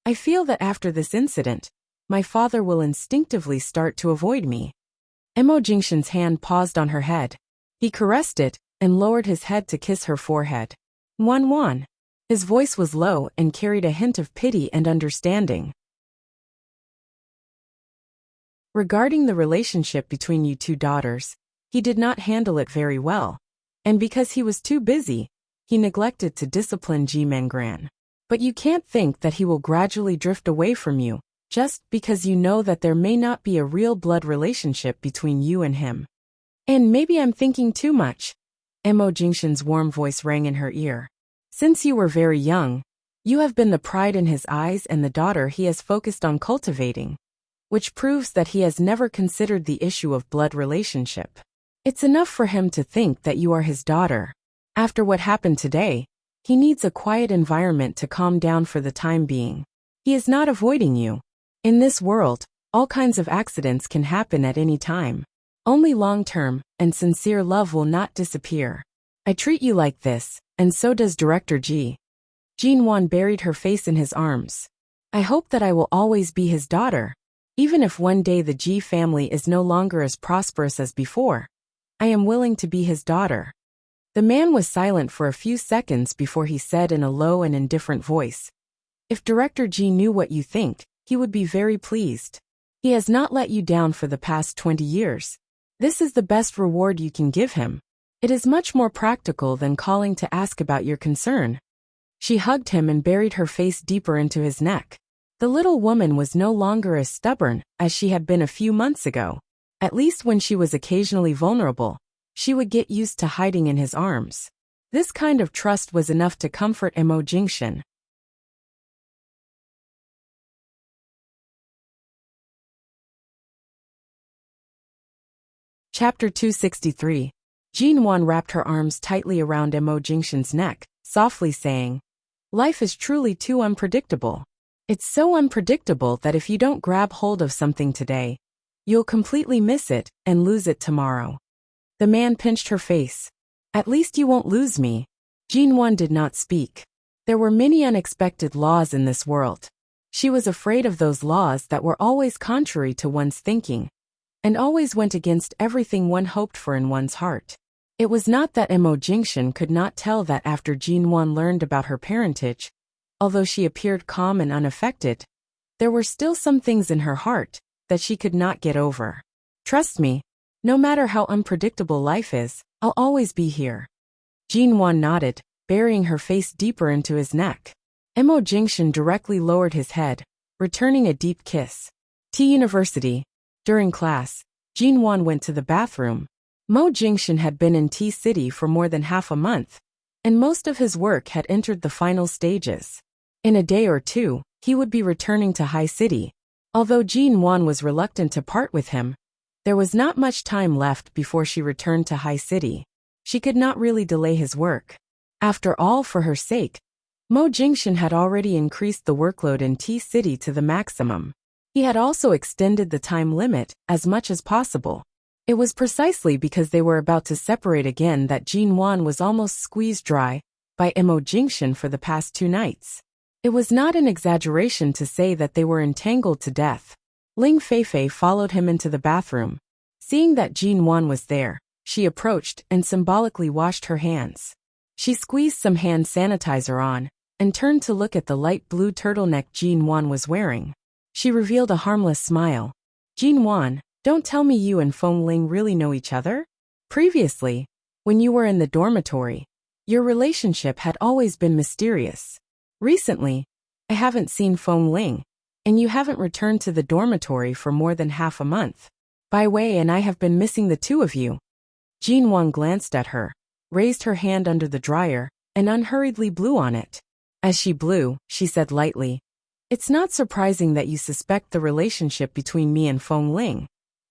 I feel that after this incident, my father will instinctively start to avoid me." Emo Jingshan's hand paused on her head. He caressed it and lowered his head to kiss her forehead. "Wan." His voice was low and carried a hint of pity and understanding. Regarding the relationship between you two daughters, he did not handle it very well, and because he was too busy, he neglected to discipline Ji Mengran. But you can't think that he will gradually drift away from you, just because you know that there may not be a real blood relationship between you and him. And maybe I'm thinking too much. Emo Jingshan's warm voice rang in her ear. Since you were very young, you have been the pride in his eyes and the daughter he has focused on cultivating, which proves that he has never considered the issue of blood relationship. It's enough for him to think that you are his daughter. After what happened today, he needs a quiet environment to calm down for the time being. He is not avoiding you. In this world, all kinds of accidents can happen at any time. Only long-term and sincere love will not disappear. I treat you like this, and so does Director Ji. Jinwan buried her face in his arms. I hope that I will always be his daughter. Even if one day the Ji family is no longer as prosperous as before, I am willing to be his daughter. The man was silent for a few seconds before he said in a low and indifferent voice, "If Director Ji knew what you think, he would be very pleased. He has not let you down for the past 20 years. This is the best reward you can give him. It is much more practical than calling to ask about your concern." She hugged him and buried her face deeper into his neck. The little woman was no longer as stubborn as she had been a few months ago. At least when she was occasionally vulnerable, she would get used to hiding in his arms. This kind of trust was enough to comfort Emo Jingshan. Chapter 263. Jinwan wrapped her arms tightly around Emo Jingshan's neck, softly saying, "Life is truly too unpredictable. It's so unpredictable that if you don't grab hold of something today, you'll completely miss it and lose it tomorrow." The man pinched her face. "At least you won't lose me." Jinwan did not speak. There were many unexpected laws in this world. She was afraid of those laws that were always contrary to one's thinking, and always went against everything one hoped for in one's heart. It was not that Emo Jingshan could not tell that after Jinwan learned about her parentage, although she appeared calm and unaffected, there were still some things in her heart that she could not get over. "Trust me, no matter how unpredictable life is, I'll always be here." Jinwan nodded, burying her face deeper into his neck. Emo Jingshan directly lowered his head, returning a deep kiss. T-University. During class, Jinwan went to the bathroom. Mo Jingshan had been in T-City for more than half a month, and most of his work had entered the final stages. In a day or two, he would be returning to High City. Although Jinwan was reluctant to part with him, there was not much time left before she returned to High City. She could not really delay his work. After all, for her sake, Mo Jingshan had already increased the workload in T-City to the maximum. He had also extended the time limit as much as possible. It was precisely because they were about to separate again that Jinwan was almost squeezed dry by Emo Jingshan for the past 2 nights. It was not an exaggeration to say that they were entangled to death. Ling Feifei followed him into the bathroom. Seeing that Jinwan was there, she approached and symbolically washed her hands. She squeezed some hand sanitizer on and turned to look at the light blue turtleneck Jinwan was wearing. She revealed a harmless smile. "Jinwan, don't tell me you and Feng Ling really know each other? Previously, when you were in the dormitory, your relationship had always been mysterious. Recently, I haven't seen Feng Ling, and you haven't returned to the dormitory for more than half a month. Bai Wei and I have been missing the two of you." Jinwan glanced at her, raised her hand under the dryer, and unhurriedly blew on it. As she blew, she said lightly, "It's not surprising that you suspect the relationship between me and Feng Ling.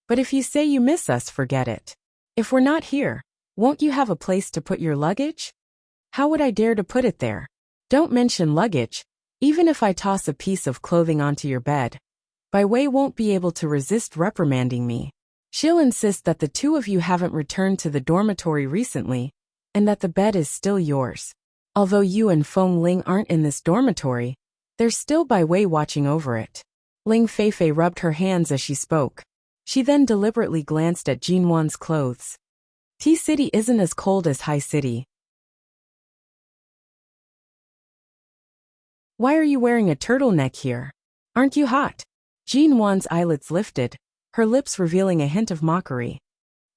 But if you say you miss us, forget it. If we're not here, won't you have a place to put your luggage?" "How would I dare to put it there?" "Don't mention luggage. Even if I toss a piece of clothing onto your bed, Bai Wei won't be able to resist reprimanding me. She'll insist that the two of you haven't returned to the dormitory recently, and that the bed is still yours. Although you and Feng Ling aren't in this dormitory, there's still Bai Wei watching over it. Ling Feifei rubbed her hands as she spoke. She then deliberately glanced at Jinwan's clothes. Tea City isn't as cold as High City. Why are you wearing a turtleneck here? Aren't you hot? Jinwan's eyelids lifted, her lips revealing a hint of mockery.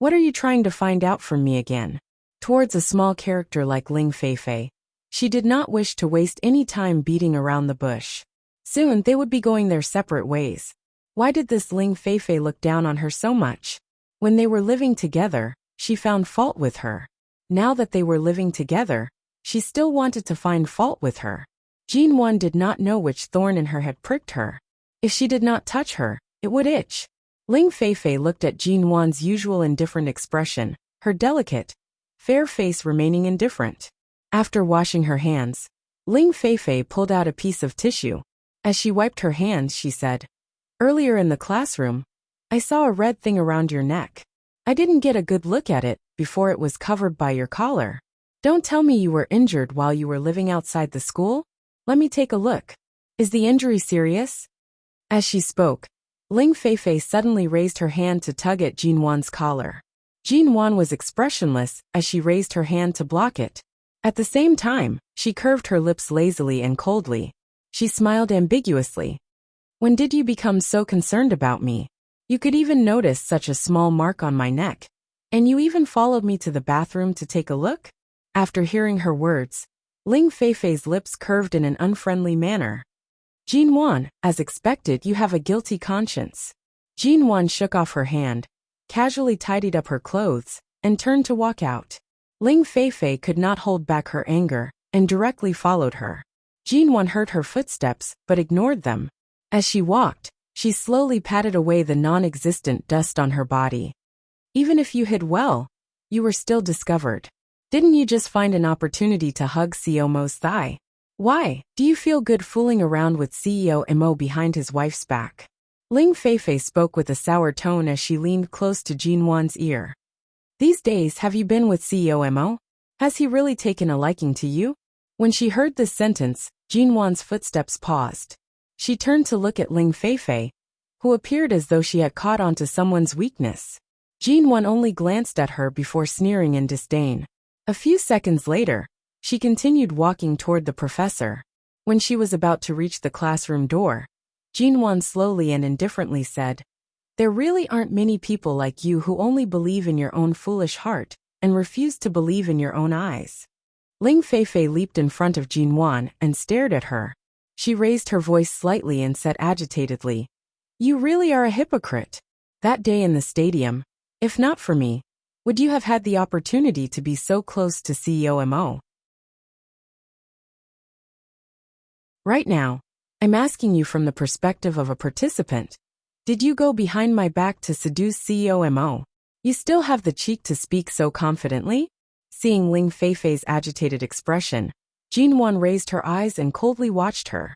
What are you trying to find out from me again? Towards a small character like Ling Feifei, she did not wish to waste any time beating around the bush. Soon they would be going their separate ways. Why did this Ling Feifei look down on her so much? When they were living together, she found fault with her. Now that they were living together, she still wanted to find fault with her. Jinwan did not know which thorn in her had pricked her. If she did not touch her, it would itch. Ling Feifei looked at Jinwan's usual indifferent expression, her delicate, fair face remaining indifferent. After washing her hands, Ling Feifei pulled out a piece of tissue. As she wiped her hands, she said, "Earlier in the classroom, I saw a red thing around your neck. I didn't get a good look at it before it was covered by your collar. Don't tell me you were injured while you were living outside the school? Let me take a look. Is the injury serious?" As she spoke, Ling Feifei suddenly raised her hand to tug at Jinwan's collar. Jinwan was expressionless as she raised her hand to block it. At the same time, she curved her lips lazily and coldly. She smiled ambiguously. "When did you become so concerned about me? You could even notice such a small mark on my neck. And you even followed me to the bathroom to take a look?" After hearing her words, Ling Feifei's lips curved in an unfriendly manner. "Jinwan, as expected, you have a guilty conscience." Jinwan shook off her hand, casually tidied up her clothes, and turned to walk out. Ling Feifei could not hold back her anger, and directly followed her. Jinwan heard her footsteps, but ignored them. As she walked, she slowly patted away the non-existent dust on her body. "Even if you hid well, you were still discovered. Didn't you just find an opportunity to hug CEO Mo's thigh? Why, do you feel good fooling around with CEO Mo behind his wife's back?" Ling Feifei spoke with a sour tone as she leaned close to Jinwan's ear. "These days have you been with CEO Mo? Has he really taken a liking to you?" When she heard this sentence, Jinwan's footsteps paused. She turned to look at Ling Feifei, who appeared as though she had caught on to someone's weakness. Jinwan only glanced at her before sneering in disdain. A few seconds later, she continued walking toward the professor. When she was about to reach the classroom door, Jinwan slowly and indifferently said, "There really aren't many people like you who only believe in your own foolish heart and refuse to believe in your own eyes." Ling Feifei leaped in front of Jinwan and stared at her. She raised her voice slightly and said agitatedly, "You really are a hypocrite. That day in the stadium, if not for me, would you have had the opportunity to be so close to CEO Mo? Right now, I'm asking you from the perspective of a participant. Did you go behind my back to seduce CEO Mo? You still have the cheek to speak so confidently?" Seeing Ling Feifei's agitated expression, Jinwan raised her eyes and coldly watched her.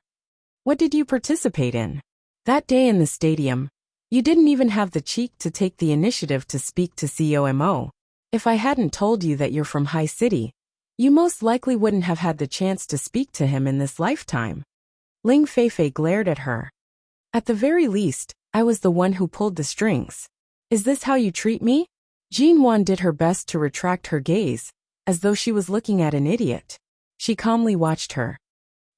"What did you participate in? That day in the stadium, you didn't even have the cheek to take the initiative to speak to CEO Mo. If I hadn't told you that you're from High City, you most likely wouldn't have had the chance to speak to him in this lifetime." Ling Feifei glared at her. "At the very least, I was the one who pulled the strings. Is this how you treat me?" Jinwan did her best to retract her gaze, as though she was looking at an idiot. She calmly watched her.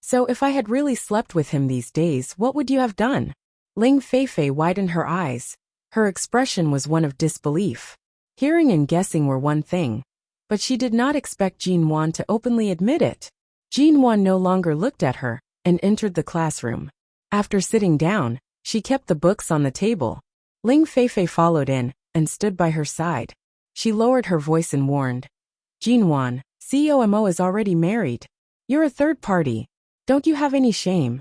"So if I had really slept with him these days, what would you have done?" Ling Feifei widened her eyes. Her expression was one of disbelief. Hearing and guessing were one thing, but she did not expect Jinwan to openly admit it. Jinwan no longer looked at her and entered the classroom. After sitting down, she kept the books on the table. Ling Feifei followed in and stood by her side. She lowered her voice and warned, "Jinwan, CEO Mo is already married. You're a third party. Don't you have any shame?"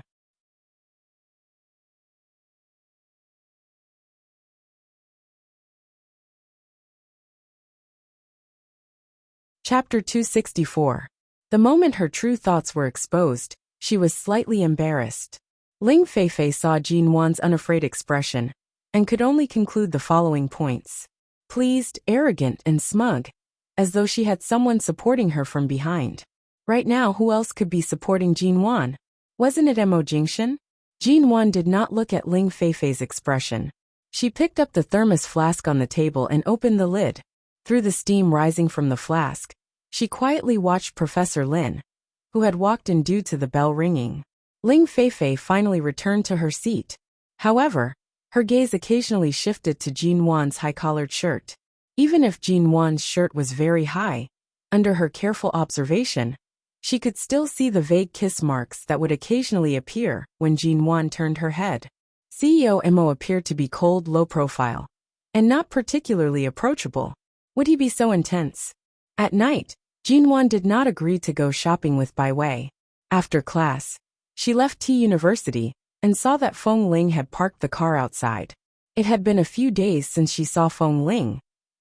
Chapter 264. The moment her true thoughts were exposed, She was slightly embarrassed. Ling Feifei saw Jin Wan's unafraid expression and could only conclude the following points. Pleased, arrogant, and smug, as though she had someone supporting her from behind. Right now, who else could be supporting Jin Wan? Wasn't it Mo Jingxian? Jin Wan did not look at Ling Feifei's expression. She picked up the thermos flask on the table and opened the lid. Through the steam rising from the flask, she quietly watched Professor Lin, who had walked in due to the bell ringing. Ling Feifei finally returned to her seat. However, her gaze occasionally shifted to Jin Wan's high-collared shirt. Even if Jin Wan's shirt was very high, under her careful observation, she could still see the vague kiss marks that would occasionally appear when Jin Wan turned her head. CEO Mo appeared to be cold, low-profile, and not particularly approachable. Would he be so intense? At night, Jin Wan did not agree to go shopping with Bai Wei. After class, she left T University and saw that Feng Ling had parked the car outside. It had been a few days since she saw Feng Ling,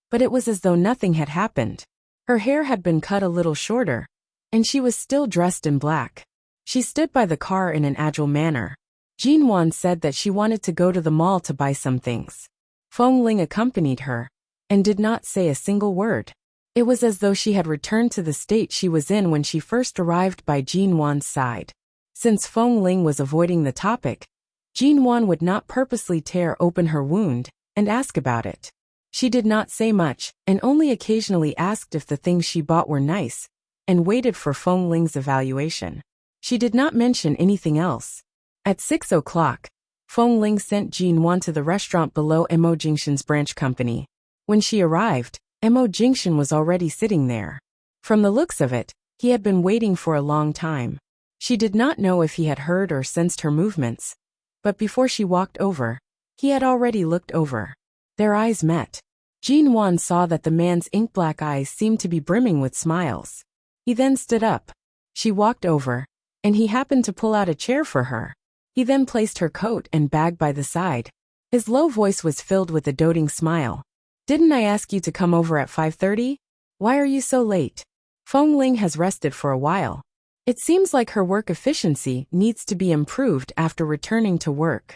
but it was as though nothing had happened. Her hair had been cut a little shorter, and she was still dressed in black. She stood by the car in an agile manner. Jin Wan said that she wanted to go to the mall to buy some things. Feng Ling accompanied her and did not say a single word. It was as though she had returned to the state she was in when she first arrived by Jin Wan's side. Since Feng Ling was avoiding the topic, Jin Wan would not purposely tear open her wound and ask about it. She did not say much and only occasionally asked if the things she bought were nice and waited for Feng Ling's evaluation. She did not mention anything else. At 6 o'clock, Feng Ling sent Jin Wan to the restaurant below Mo Jingxian's branch company. When she arrived, Mo Jingxian was already sitting there. From the looks of it, he had been waiting for a long time. She did not know if he had heard or sensed her movements, but before she walked over, he had already looked over. Their eyes met. Jin Wan saw that the man's ink-black eyes seemed to be brimming with smiles. He then stood up. She walked over, and he happened to pull out a chair for her. He then placed her coat and bag by the side. His low voice was filled with a doting smile. Didn't I ask you to come over at 5:30? Why are you so late? Feng Ling has rested for a while. It seems like her work efficiency needs to be improved after returning to work.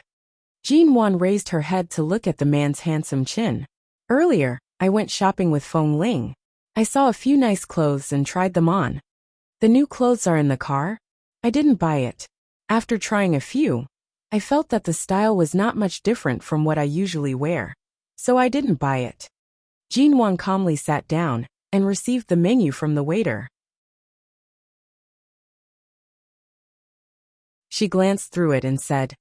Jin Wan raised her head to look at the man's handsome chin. Earlier, I went shopping with Feng Ling. I saw a few nice clothes and tried them on. The new clothes are in the car. I didn't buy it. After trying a few, I felt that the style was not much different from what I usually wear, so I didn't buy it. Jin Wan calmly sat down and received the menu from the waiter. She glanced through it and said,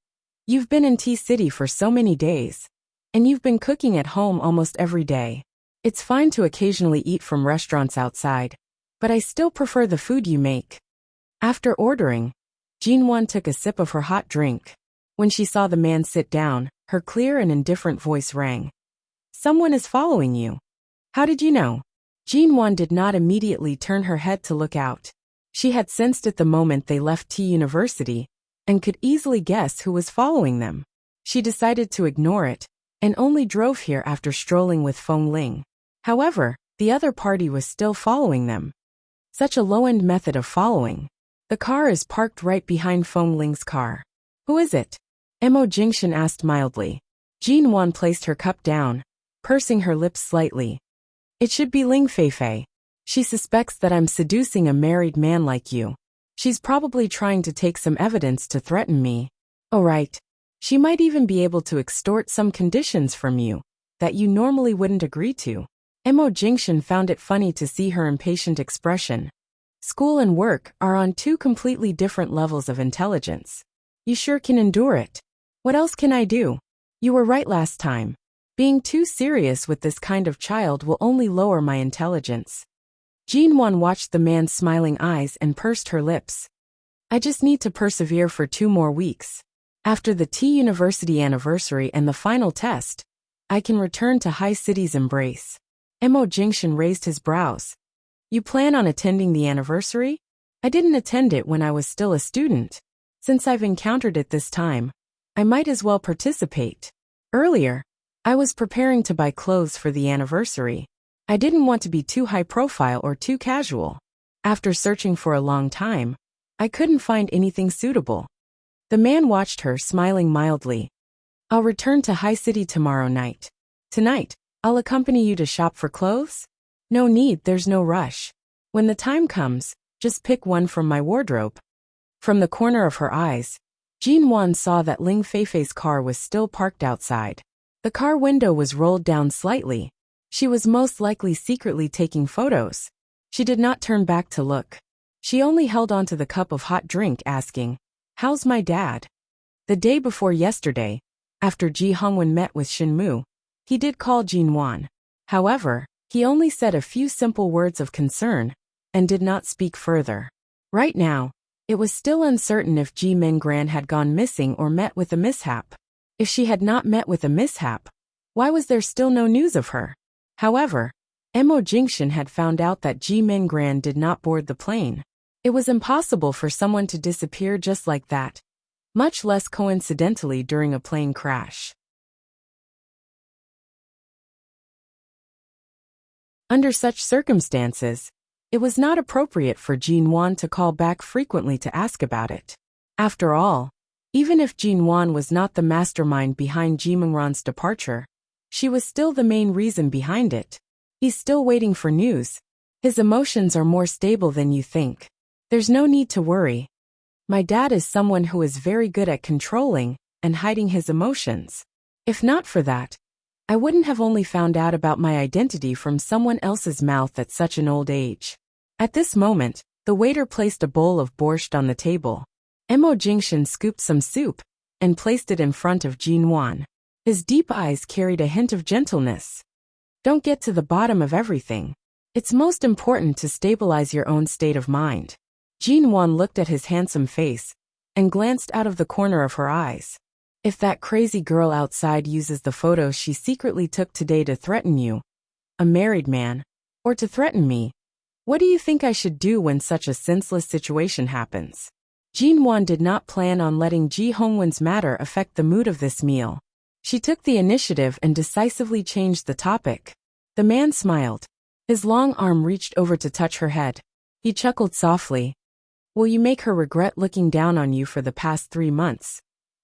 "You've been in T-City for so many days, and you've been cooking at home almost every day. It's fine to occasionally eat from restaurants outside, but I still prefer the food you make." After ordering, Jin Wan took a sip of her hot drink. When she saw the man sit down, her clear and indifferent voice rang. "Someone is following you. How did you know?" Jin Wan did not immediately turn her head to look out. She had sensed it the moment they left T University, and could easily guess who was following them. She decided to ignore it, and only drove here after strolling with Feng Ling. However, the other party was still following them. Such a low-end method of following. The car is parked right behind Feng Ling's car. "Who is it?" Mo Jingxian asked mildly. Jin Wan placed her cup down, pursing her lips slightly. "It should be Ling Feifei. She suspects that I'm seducing a married man like you. She's probably trying to take some evidence to threaten me. Oh right. She might even be able to extort some conditions from you that you normally wouldn't agree to." Mo Jingxian found it funny to see her impatient expression. School and work are on two completely different levels of intelligence. You sure can endure it. What else can I do? You were right last time. Being too serious with this kind of child will only lower my intelligence. Jin Wan watched the man's smiling eyes and pursed her lips. "I just need to persevere for 2 more weeks. After the T University anniversary and the final test, I can return to High City's embrace." Mo Jingxian raised his brows. "You plan on attending the anniversary? I didn't attend it when I was still a student. Since I've encountered it this time, I might as well participate. Earlier, I was preparing to buy clothes for the anniversary. I didn't want to be too high profile or too casual. After searching for a long time, I couldn't find anything suitable. The man watched her, smiling mildly. I'll return to High City tomorrow night. Tonight, I'll accompany you to shop for clothes? No need, there's no rush. When the time comes, just pick one from my wardrobe. From the corner of her eyes, Jin Wan saw that Ling Feifei's car was still parked outside. The car window was rolled down slightly. She was most likely secretly taking photos. She did not turn back to look. She only held onto the cup of hot drink, asking, "How's my dad?" The day before yesterday, after Ji Hongwen met with Shin Mu, he did call Jin Wan. However, he only said a few simple words of concern and did not speak further. Right now, it was still uncertain if Ji Mingran had gone missing or met with a mishap. If she had not met with a mishap, why was there still no news of her? However, Mo Jingshan had found out that Ji Mingran did not board the plane. It was impossible for someone to disappear just like that, much less coincidentally during a plane crash. Under such circumstances, it was not appropriate for Jin Wan to call back frequently to ask about it. After all, even if Jin Wan was not the mastermind behind Ji Mingran's departure, she was still the main reason behind it. He's still waiting for news. His emotions are more stable than you think. There's no need to worry. My dad is someone who is very good at controlling and hiding his emotions. If not for that, I wouldn't have only found out about my identity from someone else's mouth at such an old age. At this moment, the waiter placed a bowl of borscht on the table. Mo Jingshan scooped some soup and placed it in front of Jin Wan. His deep eyes carried a hint of gentleness. Don't get to the bottom of everything. It's most important to stabilize your own state of mind. Jin Wan looked at his handsome face and glanced out of the corner of her eyes. If that crazy girl outside uses the photos she secretly took today to threaten you, a married man, or to threaten me, what do you think I should do when such a senseless situation happens? Jin Wan did not plan on letting Ji Hongwen's matter affect the mood of this meal. She took the initiative and decisively changed the topic. The man smiled. His long arm reached over to touch her head. He chuckled softly. Will you make her regret looking down on you for the past 3 months?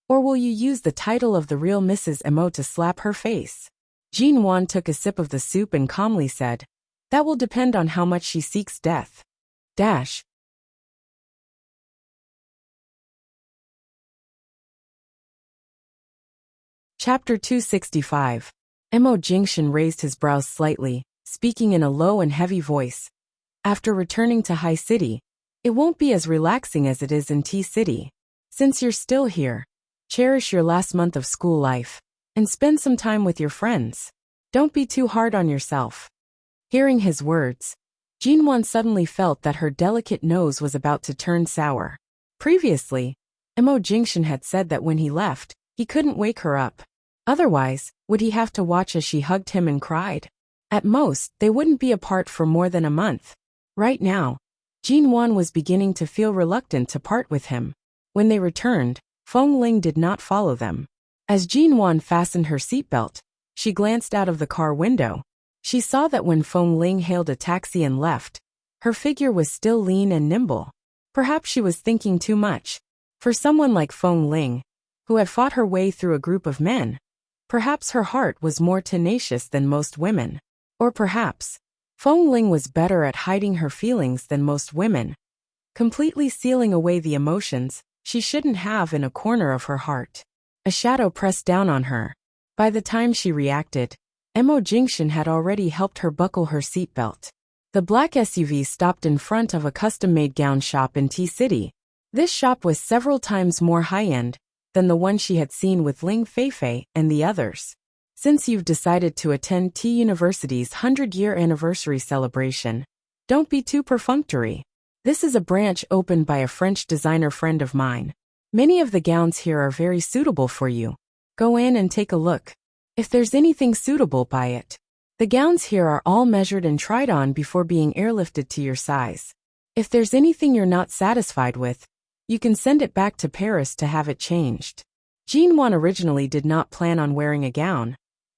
Or will you use the title of the real Mrs. Mo to slap her face? Jin Wan took a sip of the soup and calmly said, that will depend on how much she seeks death. Dash. Chapter 265. Mo Jingshan raised his brows slightly, speaking in a low and heavy voice. After returning to High City, it won't be as relaxing as it is in T City. Since you're still here, cherish your last month of school life, and spend some time with your friends. Don't be too hard on yourself. Hearing his words, Jin Wan suddenly felt that her delicate nose was about to turn sour. Previously, Mo Jingshan had said that when he left, he couldn't wake her up. Otherwise, would he have to watch as she hugged him and cried? At most, they wouldn't be apart for more than a month. Right now, Jin Wan was beginning to feel reluctant to part with him. When they returned, Feng Ling did not follow them. As Jin Wan fastened her seatbelt, she glanced out of the car window. She saw that when Feng Ling hailed a taxi and left, her figure was still lean and nimble. Perhaps she was thinking too much. For someone like Feng Ling, who had fought her way through a group of men, perhaps her heart was more tenacious than most women. Or perhaps, Feng Ling was better at hiding her feelings than most women, completely sealing away the emotions she shouldn't have in a corner of her heart. A shadow pressed down on her. By the time she reacted, Mo Jingshan had already helped her buckle her seatbelt. The black SUV stopped in front of a custom-made gown shop in T City. This shop was several times more high-end than the one she had seen with Ling Feifei and the others. Since you've decided to attend T University's 100-year anniversary celebration, don't be too perfunctory. This is a branch opened by a French designer friend of mine. Many of the gowns here are very suitable for you. Go in and take a look. If there's anything suitable, buy it. The gowns here are all measured and tried on before being airlifted to your size. If there's anything you're not satisfied with, you can send it back to Paris to have it changed. Jin Wan originally did not plan on wearing a gown,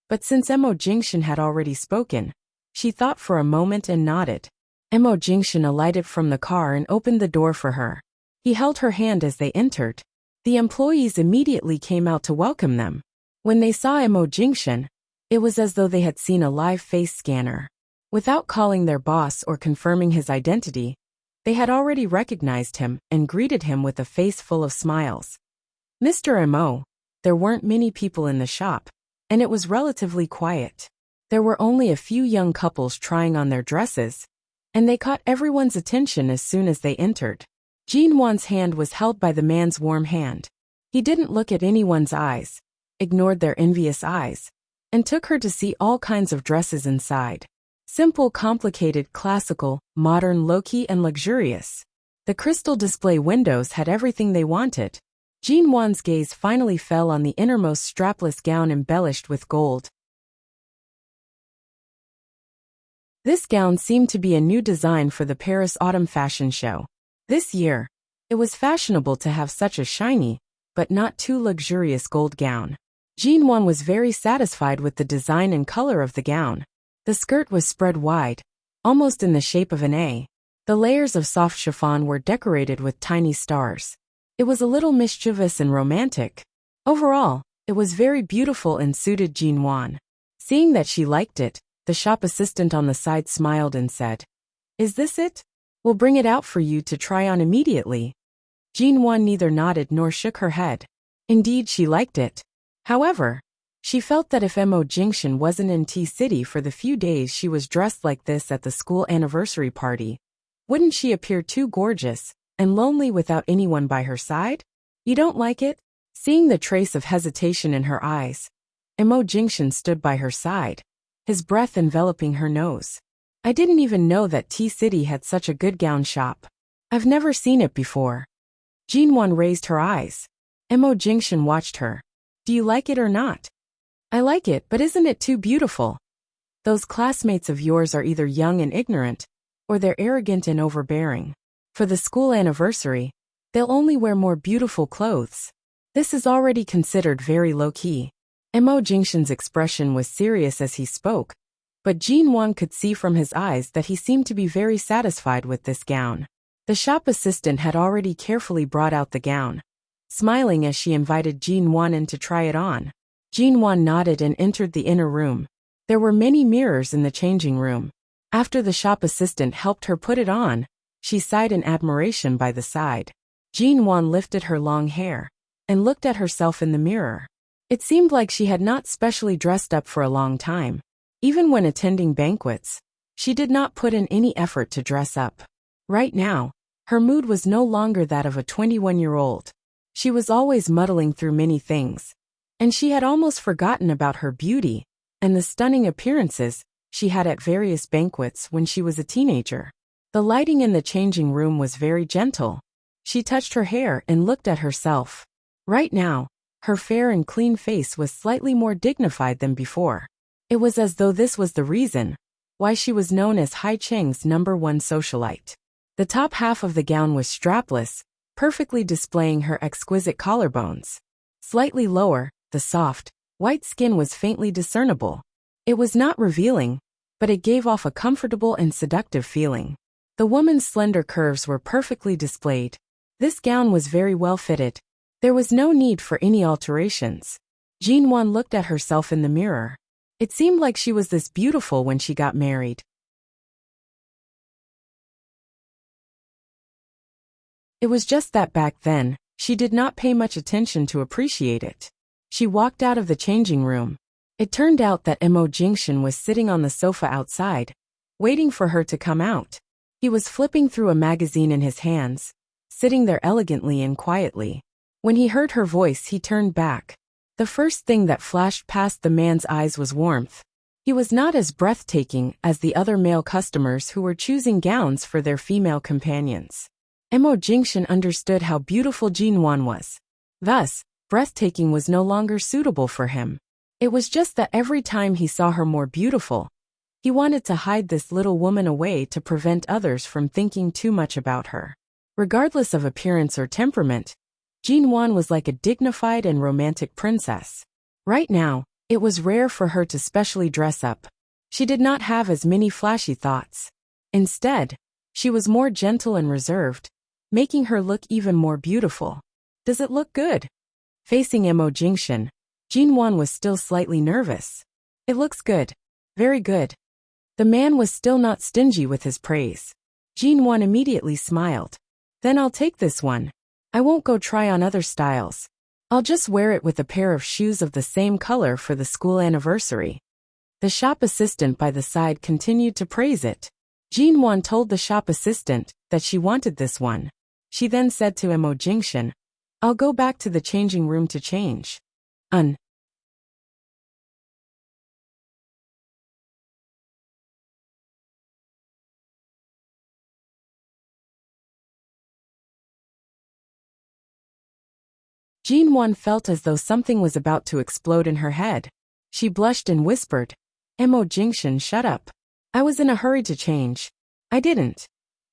but since Mo Jingshan had already spoken, she thought for a moment and nodded. Mo Jingshan alighted from the car and opened the door for her. He held her hand as they entered. The employees immediately came out to welcome them. When they saw Emo Jingshan, it was as though they had seen a live face scanner. Without calling their boss or confirming his identity, they had already recognized him and greeted him with a face full of smiles. Mr. Emo, there weren't many people in the shop, and it was relatively quiet. There were only a few young couples trying on their dresses, and they caught everyone's attention as soon as they entered. Jin Wan's hand was held by the man's warm hand. He didn't look at anyone's eyes, ignored their envious eyes, and took her to see all kinds of dresses inside. Simple, complicated, classical, modern, low-key, and luxurious. The crystal display windows had everything they wanted. Jin Wan's gaze finally fell on the innermost strapless gown embellished with gold. This gown seemed to be a new design for the Paris Autumn Fashion Show. This year, it was fashionable to have such a shiny, but not too luxurious gold gown. Jin Wan was very satisfied with the design and color of the gown. The skirt was spread wide, almost in the shape of an A. The layers of soft chiffon were decorated with tiny stars. It was a little mischievous and romantic. Overall, it was very beautiful and suited Jin Wan. Seeing that she liked it, the shop assistant on the side smiled and said, "Is this it? We'll bring it out for you to try on immediately." Jin Wan neither nodded nor shook her head. Indeed, she liked it. However, she felt that if Emo Jingshan wasn't in T-City for the few days she was dressed like this at the school anniversary party, wouldn't she appear too gorgeous and lonely without anyone by her side? "You don't like it?" Seeing the trace of hesitation in her eyes, Emo Jingshan stood by her side, his breath enveloping her nose. "I didn't even know that T-City had such a good gown shop. I've never seen it before." Jin Wan raised her eyes. Emo Jingshan watched her. "Do you like it or not?" "I like it, but isn't it too beautiful? Those classmates of yours are either young and ignorant, or they're arrogant and overbearing. For the school anniversary, they'll only wear more beautiful clothes. This is already considered very low-key." Emo Jingshan's expression was serious as he spoke, but Jin Wan could see from his eyes that he seemed to be very satisfied with this gown. The shop assistant had already carefully brought out the gown, smiling as she invited Jin Wan in to try it on. Jin Wan nodded and entered the inner room. There were many mirrors in the changing room. After the shop assistant helped her put it on, she sighed in admiration by the side. Jin Wan lifted her long hair and looked at herself in the mirror. It seemed like she had not specially dressed up for a long time. Even when attending banquets, she did not put in any effort to dress up. Right now, her mood was no longer that of a 21-year-old. She was always muddling through many things, and she had almost forgotten about her beauty and the stunning appearances she had at various banquets when she was a teenager. The lighting in the changing room was very gentle. She touched her hair and looked at herself. Right now, her fair and clean face was slightly more dignified than before. It was as though this was the reason why she was known as Hai Cheng's #1 socialite. The top half of the gown was strapless, perfectly displaying her exquisite collarbones. Slightly lower, the soft, white skin was faintly discernible. It was not revealing, but it gave off a comfortable and seductive feeling. The woman's slender curves were perfectly displayed. This gown was very well fitted. There was no need for any alterations. Jin Wan looked at herself in the mirror. It seemed like she was this beautiful when she got married. It was just that back then, she did not pay much attention to appreciate it. She walked out of the changing room. It turned out that Emo Jingshan was sitting on the sofa outside, waiting for her to come out. He was flipping through a magazine in his hands, sitting there elegantly and quietly. When he heard her voice, he turned back. The first thing that flashed past the man's eyes was warmth. He was not as breathtaking as the other male customers who were choosing gowns for their female companions. Emo Jingshan understood how beautiful Jin Wan was. Thus, breathtaking was no longer suitable for him. It was just that every time he saw her more beautiful, he wanted to hide this little woman away to prevent others from thinking too much about her. Regardless of appearance or temperament, Jin Wan was like a dignified and romantic princess. Right now, it was rare for her to specially dress up. She did not have as many flashy thoughts. Instead, she was more gentle and reserved, making her look even more beautiful. Does it look good? Facing Emo Jingshan, Jinwan was still slightly nervous. It looks good. Very good. The man was still not stingy with his praise. Jinwan immediately smiled. Then I'll take this one. I won't go try on other styles. I'll just wear it with a pair of shoes of the same color for the school anniversary. The shop assistant by the side continued to praise it. Jinwan told the shop assistant that she wanted this one. She then said to Emo Jingshan, I'll go back to the changing room to change. Jinwan felt as though something was about to explode in her head. She blushed and whispered, Emo Jingshan, shut up. I was in a hurry to change. I didn't.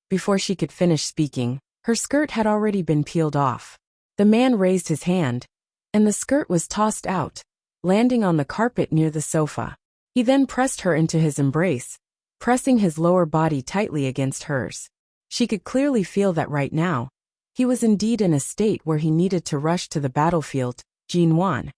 Before she could finish speaking, her skirt had already been peeled off. The man raised his hand, and the skirt was tossed out, landing on the carpet near the sofa. He then pressed her into his embrace, pressing his lower body tightly against hers. She could clearly feel that right now, he was indeed in a state where he needed to rush to the battlefield. Jinwan.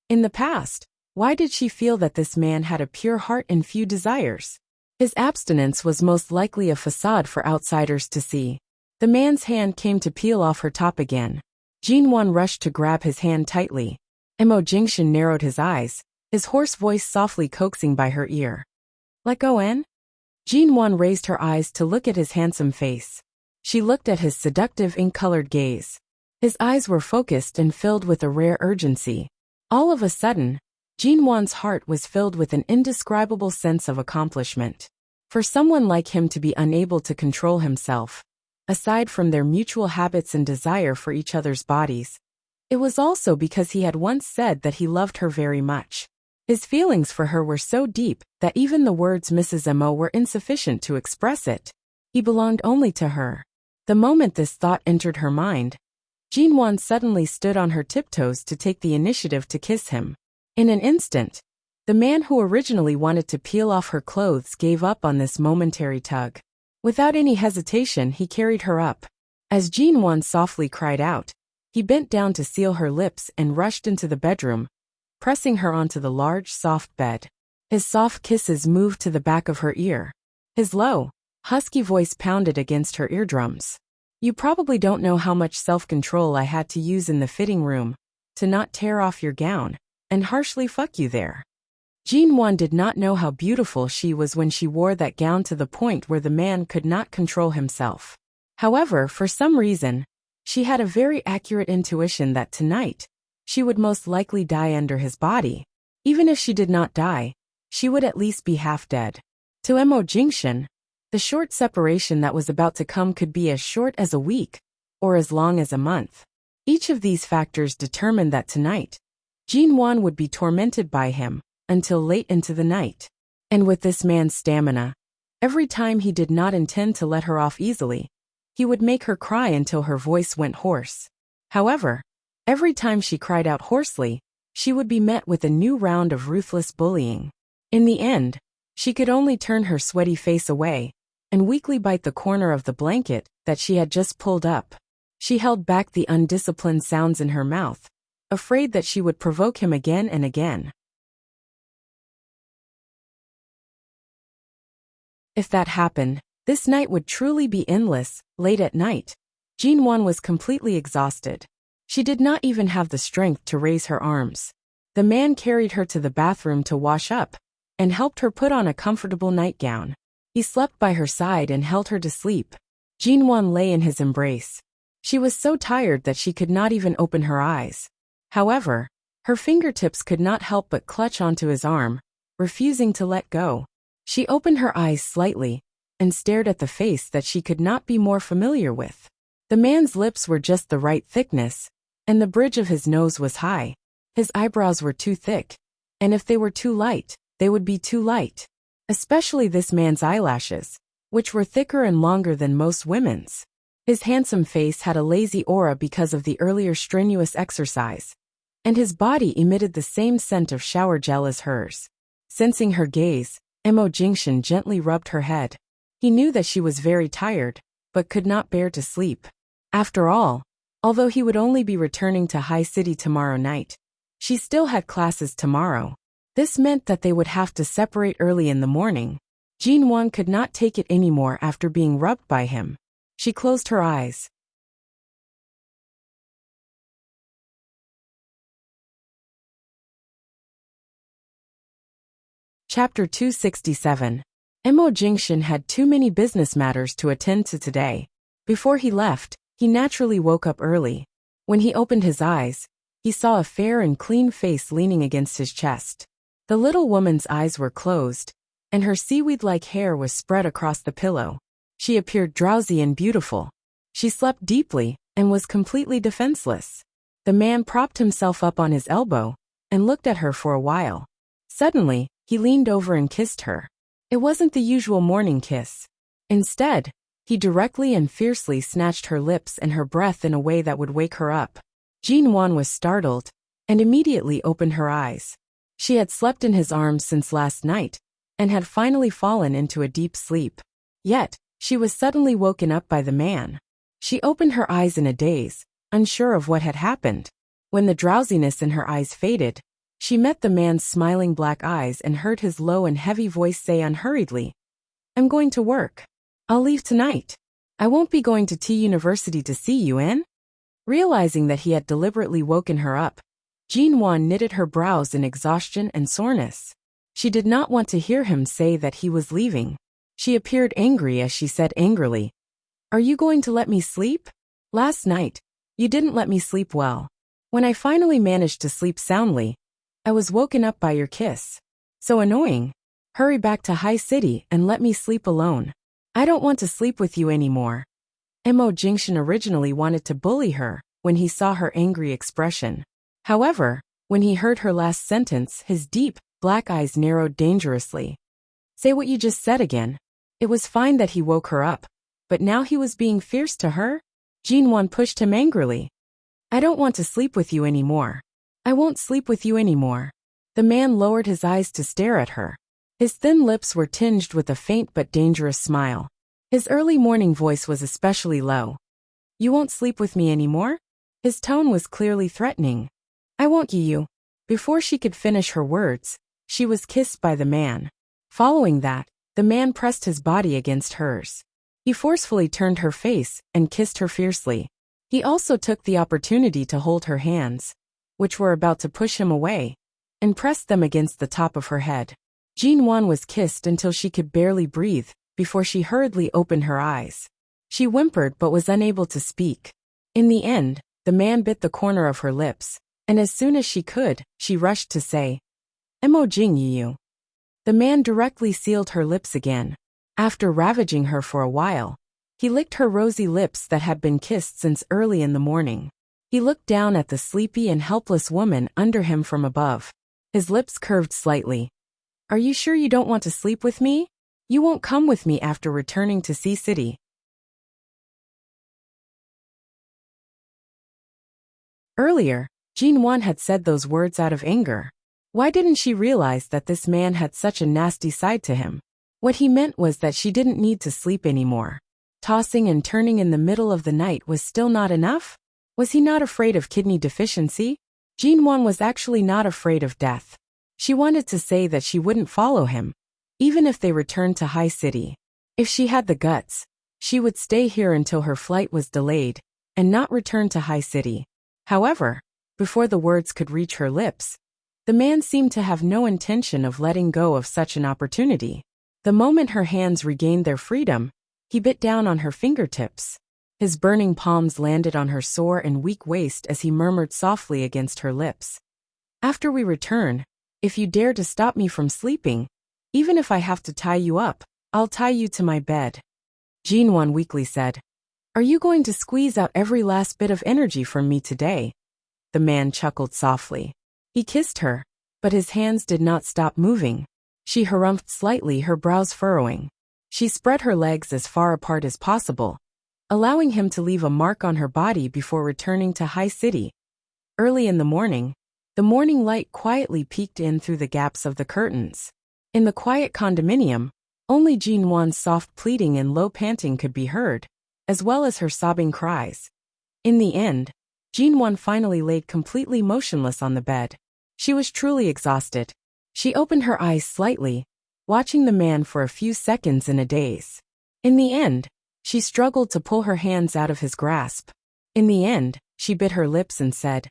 In the past, why did she feel that this man had a pure heart and few desires? His abstinence was most likely a facade for outsiders to see. The man's hand came to peel off her top again. Jinwan rushed to grab his hand tightly. Emo Jingshan narrowed his eyes, his hoarse voice softly coaxing by her ear. Let go, En? Jinwan raised her eyes to look at his handsome face. She looked at his seductive ink-colored gaze. His eyes were focused and filled with a rare urgency. All of a sudden, Jinwan's heart was filled with an indescribable sense of accomplishment. For someone like him to be unable to control himself, aside from their mutual habits and desire for each other's bodies, it was also because he had once said that he loved her very much. His feelings for her were so deep that even the words Mrs. Mo were insufficient to express it. He belonged only to her. The moment this thought entered her mind, Jinwan suddenly stood on her tiptoes to take the initiative to kiss him. In an instant, the man who originally wanted to peel off her clothes gave up on this momentary tug. Without any hesitation, he carried her up. As Jinwan softly cried out, he bent down to seal her lips and rushed into the bedroom, pressing her onto the large, soft bed. His soft kisses moved to the back of her ear. His low, husky voice pounded against her eardrums. You probably don't know how much self-control I had to use in the fitting room to not tear off your gown and harshly fuck you there. Jinwan did not know how beautiful she was when she wore that gown to the point where the man could not control himself. However, for some reason, she had a very accurate intuition that tonight, she would most likely die under his body. Even if she did not die, she would at least be half dead. To Emo Jingshan, the short separation that was about to come could be as short as a week, or as long as a month. Each of these factors determined that tonight, Jinwan would be tormented by him until late into the night. And with this man's stamina, every time he did not intend to let her off easily, he would make her cry until her voice went hoarse. However, every time she cried out hoarsely, she would be met with a new round of ruthless bullying. In the end, she could only turn her sweaty face away and weakly bite the corner of the blanket that she had just pulled up. She held back the undisciplined sounds in her mouth, afraid that she would provoke him again and again. If that happened, this night would truly be endless. Late at night, Jinwan was completely exhausted. She did not even have the strength to raise her arms. The man carried her to the bathroom to wash up and helped her put on a comfortable nightgown. He slept by her side and held her to sleep. Jinwan lay in his embrace. She was so tired that she could not even open her eyes. However, her fingertips could not help but clutch onto his arm, refusing to let go. She opened her eyes slightly and stared at the face that she could not be more familiar with. The man's lips were just the right thickness, and the bridge of his nose was high. His eyebrows were too thick, and if they were too light, they would be too light. Especially this man's eyelashes, which were thicker and longer than most women's. His handsome face had a lazy aura because of the earlier strenuous exercise, and his body emitted the same scent of shower gel as hers. Sensing her gaze, Emo Jingshan gently rubbed her head. He knew that she was very tired, but could not bear to sleep. After all, although he would only be returning to High City tomorrow night, she still had classes tomorrow. This meant that they would have to separate early in the morning. Jin-won could not take it anymore after being rubbed by him. She closed her eyes. Chapter 267. Mo Jingshin had too many business matters to attend to today. Before he left, he naturally woke up early. When he opened his eyes, he saw a fair and clean face leaning against his chest. The little woman's eyes were closed, and her seaweed-like hair was spread across the pillow. She appeared drowsy and beautiful. She slept deeply and was completely defenseless. The man propped himself up on his elbow and looked at her for a while. Suddenly, he leaned over and kissed her. It wasn't the usual morning kiss. Instead, he directly and fiercely snatched her lips and her breath in a way that would wake her up. Jin-won was startled and immediately opened her eyes. She had slept in his arms since last night and had finally fallen into a deep sleep. Yet, she was suddenly woken up by the man. She opened her eyes in a daze, unsure of what had happened. When the drowsiness in her eyes faded, she met the man's smiling black eyes and heard his low and heavy voice say unhurriedly, "I'm going to work. I'll leave tonight. I won't be going to T University to see you in." Realizing that he had deliberately woken her up, Jin-won knitted her brows in exhaustion and soreness. She did not want to hear him say that he was leaving. She appeared angry as she said angrily, "Are you going to let me sleep? Last night, you didn't let me sleep well. When I finally managed to sleep soundly, I was woken up by your kiss. So annoying. Hurry back to High City and let me sleep alone. I don't want to sleep with you anymore." Mo Jingshin originally wanted to bully her when he saw her angry expression. However, when he heard her last sentence, his deep, black eyes narrowed dangerously. "Say what you just said again." It was fine that he woke her up, but now he was being fierce to her? Jin-won pushed him angrily. "I don't want to sleep with you anymore. I won't sleep with you anymore." The man lowered his eyes to stare at her. His thin lips were tinged with a faint but dangerous smile. His early morning voice was especially low. "You won't sleep with me anymore?" His tone was clearly threatening. "I won't you." Before she could finish her words, she was kissed by the man. Following that, the man pressed his body against hers. He forcefully turned her face and kissed her fiercely. He also took the opportunity to hold her hands, which were about to push him away, and pressed them against the top of her head. Jin-won was kissed until she could barely breathe before she hurriedly opened her eyes. She whimpered but was unable to speak. In the end, the man bit the corner of her lips, and as soon as she could, she rushed to say, "Mo Jing-yu." The man directly sealed her lips again. After ravaging her for a while, he licked her rosy lips that had been kissed since early in the morning. He looked down at the sleepy and helpless woman under him from above. His lips curved slightly. "Are you sure you don't want to sleep with me? You won't come with me after returning to Sea City." Earlier, Jin-won had said those words out of anger. Why didn't she realize that this man had such a nasty side to him? What he meant was that she didn't need to sleep anymore. Tossing and turning in the middle of the night was still not enough? Was he not afraid of kidney deficiency? Jin-won was actually not afraid of death. She wanted to say that she wouldn't follow him, even if they returned to High City. If she had the guts, she would stay here until her flight was delayed and not return to High City. However, before the words could reach her lips, the man seemed to have no intention of letting go of such an opportunity. The moment her hands regained their freedom, he bit down on her fingertips. His burning palms landed on her sore and weak waist as he murmured softly against her lips, "After we return, if you dare to stop me from sleeping, even if I have to tie you up, I'll tie you to my bed." Jin-won weakly said, "Are you going to squeeze out every last bit of energy from me today?" The man chuckled softly. He kissed her, but his hands did not stop moving. She harumphed slightly, her brows furrowing. She spread her legs as far apart as possible, allowing him to leave a mark on her body before returning to High City. Early in the morning light quietly peeked in through the gaps of the curtains. In the quiet condominium, only Jin-won's soft pleading and low panting could be heard, as well as her sobbing cries. In the end, Jinwan finally laid completely motionless on the bed. She was truly exhausted. She opened her eyes slightly, watching the man for a few seconds in a daze. In the end, she struggled to pull her hands out of his grasp. In the end, she bit her lips and said,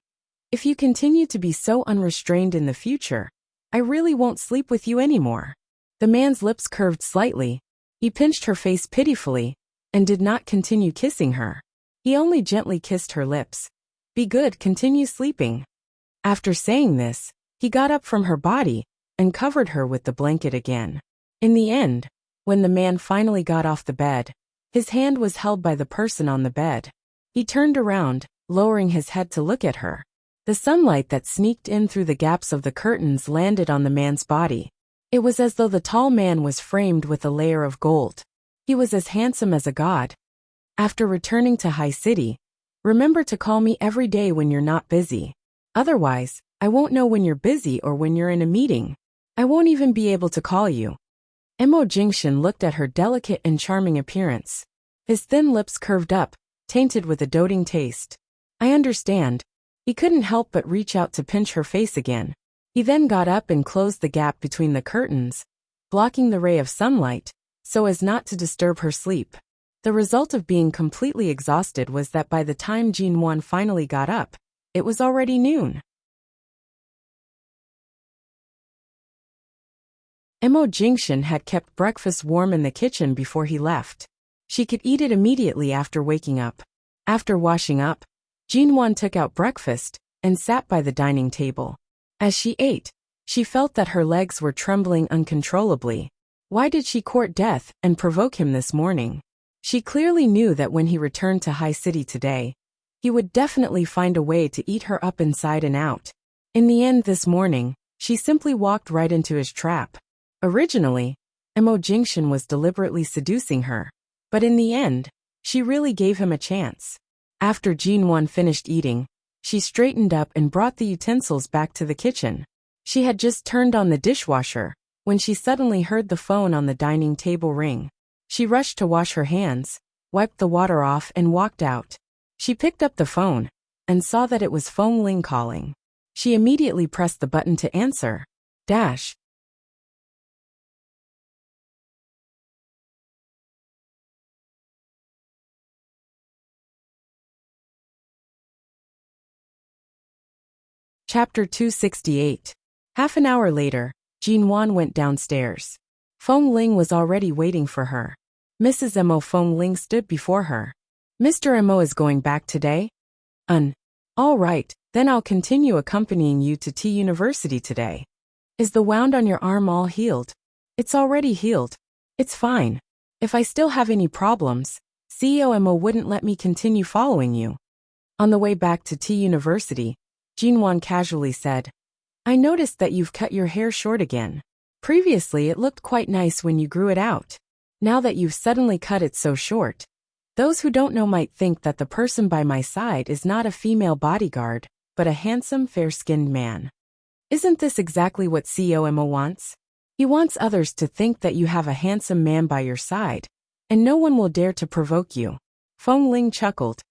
"If you continue to be so unrestrained in the future, I really won't sleep with you anymore." The man's lips curved slightly. He pinched her face pitifully and did not continue kissing her. He only gently kissed her lips. "Be good, continue sleeping." After saying this, he got up from her body and covered her with the blanket again. In the end, when the man finally got off the bed, his hand was held by the person on the bed. He turned around, lowering his head to look at her. The sunlight that sneaked in through the gaps of the curtains landed on the man's body. It was as though the tall man was framed with a layer of gold. He was as handsome as a god. "After returning to High City, remember to call me every day when you're not busy. Otherwise, I won't know when you're busy or when you're in a meeting. I won't even be able to call you." Mo Jingshan looked at her delicate and charming appearance. His thin lips curved up, tainted with a doting taste. "I understand." He couldn't help but reach out to pinch her face again. He then got up and closed the gap between the curtains, blocking the ray of sunlight, so as not to disturb her sleep. The result of being completely exhausted was that by the time Jinwan finally got up, it was already noon. Mo Jingshan had kept breakfast warm in the kitchen before he left. She could eat it immediately after waking up. After washing up, Jinwan took out breakfast and sat by the dining table. As she ate, she felt that her legs were trembling uncontrollably. Why did she court death and provoke him this morning? She clearly knew that when he returned to High City today, he would definitely find a way to eat her up inside and out. In the end this morning, she simply walked right into his trap. Originally, Mo Jingshan was deliberately seducing her, but in the end, she really gave him a chance. After Jinwan finished eating, she straightened up and brought the utensils back to the kitchen. She had just turned on the dishwasher when she suddenly heard the phone on the dining table ring. She rushed to wash her hands, wiped the water off and walked out. She picked up the phone and saw that it was Feng Ling calling. She immediately pressed the button to answer. Chapter 268. Half an hour later, Jinwan went downstairs. Feng Ling was already waiting for her. Mrs. Mo. Feng Ling stood before her. "Mr. Mo is going back today?" All right, then I'll continue accompanying you to T University today." "Is the wound on your arm all healed?" "It's already healed. It's fine. If I still have any problems, CEO Mo wouldn't let me continue following you." On the way back to T University, Jinwan casually said, "I noticed that you've cut your hair short again. Previously it looked quite nice when you grew it out. Now that you've suddenly cut it so short, those who don't know might think that the person by my side is not a female bodyguard, but a handsome, fair-skinned man. Isn't this exactly what CEO Mo wants? He wants others to think that you have a handsome man by your side, and no one will dare to provoke you." Feng Ling chuckled.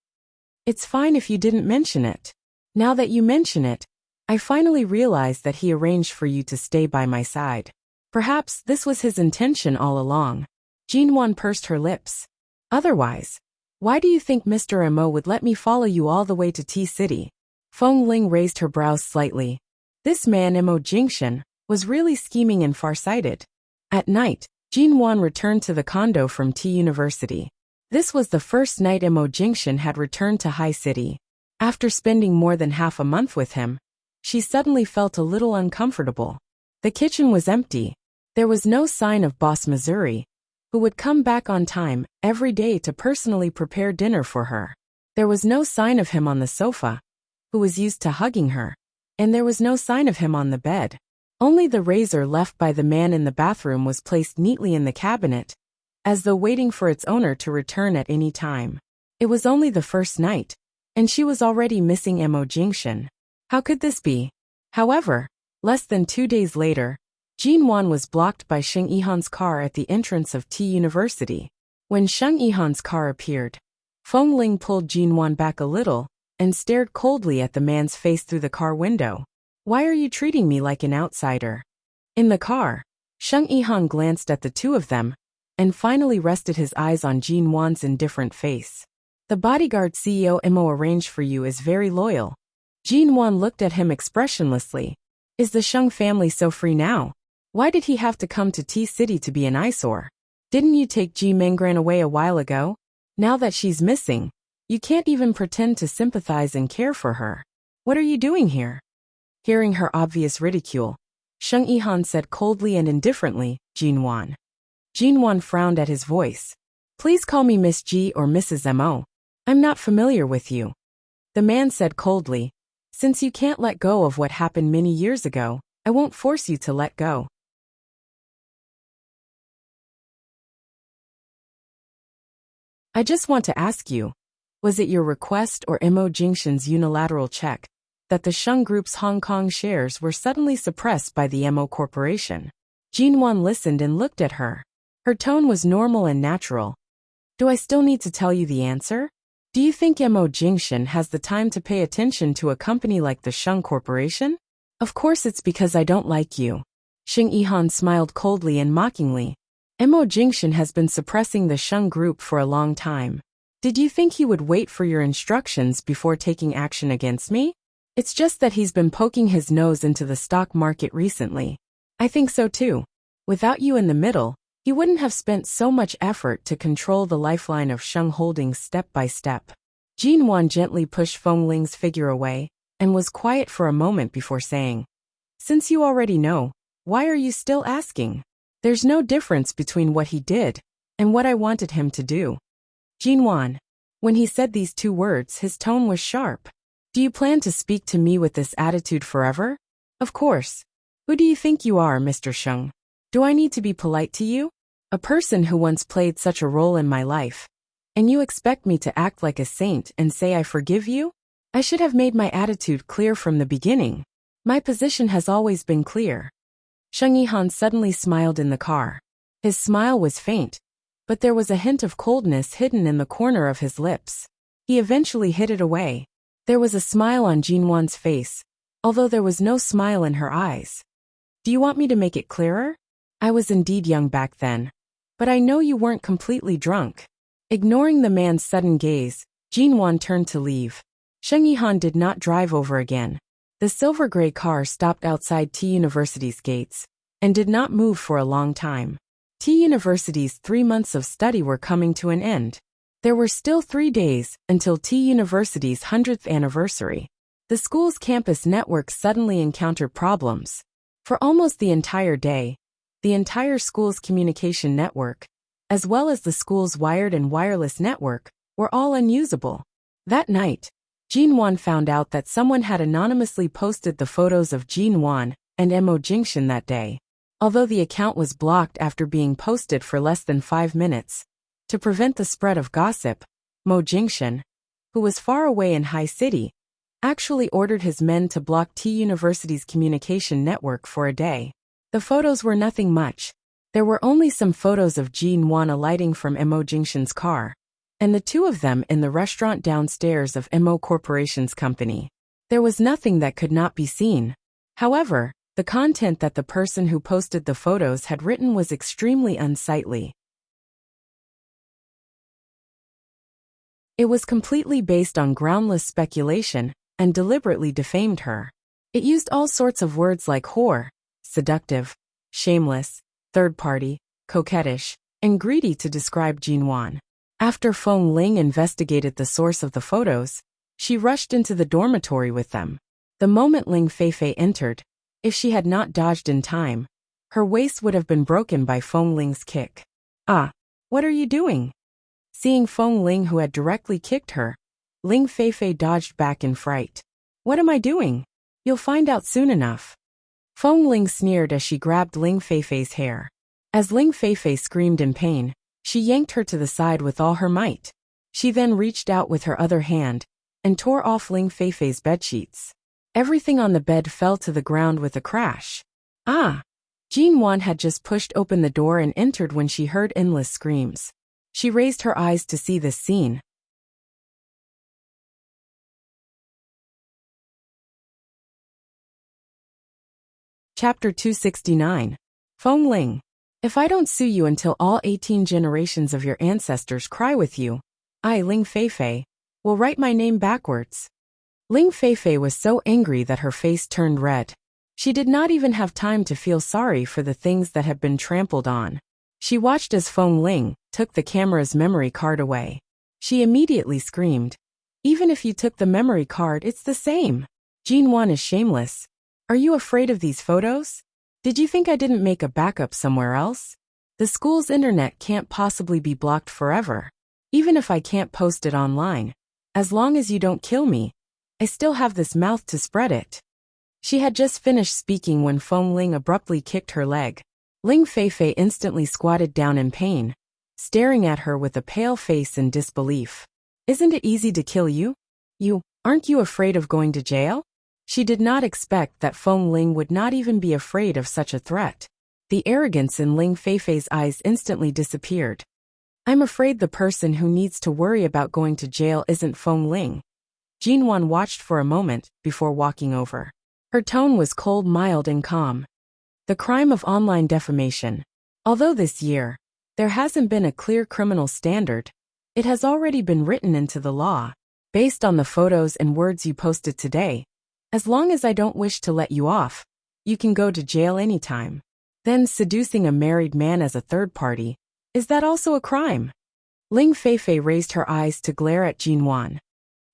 "It's fine if you didn't mention it. Now that you mention it, I finally realized that he arranged for you to stay by my side. Perhaps this was his intention all along." Jinwan pursed her lips. "Otherwise, why do you think Mr. Mo would let me follow you all the way to T City?" Feng Ling raised her brows slightly. This man Mo Jingshan was really scheming and farsighted. At night, Jinwan returned to the condo from T University. This was the first night Mo Jingshan had returned to High City. After spending more than half a month with him, she suddenly felt a little uncomfortable. The kitchen was empty. There was no sign of Boss Missouri, who would come back on time every day to personally prepare dinner for her. There was no sign of him on the sofa, who was used to hugging her, and there was no sign of him on the bed. Only the razor left by the man in the bathroom was placed neatly in the cabinet, as though waiting for its owner to return at any time. It was only the first night, and she was already missing Mo Jingshan. How could this be? However, less than 2 days later, Jinwan was blocked by Sheng Yihan's car at the entrance of T University. When Sheng Yihan's car appeared, Feng Ling pulled Jinwan back a little and stared coldly at the man's face through the car window. Why are you treating me like an outsider? In the car, Sheng Yihan glanced at the two of them and finally rested his eyes on Jinwan's indifferent face. The bodyguard CEO Imo arranged for you is very loyal. Jinwan looked at him expressionlessly. Is the Sheng family so free now? Why did he have to come to T-City to be an eyesore? Didn't you take Ji Mengran away a while ago? Now that she's missing, you can't even pretend to sympathize and care for her. What are you doing here? Hearing her obvious ridicule, Sheng Yihan said coldly and indifferently, Jinwan. Jinwan frowned at his voice. Please call me Miss Ji or Mrs. Mo. I'm not familiar with you. The man said coldly, since you can't let go of what happened many years ago, I won't force you to let go. I just want to ask you, was it your request or Mo Jingshan's unilateral check that the Sheng Group's Hong Kong shares were suddenly suppressed by the Mo Corporation? Jinwan listened and looked at her. Her tone was normal and natural. Do I still need to tell you the answer? Do you think Mo Jingshan has the time to pay attention to a company like the Sheng Corporation? Of course it's because I don't like you. Sheng Yihan smiled coldly and mockingly. Mo Jingshan has been suppressing the Sheng Group for a long time. Did you think he would wait for your instructions before taking action against me? It's just that he's been poking his nose into the stock market recently. I think so too. Without you in the middle, he wouldn't have spent so much effort to control the lifeline of Sheng Holdings step by step. Jinwan gently pushed Feng Ling's figure away and was quiet for a moment before saying, since you already know, why are you still asking? There's no difference between what he did and what I wanted him to do. Jinwan. When he said these two words, his tone was sharp. Do you plan to speak to me with this attitude forever? Of course. Who do you think you are, Mr. Sheng? Do I need to be polite to you? A person who once played such a role in my life. And you expect me to act like a saint and say I forgive you? I should have made my attitude clear from the beginning. My position has always been clear. Sheng Yihan suddenly smiled in the car. His smile was faint, but there was a hint of coldness hidden in the corner of his lips. He eventually hid it away. There was a smile on Jinwan's face, although there was no smile in her eyes. Do you want me to make it clearer? I was indeed young back then. But I know you weren't completely drunk. Ignoring the man's sudden gaze, Jinwan turned to leave. Sheng Yihan did not drive over again. The silver-gray car stopped outside T University's gates and did not move for a long time. T University's 3 months of study were coming to an end. There were still 3 days until T University's 100th anniversary. The school's campus network suddenly encountered problems. For almost the entire day, the entire school's communication network, as well as the school's wired and wireless network, were all unusable. That night, Jinwan found out that someone had anonymously posted the photos of Jinwan and Mo Jingshan that day. Although the account was blocked after being posted for less than 5 minutes, to prevent the spread of gossip, Mo Jingshan, who was far away in High City, actually ordered his men to block T University's communication network for a day. The photos were nothing much. There were only some photos of Jinwan alighting from Mo Jingshan's car, and the two of them in the restaurant downstairs of Mo Corporation's company. There was nothing that could not be seen. However, the content that the person who posted the photos had written was extremely unsightly. It was completely based on groundless speculation and deliberately defamed her. It used all sorts of words like whore, seductive, shameless, third-party, coquettish, and greedy to describe Jinwan. After Feng Ling investigated the source of the photos, she rushed into the dormitory with them. The moment Ling Feifei entered, if she had not dodged in time, her waist would have been broken by Feng Ling's kick. Ah, what are you doing? Seeing Feng Ling who had directly kicked her, Ling Feifei dodged back in fright. What am I doing? You'll find out soon enough. Feng Ling sneered as she grabbed Ling Feifei's hair. As Ling Feifei screamed in pain, she yanked her to the side with all her might. She then reached out with her other hand and tore off Ling Feifei's bedsheets. Everything on the bed fell to the ground with a crash. Ah! Jinwan had just pushed open the door and entered when she heard endless screams. She raised her eyes to see this scene. Chapter 269. Feng Ling. If I don't sue you until all 18 generations of your ancestors cry with you, I, Ling Feifei, will write my name backwards. Ling Feifei was so angry that her face turned red. She did not even have time to feel sorry for the things that had been trampled on. She watched as Feng Ling took the camera's memory card away. She immediately screamed, "Even if you took the memory card, it's the same. Jin Wan is shameless. Are you afraid of these photos? Did you think I didn't make a backup somewhere else? The school's internet can't possibly be blocked forever. Even if I can't post it online, as long as you don't kill me, I still have this mouth to spread it." She had just finished speaking when Feng Ling abruptly kicked her leg. Ling Feifei instantly squatted down in pain, staring at her with a pale face in disbelief. "Isn't it easy to kill you? Aren't you afraid of going to jail?" She did not expect that Feng Ling would not even be afraid of such a threat. The arrogance in Ling Feifei's eyes instantly disappeared. "I'm afraid the person who needs to worry about going to jail isn't Feng Ling." Jin Wan watched for a moment before walking over. Her tone was cold, mild and calm. "The crime of online defamation. Although this year, there hasn't been a clear criminal standard, it has already been written into the law. Based on the photos and words you posted today, as long as I don't wish to let you off, you can go to jail anytime. Then seducing a married man as a third party, is that also a crime?" Ling Feifei raised her eyes to glare at Jin Wan.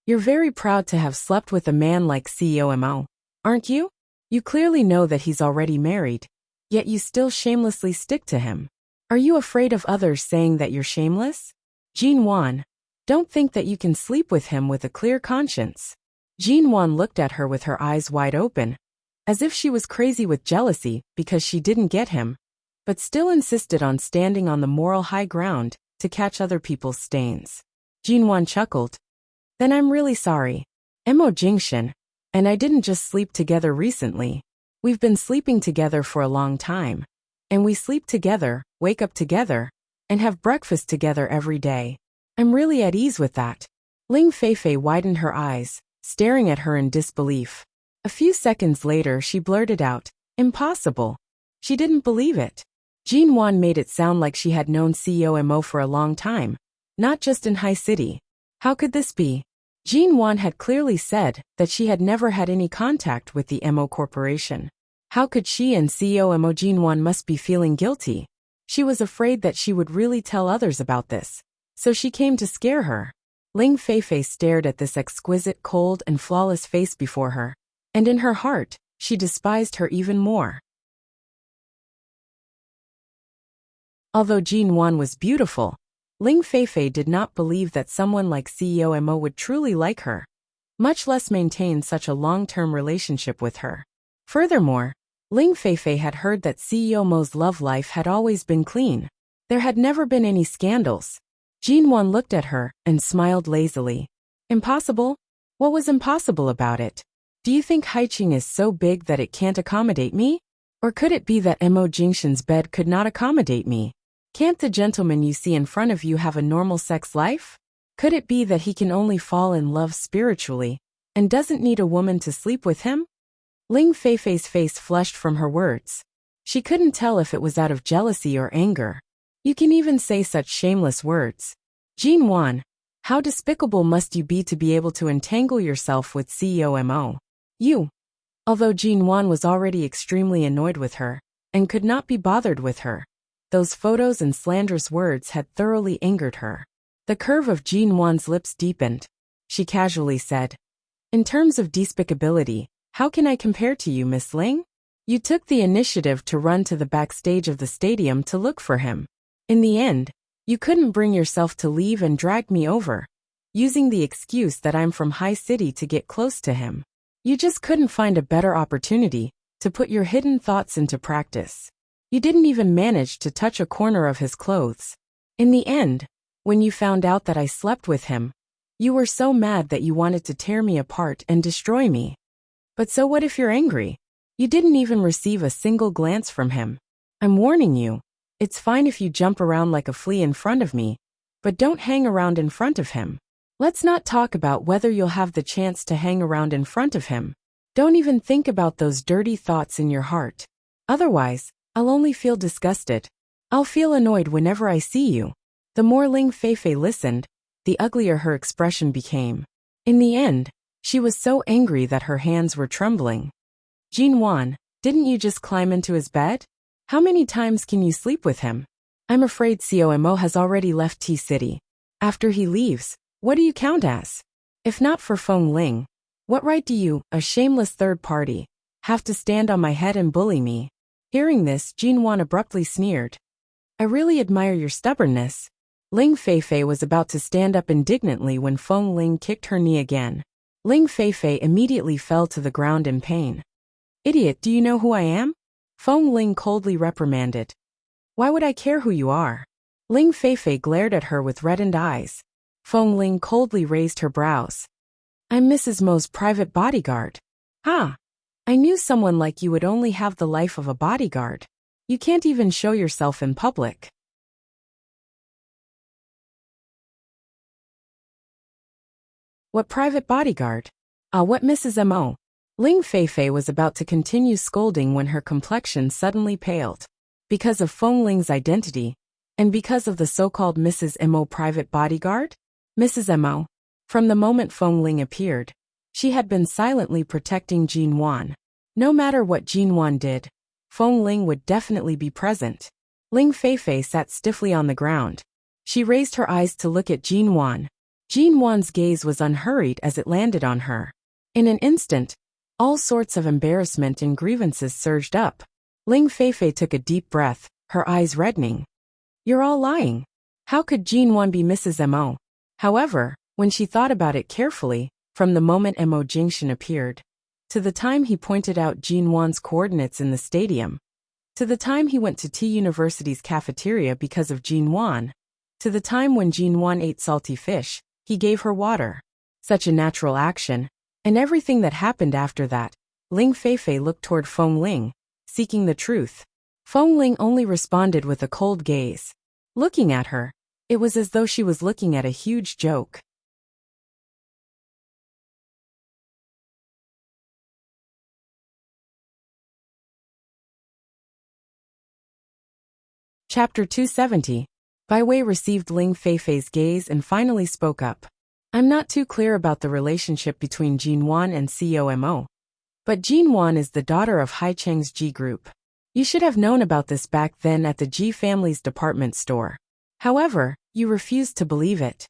"You're very proud to have slept with a man like CEO Mo, aren't you? You clearly know that he's already married, yet you still shamelessly stick to him. Are you afraid of others saying that you're shameless? Jin Wan, don't think that you can sleep with him with a clear conscience." Jin Wan looked at her with her eyes wide open, as if she was crazy with jealousy because she didn't get him, but still insisted on standing on the moral high ground to catch other people's stains. Jin Wan chuckled. "Then I'm really sorry. Mo Jingshan and I didn't just sleep together recently. We've been sleeping together for a long time. And we sleep together, wake up together, and have breakfast together every day. I'm really at ease with that." Ling Feifei widened her eyes, staring at her in disbelief. A few seconds later she blurted out, "Impossible." She didn't believe it. Jin Wan made it sound like she had known CEO Mo for a long time, not just in High City. How could this be? Jin Wan had clearly said that she had never had any contact with the Mo Corporation. How could she and CEO Mo? Jin Wan must be feeling guilty. She was afraid that she would really tell others about this, so she came to scare her. Ling Feifei stared at this exquisite, cold and flawless face before her, and in her heart, she despised her even more. Although Jin Wan was beautiful, Ling Feifei did not believe that someone like CEO Mo would truly like her, much less maintain such a long-term relationship with her. Furthermore, Ling Feifei had heard that CEO Mo's love life had always been clean. There had never been any scandals. Jin Wan looked at her and smiled lazily. "Impossible? What was impossible about it? Do you think Haiqing is so big that it can't accommodate me? Or could it be that Mo Jingshan's bed could not accommodate me? Can't the gentleman you see in front of you have a normal sex life? Could it be that he can only fall in love spiritually and doesn't need a woman to sleep with him?" Ling Feifei's face flushed from her words. She couldn't tell if it was out of jealousy or anger. "You can even say such shameless words. Jin Wan, how despicable must you be to be able to entangle yourself with CEO Mo? You." Although Jin Wan was already extremely annoyed with her and could not be bothered with her, those photos and slanderous words had thoroughly angered her. The curve of Jin Wan's lips deepened. She casually said, "In terms of despicability, how can I compare to you, Miss Ling? You took the initiative to run to the backstage of the stadium to look for him. In the end, you couldn't bring yourself to leave and dragged me over, using the excuse that I'm from High City to get close to him. You just couldn't find a better opportunity to put your hidden thoughts into practice. You didn't even manage to touch a corner of his clothes. In the end, when you found out that I slept with him, you were so mad that you wanted to tear me apart and destroy me. But so what if you're angry? You didn't even receive a single glance from him. I'm warning you. It's fine if you jump around like a flea in front of me, but don't hang around in front of him. Let's not talk about whether you'll have the chance to hang around in front of him. Don't even think about those dirty thoughts in your heart. Otherwise, I'll only feel disgusted. I'll feel annoyed whenever I see you. The more Ling Feifei listened, the uglier her expression became. In the end, she was so angry that her hands were trembling. Jin Wan, didn't you just climb into his bed? How many times can you sleep with him? I'm afraid COMO has already left T-City. After he leaves, what do you count as? If not for Feng Ling, what right do you, a shameless third party, have to stand on my head and bully me? Hearing this, Jin Wan abruptly sneered. I really admire your stubbornness. Ling Feifei was about to stand up indignantly when Feng Ling kicked her knee again. Ling Feifei immediately fell to the ground in pain. Idiot, do you know who I am? Feng Ling coldly reprimanded. Why would I care who you are? Ling Feifei glared at her with reddened eyes. Feng Ling coldly raised her brows. I'm Mrs. Mo's private bodyguard. Ha! I knew someone like you would only have the life of a bodyguard. You can't even show yourself in public. What private bodyguard? What Mrs. Mo? Ling Feifei was about to continue scolding when her complexion suddenly paled. Because of Feng Ling's identity, and because of the so-called Mrs. Mo private bodyguard? Mrs. Mo. From the moment Feng Ling appeared, she had been silently protecting Jin Wan. No matter what Jin Wan did, Feng Ling would definitely be present. Ling Feifei sat stiffly on the ground. She raised her eyes to look at Jin Wan. Jin Wan's gaze was unhurried as it landed on her. In an instant, all sorts of embarrassment and grievances surged up. Ling Feifei took a deep breath, her eyes reddening. You're all lying. How could Jin Wan be Mrs. Mo? However, when she thought about it carefully, from the moment Mo Jingxian appeared, to the time he pointed out Jin Wan's coordinates in the stadium, to the time he went to T University's cafeteria because of Jin Wan, to the time when Jin Wan ate salty fish, he gave her water. Such a natural action, and everything that happened after that, Ling Feifei looked toward Feng Ling, seeking the truth. Feng Ling only responded with a cold gaze. Looking at her, it was as though she was looking at a huge joke. Chapter 270. Bai Wei received Ling Feifei's gaze and finally spoke up. I'm not too clear about the relationship between Jin Wan and COMO. But Jin Wan is the daughter of Hai Cheng's G Group. You should have known about this back then at the G family's department store. However, you refused to believe it.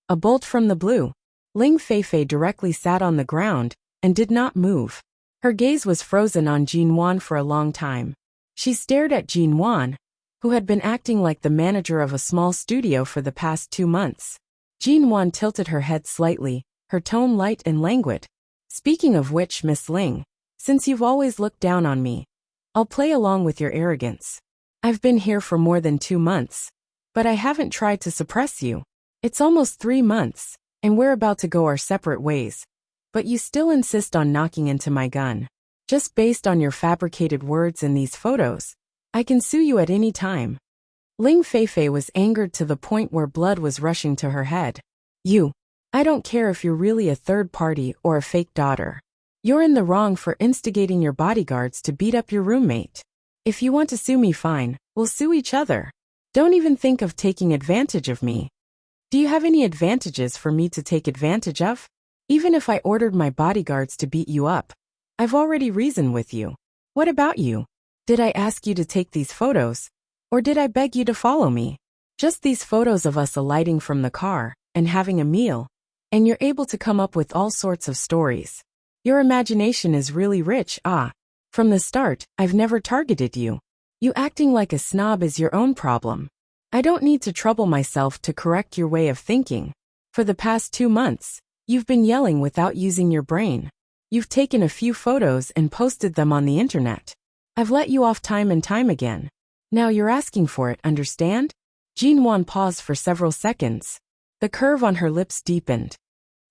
A bolt from the blue. Ling Feifei directly sat on the ground and did not move. Her gaze was frozen on Jin Wan for a long time. She stared at Jin Wan, who had been acting like the manager of a small studio for the past 2 months. Jin Wan tilted her head slightly, her tone light and languid. Speaking of which, Miss Ling, since you've always looked down on me, I'll play along with your arrogance. I've been here for more than 2 months, but I haven't tried to suppress you. It's almost 3 months, and we're about to go our separate ways. But you still insist on knocking into my gun. Just based on your fabricated words in these photos, I can sue you at any time. Ling Feifei was angered to the point where blood was rushing to her head. I don't care if you're really a third party or a fake daughter. You're in the wrong for instigating your bodyguards to beat up your roommate. If you want to sue me, fine, we'll sue each other. Don't even think of taking advantage of me. Do you have any advantages for me to take advantage of? Even if I ordered my bodyguards to beat you up, I've already reasoned with you. What about you? Did I ask you to take these photos? Or did I beg you to follow me? Just these photos of us alighting from the car and having a meal, and you're able to come up with all sorts of stories. Your imagination is really rich. From the start, I've never targeted you. You acting like a snob is your own problem. I don't need to trouble myself to correct your way of thinking. For the past 2 months, you've been yelling without using your brain. You've taken a few photos and posted them on the internet. I've let you off time and time again. Now you're asking for it, understand? Jin Wan paused for several seconds. The curve on her lips deepened.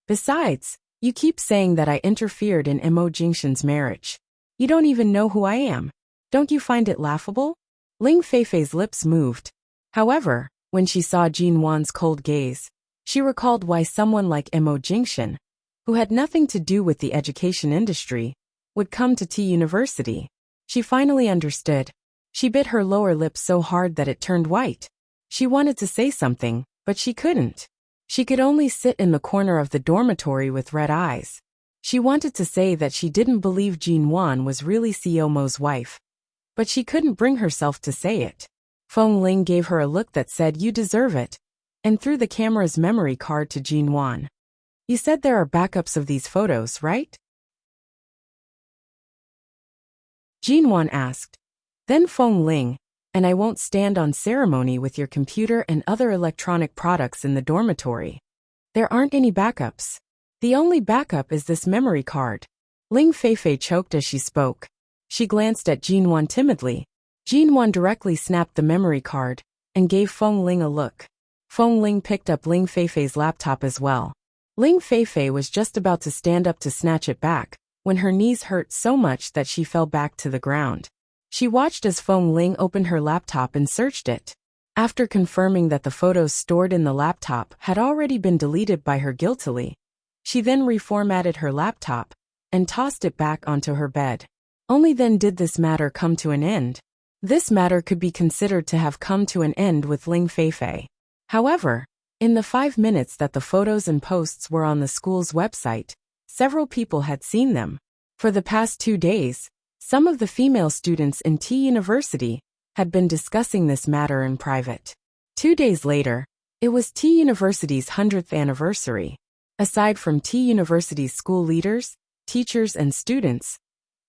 Besides, you keep saying that I interfered in Mo Jingxian's marriage. You don't even know who I am. Don't you find it laughable? Ling Feifei's lips moved. However, when she saw Jin Wan's cold gaze, she recalled why someone like Mo Jingxian, who had nothing to do with the education industry, would come to T University. She finally understood. She bit her lower lip so hard that it turned white. She wanted to say something, but she couldn't. She could only sit in the corner of the dormitory with red eyes. She wanted to say that she didn't believe Jin Wan was really Siomo's wife, but she couldn't bring herself to say it. Feng Ling gave her a look that said, "You deserve it," and threw the camera's memory card to Jin Wan. "You said there are backups of these photos, right?" Jin Wan asked. Then Feng Ling, "And I won't stand on ceremony with your computer and other electronic products in the dormitory. There aren't any backups. The only backup is this memory card." Ling Feifei choked as she spoke. She glanced at Jin Wan timidly. Jin Wan directly snapped the memory card and gave Feng Ling a look. Feng Ling picked up Ling Feifei's laptop as well. Ling Feifei was just about to stand up to snatch it back when her knees hurt so much that she fell back to the ground. She watched as Feng Ling opened her laptop and searched it. After confirming that the photos stored in the laptop had already been deleted by her guiltily, she then reformatted her laptop and tossed it back onto her bed. Only then did this matter come to an end. This matter could be considered to have come to an end with Ling Feifei. However, in the 5 minutes that the photos and posts were on the school's website, several people had seen them. For the past 2 days, some of the female students in T University had been discussing this matter in private. 2 days later, it was T University's 100th anniversary. Aside from T University's school leaders, teachers, and students,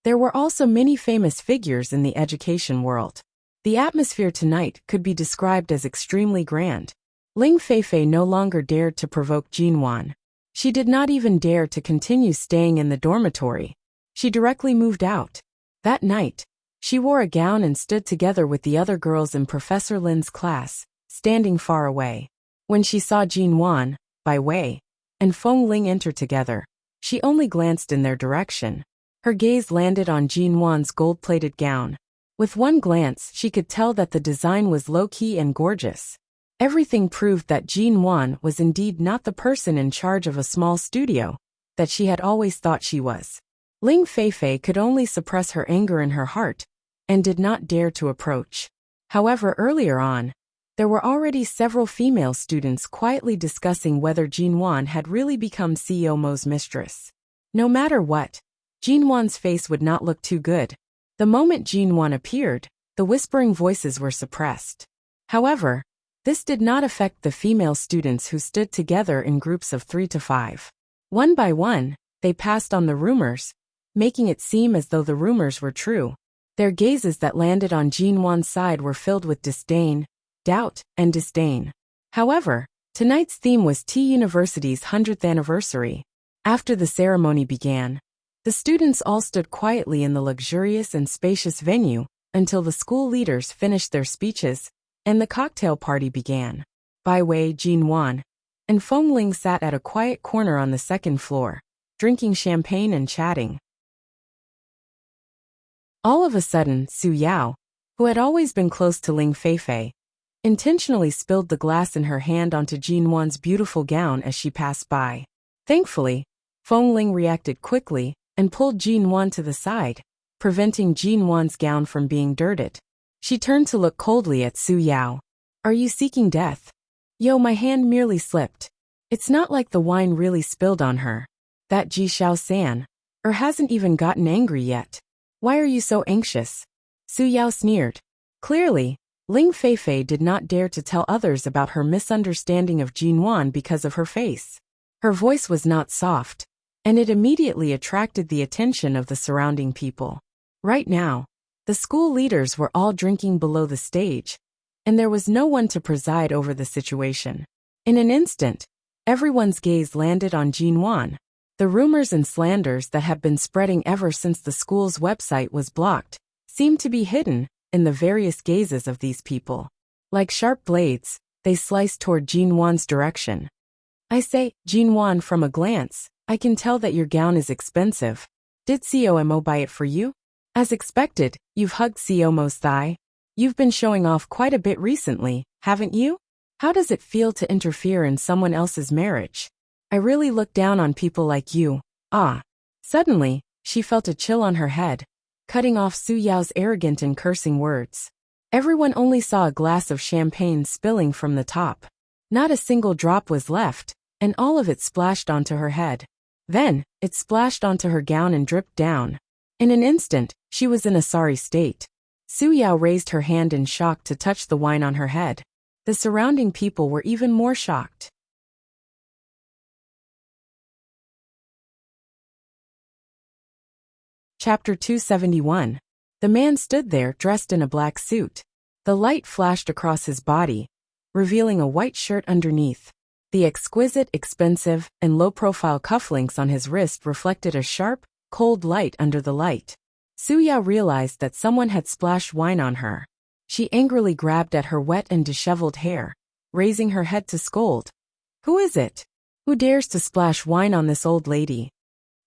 there were also many famous figures in the education world. The atmosphere tonight could be described as extremely grand. Ling Feifei no longer dared to provoke Jin Wan. She did not even dare to continue staying in the dormitory. She directly moved out. That night, she wore a gown and stood together with the other girls in Professor Lin's class, standing far away. When she saw Jin Wan, Bai Wei, and Feng Ling enter together, she only glanced in their direction. Her gaze landed on Jin Wan's gold-plated gown. With one glance, she could tell that the design was low-key and gorgeous. Everything proved that Jin Wan was indeed not the person in charge of a small studio that she had always thought she was. Ling Feifei could only suppress her anger in her heart and did not dare to approach. However, earlier on, there were already several female students quietly discussing whether Jin Wan had really become Siomo's mistress. No matter what, Jin Wan's face would not look too good. The moment Jin Wan appeared, the whispering voices were suppressed. However, this did not affect the female students who stood together in groups of 3 to 5. One by one, they passed on the rumors, making it seem as though the rumors were true. Their gazes that landed on Jin Wan's side were filled with disdain, doubt, and disdain. However, tonight's theme was T University's 100th anniversary. After the ceremony began, the students all stood quietly in the luxurious and spacious venue until the school leaders finished their speeches and the cocktail party began. Bai Wei, Jin Wan, and Feng Ling sat at a quiet corner on the second floor, drinking champagne and chatting. All of a sudden, Su Yao, who had always been close to Ling Feifei, intentionally spilled the glass in her hand onto Jin Wan's beautiful gown as she passed by. Thankfully, Feng Ling reacted quickly and pulled Jin Wan to the side, preventing Jin Wan's gown from being dirted. She turned to look coldly at Su Yao. "Are you seeking death?" "Yo, my hand merely slipped. It's not like the wine really spilled on her. That Ji Xiao-san, or hasn't even gotten angry yet. Why are you so anxious?" Su Yao sneered. Clearly, Ling Feifei did not dare to tell others about her misunderstanding of Jin Wan because of her face. Her voice was not soft, and it immediately attracted the attention of the surrounding people. Right now, the school leaders were all drinking below the stage, and there was no one to preside over the situation. In an instant, everyone's gaze landed on Jin Wan. The rumors and slanders that have been spreading ever since the school's website was blocked seemed to be hidden in the various gazes of these people. Like sharp blades, they sliced toward Jin Wan's direction. "I say, Jin Wan, from a glance, I can tell that your gown is expensive. Did Siomo buy it for you? As expected, you've hugged Siomo's thigh. You've been showing off quite a bit recently, haven't you? How does it feel to interfere in someone else's marriage? I really look down on people like you." Suddenly, she felt a chill on her head. cutting off Su Yao's arrogant and cursing words. Everyone only saw a glass of champagne spilling from the top. Not a single drop was left, and all of it splashed onto her head. Then, it splashed onto her gown and dripped down. In an instant, she was in a sorry state. Su Yao raised her hand in shock to touch the wine on her head. The surrounding people were even more shocked. Chapter 271. The man stood there dressed in a black suit. The light flashed across his body, revealing a white shirt underneath. The exquisite, expensive, and low-profile cufflinks on his wrist reflected a sharp, cold light under the light. Su Yao realized that someone had splashed wine on her. She angrily grabbed at her wet and disheveled hair, raising her head to scold. "Who is it? Who dares to splash wine on this old lady?"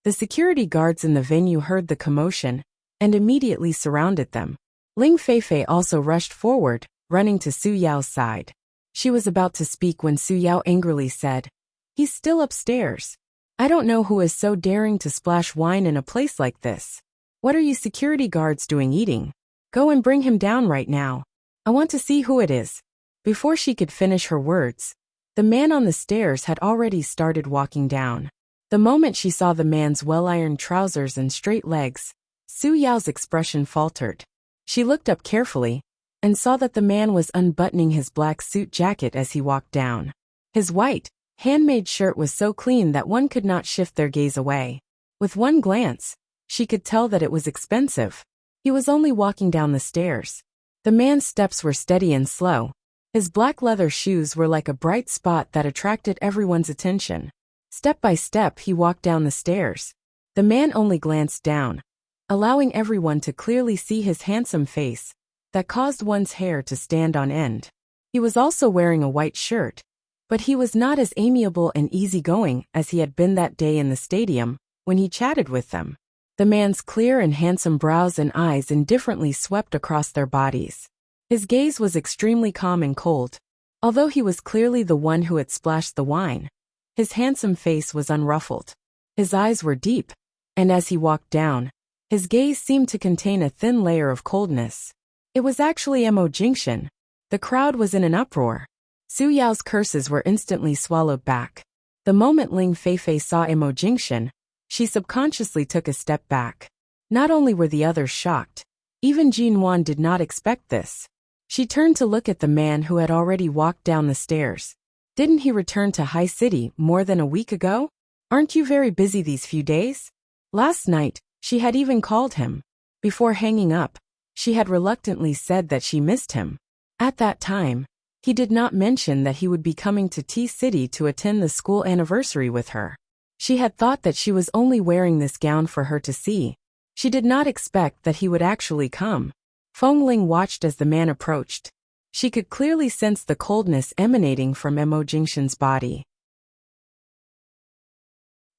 The security guards in the venue heard the commotion and immediately surrounded them. Ling Feifei also rushed forward, running to Su Yao's side. She was about to speak when Su Yao angrily said, "He's still upstairs. I don't know who is so daring to splash wine in a place like this. What are you security guards doing eating? Go and bring him down right now. I want to see who it is." Before she could finish her words, the man on the stairs had already started walking down. The moment she saw the man's well-ironed trousers and straight legs, Su Yao's expression faltered. She looked up carefully and saw that the man was unbuttoning his black suit jacket as he walked down. His white, handmade shirt was so clean that one could not shift their gaze away. With one glance, she could tell that it was expensive. He was only walking down the stairs. The man's steps were steady and slow. His black leather shoes were like a bright spot that attracted everyone's attention. Step by step he walked down the stairs. The man only glanced down, allowing everyone to clearly see his handsome face that caused one's hair to stand on end. He was also wearing a white shirt, but he was not as amiable and easygoing as he had been that day in the stadium when he chatted with them. The man's clear and handsome brows and eyes indifferently swept across their bodies. His gaze was extremely calm and cold. Although he was clearly the one who had splashed the wine, his handsome face was unruffled. His eyes were deep, and as he walked down, his gaze seemed to contain a thin layer of coldness. It was actually Mo Jingxian. The crowd was in an uproar. Su Yao's curses were instantly swallowed back. The moment Ling Feifei saw Mo Jingxian, she subconsciously took a step back. Not only were the others shocked, even Jin Wan did not expect this. She turned to look at the man who had already walked down the stairs. "Didn't he return to High City more than a week ago? Aren't you very busy these few days?" Last night, she had even called him. Before hanging up, she had reluctantly said that she missed him. At that time, he did not mention that he would be coming to T-City to attend the school anniversary with her. She had thought that she was only wearing this gown for her to see. She did not expect that he would actually come. Feng Ling watched as the man approached. She could clearly sense the coldness emanating from Mo Jingxian's body.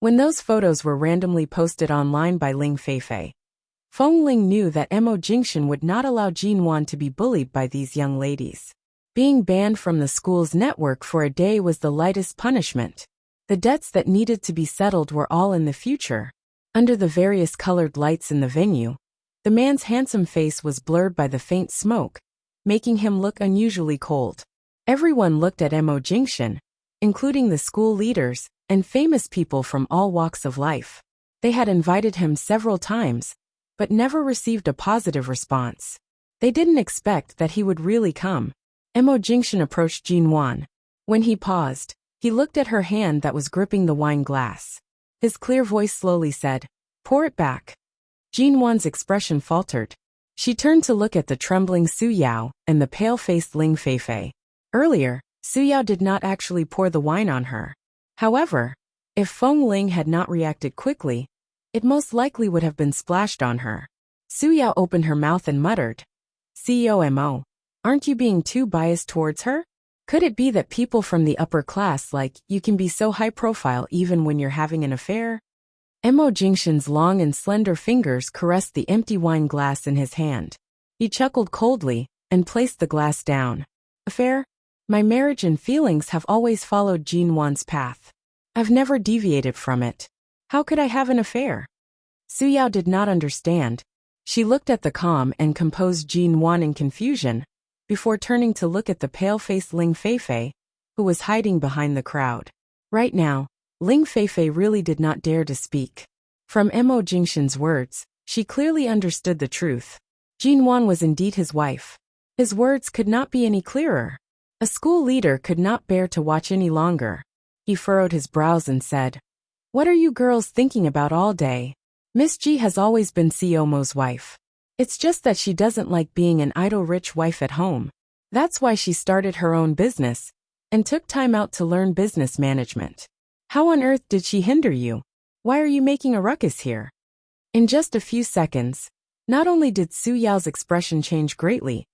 When those photos were randomly posted online by Ling Feifei, Feng Ling knew that Mo Jingxian would not allow Jin Wan to be bullied by these young ladies. Being banned from the school's network for a day was the lightest punishment. The debts that needed to be settled were all in the future. Under the various colored lights in the venue, the man's handsome face was blurred by the faint smoke, making him look unusually cold. Everyone looked at Mo Jingxian, including the school leaders and famous people from all walks of life. They had invited him several times, but never received a positive response. They didn't expect that he would really come. Mo Jingxian approached Jin Wan. When he paused, he looked at her hand that was gripping the wine glass. His clear voice slowly said, "Pour it back." Jin Wan's expression faltered. She turned to look at the trembling Su Yao and the pale-faced Ling Feifei. Earlier, Su Yao did not actually pour the wine on her. However, if Feng Ling had not reacted quickly, it most likely would have been splashed on her. Su Yao opened her mouth and muttered, "CEO Mo, aren't you being too biased towards her? Could it be that people from the upper class like you can be so high-profile even when you're having an affair?" Mo Jingxian's long and slender fingers caressed the empty wine glass in his hand. He chuckled coldly and placed the glass down. "Affair? My marriage and feelings have always followed Jin Wan's path. I've never deviated from it. How could I have an affair?" Su Yao did not understand. She looked at the calm and composed Jin Wan in confusion, before turning to look at the pale-faced Ling Feifei, who was hiding behind the crowd. Right now, Ling Feifei really did not dare to speak. From Mo Jingshan's words, she clearly understood the truth. Jin Wan was indeed his wife. His words could not be any clearer. A school leader could not bear to watch any longer. He furrowed his brows and said, "What are you girls thinking about all day? Miss Ji has always been Mo's wife. It's just that she doesn't like being an idle rich wife at home. That's why she started her own business and took time out to learn business management. How on earth did she hinder you? Why are you making a ruckus here?" In just a few seconds, not only did Su Yao's expression change greatly,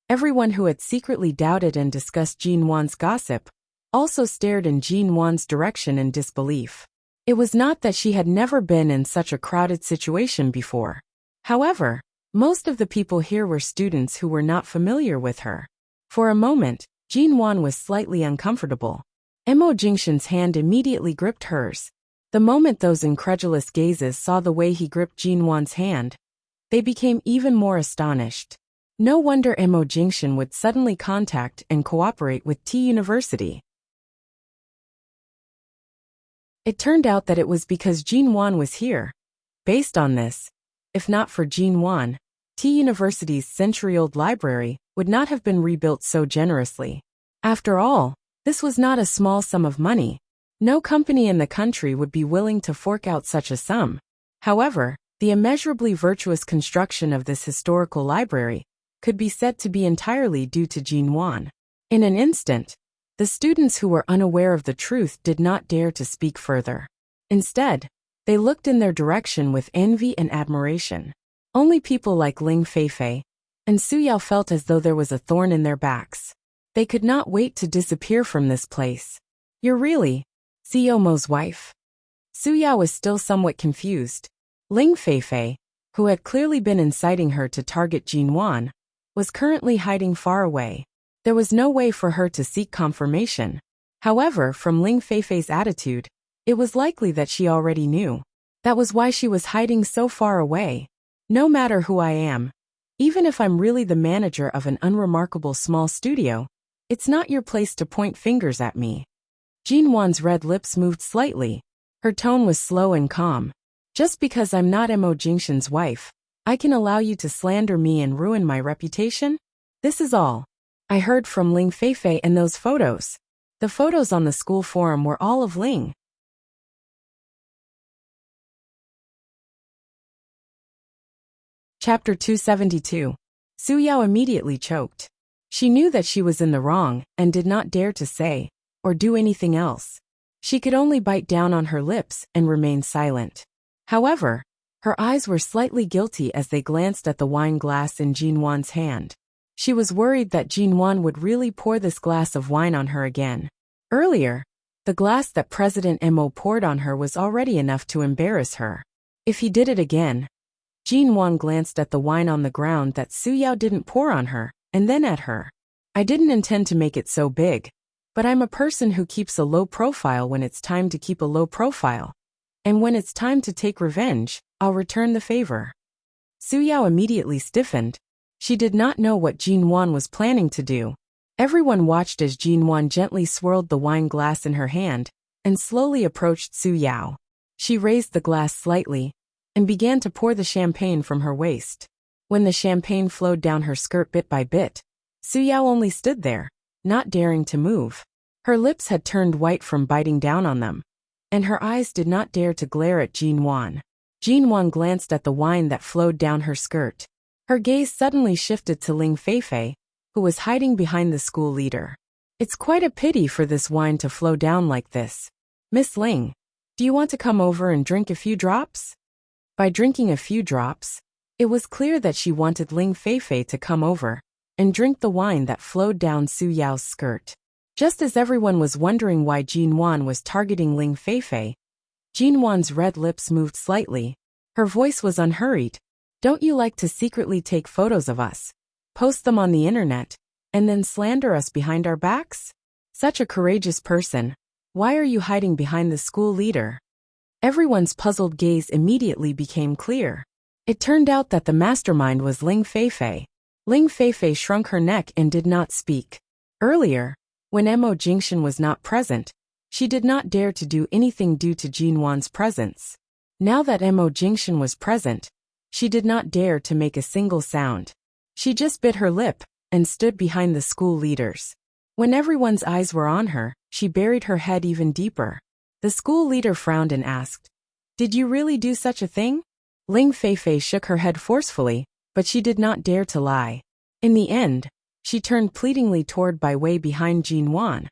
everyone who had secretly doubted and discussed Jin Wan's gossip also stared in Jin Wan's direction in disbelief. It was not that she had never been in such a crowded situation before. However, most of the people here were students who were not familiar with her. For a moment, Jin Wan was slightly uncomfortable. Mo Jingshan's hand immediately gripped hers. The moment those incredulous gazes saw the way he gripped Jin Wan's hand, they became even more astonished. No wonder Mo Jingshan would suddenly contact and cooperate with T University. It turned out that it was because Jin Wan was here. Based on this, if not for Jin Wan, T University's century-old library would not have been rebuilt so generously. After all, this was not a small sum of money. No company in the country would be willing to fork out such a sum. However, the immeasurably virtuous construction of this historical library could be said to be entirely due to Jin Wan. In an instant, the students who were unaware of the truth did not dare to speak further. Instead, they looked in their direction with envy and admiration. Only people like Ling Feifei and Su Yao felt as though there was a thorn in their backs. They could not wait to disappear from this place. "You're really Mo's wife?" Su Yao was still somewhat confused. Ling Feifei, who had clearly been inciting her to target Jin Wan, was currently hiding far away. There was no way for her to seek confirmation. However, from Ling Feifei's attitude, it was likely that she already knew. That was why she was hiding so far away. "No matter who I am, even if I'm really the manager of an unremarkable small studio, it's not your place to point fingers at me." Jin Wan's red lips moved slightly. Her tone was slow and calm. "Just because I'm not Mo Jingshan's wife, I can allow you to slander me and ruin my reputation? This is all I heard from Ling Feifei and those photos. The photos on the school forum were all of Ling." Chapter 272. Su Yao immediately choked. She knew that she was in the wrong and did not dare to say or do anything else. She could only bite down on her lips and remain silent. However, her eyes were slightly guilty as they glanced at the wine glass in Jin Wan's hand. She was worried that Jin Wan would really pour this glass of wine on her again. Earlier, the glass that President Mo poured on her was already enough to embarrass her. If he did it again. Jin Wan glanced at the wine on the ground that Su Yao didn't pour on her, and then at her. "I didn't intend to make it so big, but I'm a person who keeps a low profile when it's time to keep a low profile. And when it's time to take revenge, I'll return the favor." Su Yao immediately stiffened. She did not know what Jin Wan was planning to do. Everyone watched as Jin Wan gently swirled the wine glass in her hand and slowly approached Su Yao. She raised the glass slightly and began to pour the champagne from her waist. When the champagne flowed down her skirt bit by bit, Su Yao only stood there, not daring to move. Her lips had turned white from biting down on them, and her eyes did not dare to glare at Jin Wan. Jin Wan glanced at the wine that flowed down her skirt. Her gaze suddenly shifted to Ling Feifei, who was hiding behind the school leader. "It's quite a pity for this wine to flow down like this. Miss Ling, do you want to come over and drink a few drops?" By drinking a few drops, it was clear that she wanted Ling Feifei to come over and drink the wine that flowed down Su Yao's skirt. Just as everyone was wondering why Jin Wan was targeting Ling Feifei, Jin Wan's red lips moved slightly. Her voice was unhurried. "Don't you like to secretly take photos of us, post them on the internet, and then slander us behind our backs? Such a courageous person. Why are you hiding behind the school leader?" Everyone's puzzled gaze immediately became clear. It turned out that the mastermind was Ling Feifei. Ling Feifei shrunk her neck and did not speak. Earlier, when Mo Jingshan was not present, she did not dare to do anything due to Jin Wan's presence. Now that Mo Jingshan was present, she did not dare to make a single sound. She just bit her lip and stood behind the school leaders. When everyone's eyes were on her, she buried her head even deeper. The school leader frowned and asked, "Did you really do such a thing?" Ling Feifei shook her head forcefully, but she did not dare to lie. In the end, she turned pleadingly toward Bai Wei behind Jin Wan,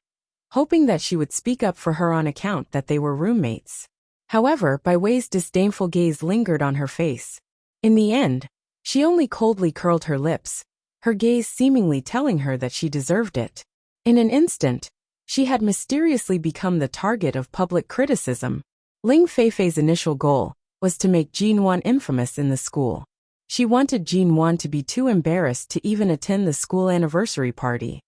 hoping that she would speak up for her on account that they were roommates. However, Bai Wei's disdainful gaze lingered on her face. In the end, she only coldly curled her lips, her gaze seemingly telling her that she deserved it. In an instant, she had mysteriously become the target of public criticism. Ling Feifei's initial goal was to make Jin Wan infamous in the school. She wanted Jin Wan to be too embarrassed to even attend the school anniversary party.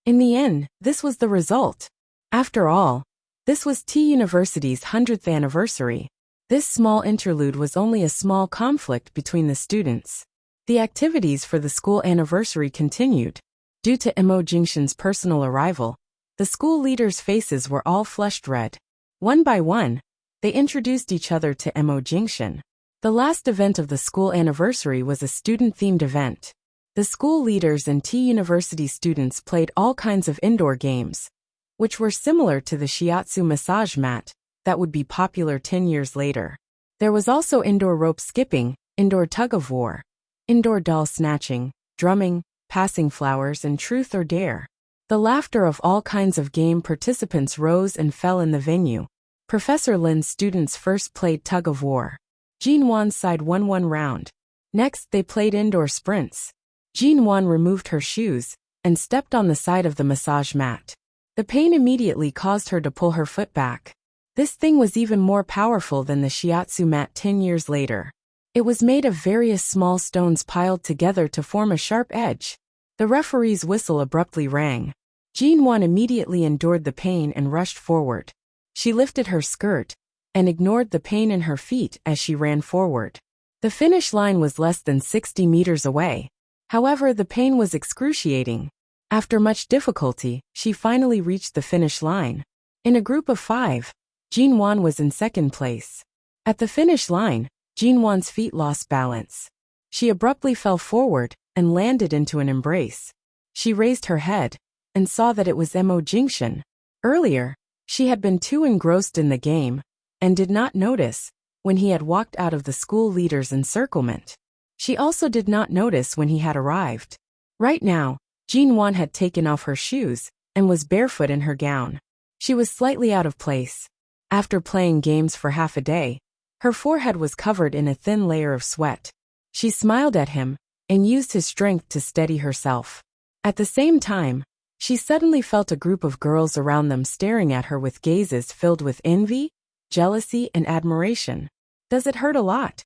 In the end, this was the result. After all, this was T University's 100th anniversary. This small interlude was only a small conflict between the students. The activities for the school anniversary continued. Due to Mo Jingshan's personal arrival, the school leaders' faces were all flushed red. One by one, they introduced each other to Mo Jingshan. The last event of the school anniversary was a student-themed event. The school leaders and T University students played all kinds of indoor games, which were similar to the shiatsu massage mat that would be popular 10 years later. There was also indoor rope skipping, indoor tug-of-war, indoor doll snatching, drumming, passing flowers, and truth or dare. The laughter of all kinds of game participants rose and fell in the venue. Professor Lin's students first played tug-of-war. Jin Wan's side won one round. Next, they played indoor sprints. Jin Wan removed her shoes and stepped on the side of the massage mat. The pain immediately caused her to pull her foot back. This thing was even more powerful than the shiatsu mat 10 years later. It was made of various small stones piled together to form a sharp edge. The referee's whistle abruptly rang. Jin Wan immediately endured the pain and rushed forward. She lifted her skirt and ignored the pain in her feet as she ran forward. The finish line was less than 60 meters away. However, the pain was excruciating. After much difficulty, she finally reached the finish line. In a group of 5, Jin Wan was in second place. At the finish line, Jin Wan's feet lost balance. She abruptly fell forward and landed into an embrace. She raised her head and saw that it was Mo Jingshan. Earlier, she had been too engrossed in the game and did not notice when he had walked out of the school leader's encirclement. She also did not notice when he had arrived. Right now, Jin Wan had taken off her shoes and was barefoot in her gown. She was slightly out of place. After playing games for half a day, her forehead was covered in a thin layer of sweat. She smiled at him and used his strength to steady herself. At the same time, she suddenly felt a group of girls around them staring at her with gazes filled with envy, jealousy, and admiration. Does it hurt a lot?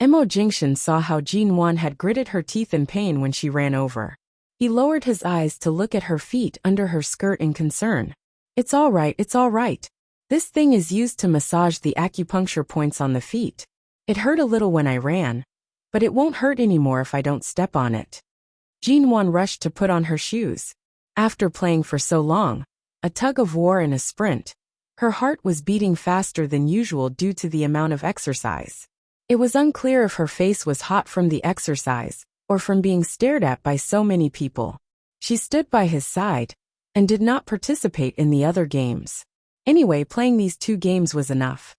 Mo Jingshan saw how Jin Wan had gritted her teeth in pain when she ran over. He lowered his eyes to look at her feet under her skirt in concern. It's all right, it's all right. This thing is used to massage the acupuncture points on the feet. It hurt a little when I ran, but it won't hurt anymore if I don't step on it. Jin Wan rushed to put on her shoes. After playing for so long, a tug-of-war and a sprint, her heart was beating faster than usual due to the amount of exercise. It was unclear if her face was hot from the exercise or from being stared at by so many people. She stood by his side and did not participate in the other games. Anyway, playing these 2 games was enough.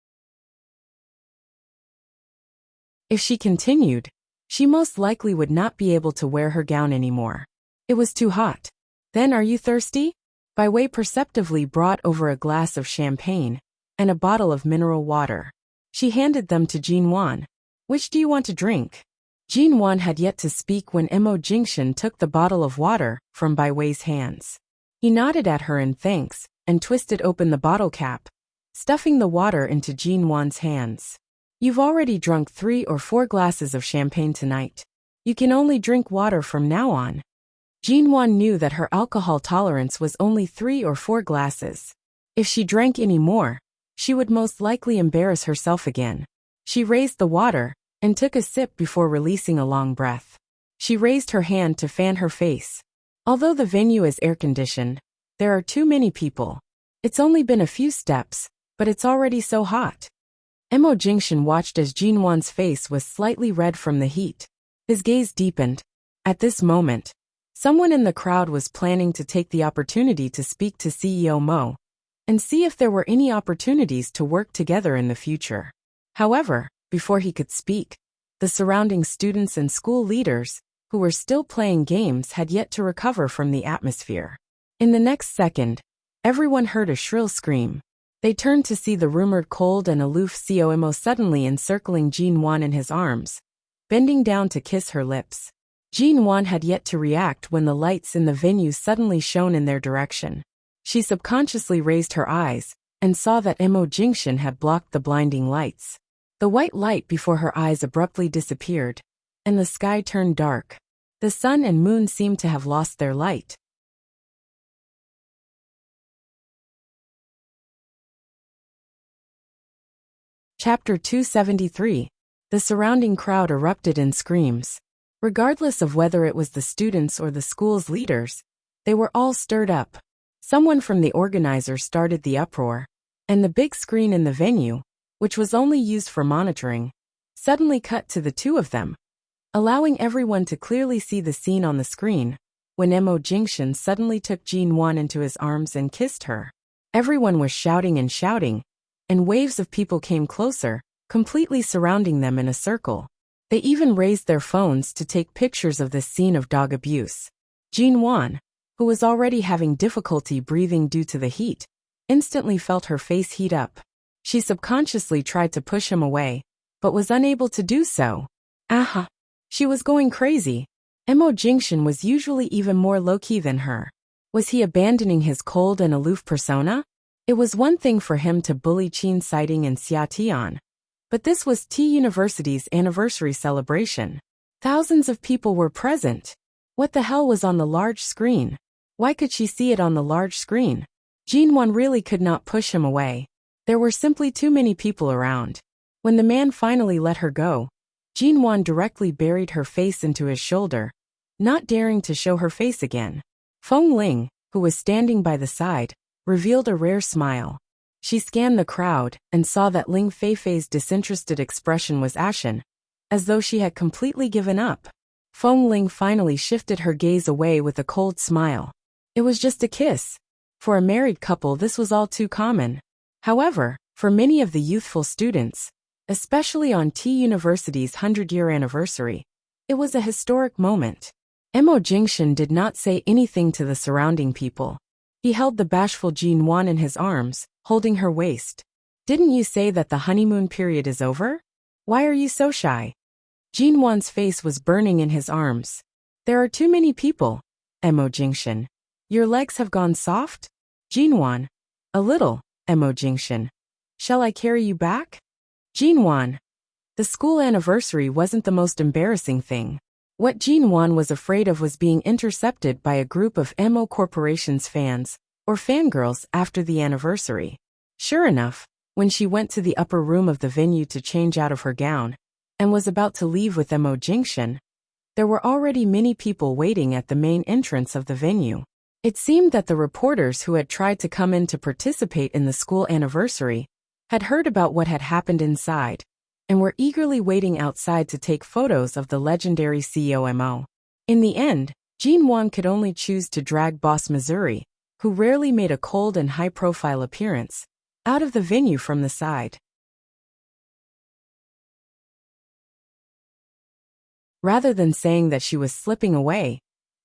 If she continued, she most likely would not be able to wear her gown anymore. It was too hot. Then, are you thirsty? Bai Wei perceptively brought over a glass of champagne and a bottle of mineral water. She handed them to Jin Wan. Which do you want to drink? Jin Wan had yet to speak when Mo Jingshan took the bottle of water from Bai Wei's hands. He nodded at her in thanks and twisted open the bottle cap, stuffing the water into Jin Wan's hands. You've already drunk 3 or 4 glasses of champagne tonight. You can only drink water from now on. Jin Wan knew that her alcohol tolerance was only 3 or 4 glasses. If she drank any more, She would most likely embarrass herself again. She raised the water and took a sip before releasing a long breath. She raised her hand to fan her face. Although the venue is air-conditioned, there are too many people. It's only been a few steps, but it's already so hot. Mo Jingshan watched as Jinwan's face was slightly red from the heat. His gaze deepened. At this moment, someone in the crowd was planning to take the opportunity to speak to CEO Mo and see if there were any opportunities to work together in the future. However, before he could speak, the surrounding students and school leaders, who were still playing games, had yet to recover from the atmosphere. In the next second, everyone heard a shrill scream. They turned to see the rumored cold and aloof COMO suddenly encircling Jinwan in his arms, bending down to kiss her lips. Jinwan had yet to react when the lights in the venue suddenly shone in their direction. She subconsciously raised her eyes and saw that Mo Jingshan had blocked the blinding lights. The white light before her eyes abruptly disappeared, and the sky turned dark. The sun and moon seemed to have lost their light. Chapter 273. The surrounding crowd erupted in screams. Regardless of whether it was the students or the school's leaders, they were all stirred up. Someone from the organizers started the uproar, and the big screen in the venue, which was only used for monitoring, suddenly cut to the two of them, allowing everyone to clearly see the scene on the screen, when Mo Jingshan suddenly took Jinwan into his arms and kissed her. Everyone was shouting, and waves of people came closer, completely surrounding them in a circle. They even raised their phones to take pictures of this scene of dog abuse. Jinwan, who was already having difficulty breathing due to the heat, instantly felt her face heat up. She subconsciously tried to push him away, but was unable to do so. Aha! She was going crazy. Mo Jingshan was usually even more low-key than her. Was he abandoning his cold and aloof persona? It was one thing for him to bully Qin Siding and Xia Tian, but this was T University's anniversary celebration. Thousands of people were present. What the hell was on the large screen? Why could she see it on the large screen? Jinwan really could not push him away. There were simply too many people around. When the man finally let her go, Jinwan directly buried her face into his shoulder, not daring to show her face again. Feng Ling, who was standing by the side, revealed a rare smile. She scanned the crowd and saw that Ling Feifei's disinterested expression was ashen, as though she had completely given up. Feng Ling finally shifted her gaze away with a cold smile. It was just a kiss. For a married couple, this was all too common. However, for many of the youthful students, especially on T University's 100-year anniversary, it was a historic moment. Mo Jingshan did not say anything to the surrounding people. He held the bashful Jinwan in his arms, holding her waist. Didn't you say that the honeymoon period is over? Why are you so shy? Jinwan's face was burning in his arms. There are too many people. Mo Jingshan. Your legs have gone soft? Jinwan. A little. Mo Jingshan. Shall I carry you back? Jinwan. The school anniversary wasn't the most embarrassing thing. What Jinwan was afraid of was being intercepted by a group of Mo Corporation's fans, or fangirls, after the anniversary. Sure enough, when she went to the upper room of the venue to change out of her gown, and was about to leave with Mo Jingshan, there were already many people waiting at the main entrance of the venue. It seemed that the reporters who had tried to come in to participate in the school anniversary had heard about what had happened inside, and were eagerly waiting outside to take photos of the legendary COMO. In the end, Jinwan could only choose to drag Boss Missouri, who rarely made a cold and high-profile appearance, out of the venue from the side. Rather than saying that she was slipping away,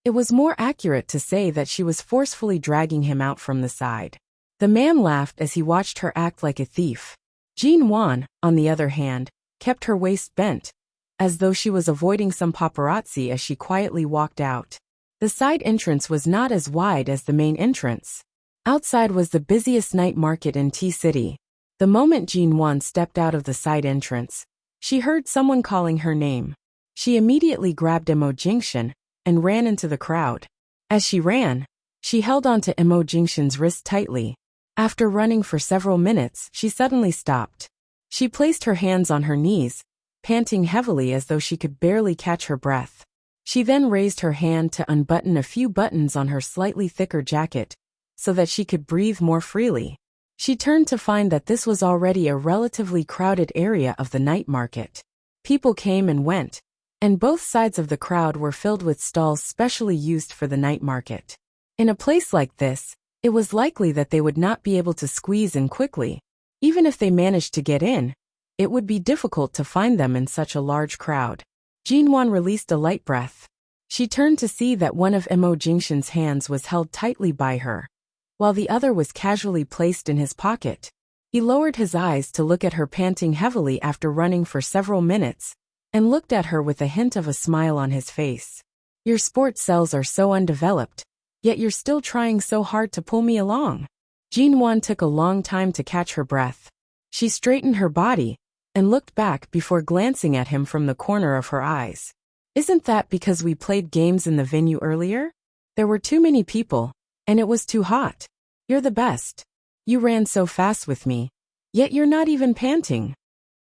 it was more accurate to say that she was forcefully dragging him out from the side. The man laughed as he watched her act like a thief. Jinwan, on the other hand, kept her waist bent, as though she was avoiding some paparazzi as she quietly walked out. The side entrance was not as wide as the main entrance. Outside was the busiest night market in T-City. The moment Jinwan stepped out of the side entrance, she heard someone calling her name. She immediately grabbed Mo Jingshan and ran into the crowd. As she ran, she held onto Mo Jingshan's wrist tightly. After running for several minutes, she suddenly stopped. She placed her hands on her knees, panting heavily as though she could barely catch her breath. She then raised her hand to unbutton a few buttons on her slightly thicker jacket, so that she could breathe more freely. She turned to find that this was already a relatively crowded area of the night market. People came and went, and both sides of the crowd were filled with stalls specially used for the night market. In a place like this, it was likely that they would not be able to squeeze in quickly. Even if they managed to get in, it would be difficult to find them in such a large crowd. Jinwan released a light breath. She turned to see that one of Mo Jingshan's hands was held tightly by her, while the other was casually placed in his pocket. He lowered his eyes to look at her panting heavily after running for several minutes, and looked at her with a hint of a smile on his face. Your sports cells are so undeveloped, yet you're still trying so hard to pull me along. Jinwan took a long time to catch her breath. She straightened her body, and looked back before glancing at him from the corner of her eyes. Isn't that because we played games in the venue earlier? There were too many people, and it was too hot. You're the best. You ran so fast with me, yet you're not even panting.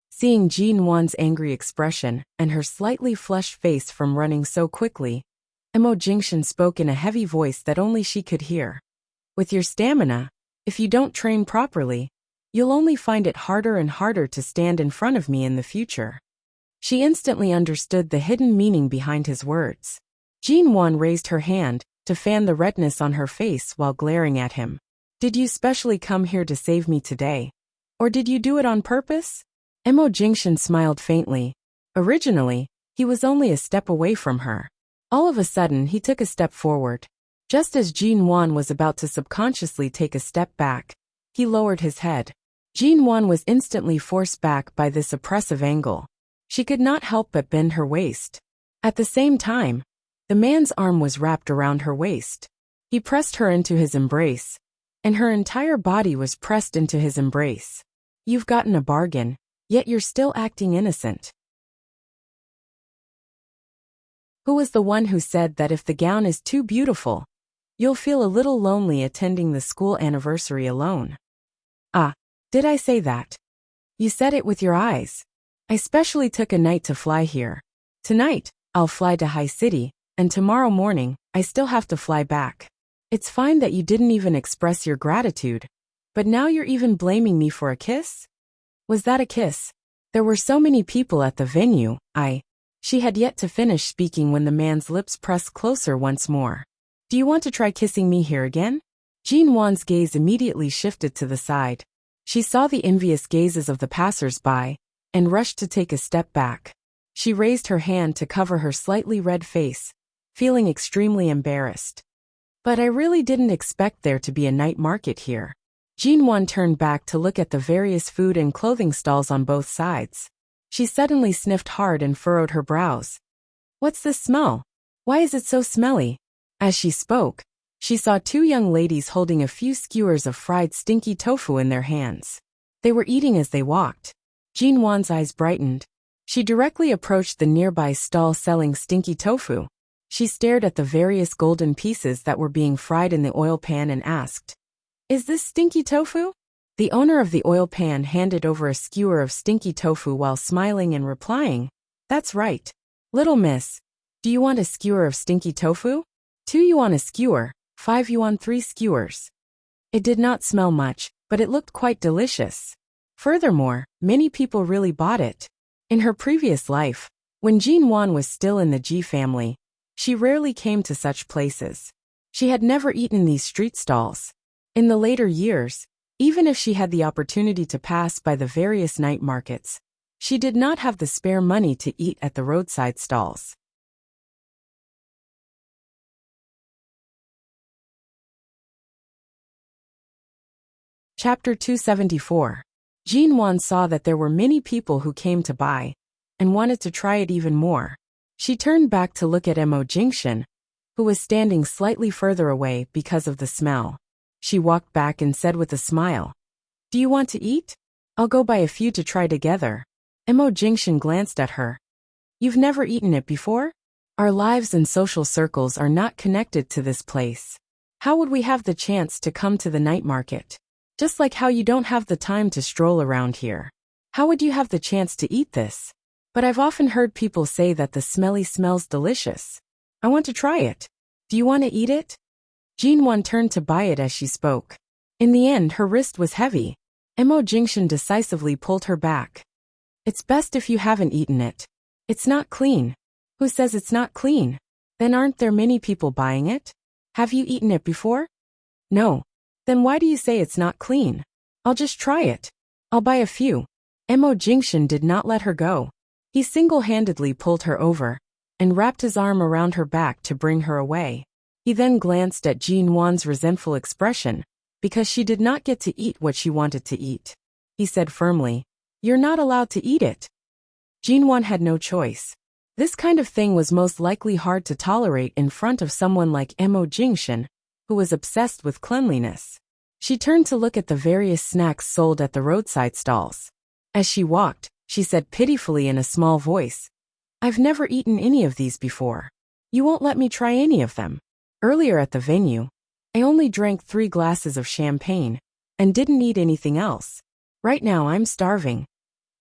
Seeing Jinwan's angry expression and her slightly flushed face from running so quickly, Mo Jingshan spoke in a heavy voice that only she could hear. With your stamina, if you don't train properly, you'll only find it harder and harder to stand in front of me in the future. She instantly understood the hidden meaning behind his words. Jinwan raised her hand to fan the redness on her face while glaring at him. Did you specially come here to save me today? Or did you do it on purpose? Mo Jingshan smiled faintly. Originally, he was only a step away from her. All of a sudden, he took a step forward. Just as Jinwan was about to subconsciously take a step back, he lowered his head. Jinwan was instantly forced back by this oppressive angle. She could not help but bend her waist. At the same time, the man's arm was wrapped around her waist. He pressed her into his embrace, and her entire body was pressed into his embrace. You've gotten a bargain, yet you're still acting innocent. Who was the one who said that if the gown is too beautiful, you'll feel a little lonely attending the school anniversary alone? Ah, did I say that? You said it with your eyes. I specially took a night to fly here. Tonight, I'll fly to High City, and tomorrow morning, I still have to fly back. It's fine that you didn't even express your gratitude, but now you're even blaming me for a kiss? Was that a kiss? There were so many people at the venue, She had yet to finish speaking when the man's lips pressed closer once more. Do you want to try kissing me here again? Jinwan's gaze immediately shifted to the side. She saw the envious gazes of the passers-by, and rushed to take a step back. She raised her hand to cover her slightly red face, feeling extremely embarrassed. But I really didn't expect there to be a night market here. Jinwan turned back to look at the various food and clothing stalls on both sides. She suddenly sniffed hard and furrowed her brows. What's this smell? Why is it so smelly? As she spoke, she saw two young ladies holding a few skewers of fried stinky tofu in their hands. They were eating as they walked. Jinwan's eyes brightened. She directly approached the nearby stall selling stinky tofu. She stared at the various golden pieces that were being fried in the oil pan and asked, "Is this stinky tofu?" The owner of the oil pan handed over a skewer of stinky tofu while smiling and replying, "That's right. Little miss, do you want a skewer of stinky tofu? 2 yuan a skewer, 5 yuan 3 skewers." It did not smell much, but it looked quite delicious. Furthermore, many people really bought it. In her previous life, when Jinwan was still in the Ji family, she rarely came to such places. She had never eaten these street stalls. In the later years, even if she had the opportunity to pass by the various night markets, she did not have the spare money to eat at the roadside stalls. Chapter 274. Jinwan saw that there were many people who came to buy, and wanted to try it even more. She turned back to look at Mo Jingshan, who was standing slightly further away because of the smell. She walked back and said with a smile, "Do you want to eat? I'll go buy a few to try together." Mo Jingshan glanced at her. "You've never eaten it before? Our lives and social circles are not connected to this place. How would we have the chance to come to the night market?" Just like how you don't have the time to stroll around here. How would you have the chance to eat this? But I've often heard people say that the smelly smells delicious. I want to try it. Do you want to eat it? Jinwan turned to buy it as she spoke. In the end, her wrist was heavy. Mo Jingshan decisively pulled her back. It's best if you haven't eaten it. It's not clean. Who says it's not clean? Then aren't there many people buying it? Have you eaten it before? No. Then why do you say it's not clean? I'll just try it. I'll buy a few. Mo Jingshan did not let her go. He single-handedly pulled her over and wrapped his arm around her back to bring her away. He then glanced at Jinwan's resentful expression because she did not get to eat what she wanted to eat. He said firmly, "You're not allowed to eat it." Jinwan had no choice. This kind of thing was most likely hard to tolerate in front of someone like Mo Jingshan, who was obsessed with cleanliness. She turned to look at the various snacks sold at the roadside stalls. As she walked, she said pitifully in a small voice, "I've never eaten any of these before. You won't let me try any of them. Earlier at the venue, I only drank 3 glasses of champagne and didn't eat anything else. Right now I'm starving.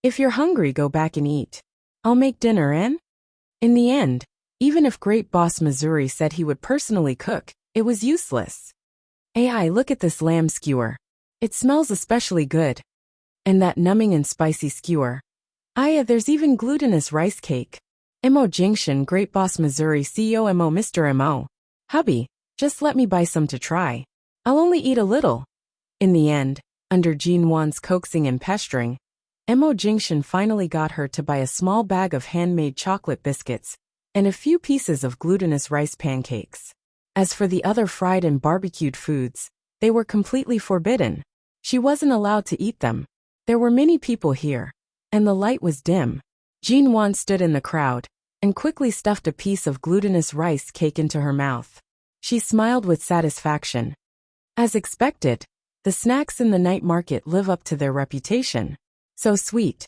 If you're hungry, go back and eat. I'll make dinner in?" In the end, even if Great Boss Missouri said he would personally cook, it was useless. "Ai, look at this lamb skewer. It smells especially good. And that numbing and spicy skewer. There's even glutinous rice cake." Mo Jingshan, Great Boss Missouri CEO. Mr. Mo. "Hubby, just let me buy some to try. I'll only eat a little." In the end, under Jinwan's coaxing and pestering, Mo Jingshan finally got her to buy a small bag of handmade chocolate biscuits and a few pieces of glutinous rice pancakes. As for the other fried and barbecued foods, they were completely forbidden. She wasn't allowed to eat them. There were many people here, and the light was dim. Jinwan stood in the crowd and quickly stuffed a piece of glutinous rice cake into her mouth. She smiled with satisfaction. As expected, the snacks in the night market live up to their reputation. So sweet.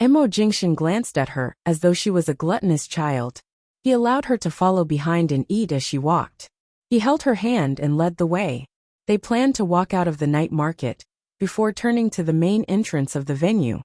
Mo Jingshan glanced at her as though she was a gluttonous child. He allowed her to follow behind and eat as she walked. He held her hand and led the way. They planned to walk out of the night market before turning to the main entrance of the venue.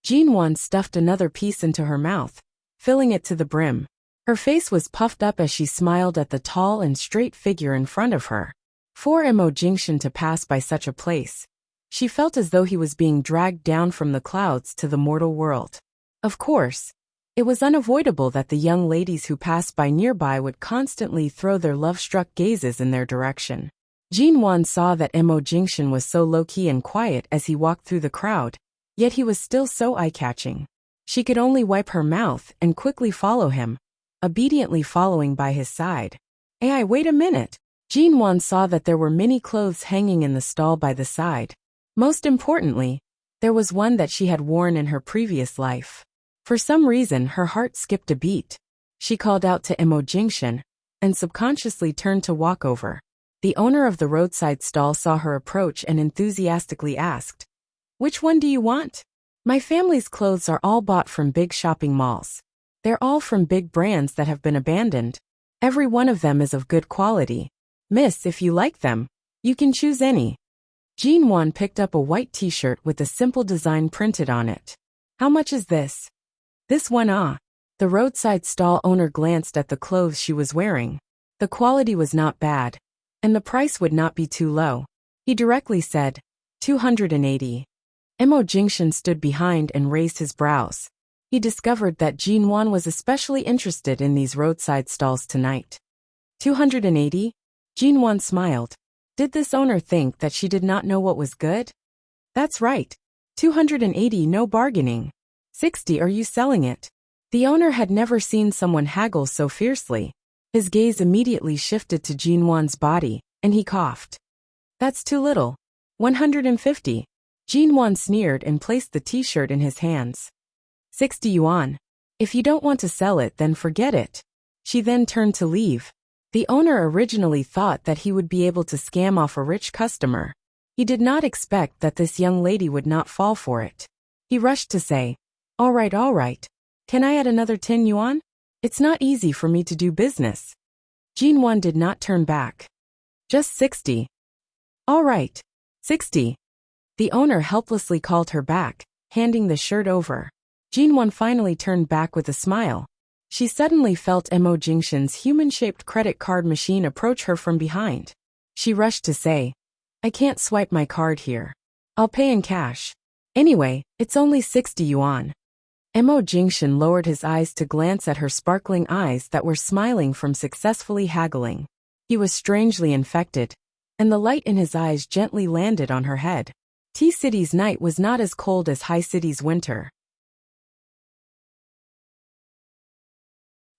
Jinwan stuffed another piece into her mouth, filling it to the brim. Her face was puffed up as she smiled at the tall and straight figure in front of her. For Mo Jingshan to pass by such a place, she felt as though he was being dragged down from the clouds to the mortal world. Of course, it was unavoidable that the young ladies who passed by nearby would constantly throw their love-struck gazes in their direction. Jinwan saw that Mo Jingshan was so low-key and quiet as he walked through the crowd, yet he was still so eye-catching. She could only wipe her mouth and quickly follow him, obediently following by his side. Wait a minute. Jinwan saw that there were many clothes hanging in the stall by the side. Most importantly, there was one that she had worn in her previous life. For some reason, her heart skipped a beat. She called out to Mo Jingshan and subconsciously turned to walk over. The owner of the roadside stall saw her approach and enthusiastically asked, "Which one do you want?" "My family's clothes are all bought from big shopping malls. They're all from big brands that have been abandoned. Every one of them is of good quality. Miss, if you like them, you can choose any." Jinwan picked up a white t-shirt with a simple design printed on it. "How much is this?" "This one, ah." The roadside stall owner glanced at the clothes she was wearing. The quality was not bad, and the price would not be too low. He directly said, 280. Mo Jingshan stood behind and raised his brows. He discovered that Jinwan was especially interested in these roadside stalls tonight. 280? Jinwan smiled. Did this owner think that she did not know what was good? "That's right. 280, no bargaining. 60, are you selling it?" The owner had never seen someone haggle so fiercely. His gaze immediately shifted to Jinwan's body, and he coughed. "That's too little. 150. Jinwan sneered and placed the t-shirt in his hands. 60 yuan. If you don't want to sell it, then forget it. She then turned to leave. The owner originally thought that he would be able to scam off a rich customer. He did not expect that this young lady would not fall for it. He rushed to say, all right. Can I add another 10 yuan? It's not easy for me to do business." Jinwan did not turn back. Just 60. All right. 60. The owner helplessly called her back, handing the shirt over. Jinwan finally turned back with a smile. She suddenly felt Mo Jingshan's human-shaped credit card machine approach her from behind. She rushed to say, I can't swipe my card here. I'll pay in cash. Anyway, it's only 60 yuan. Mo Jingshan lowered his eyes to glance at her sparkling eyes that were smiling from successfully haggling. He was strangely infected, and the light in his eyes gently landed on her head. T-City's night was not as cold as High City's winter.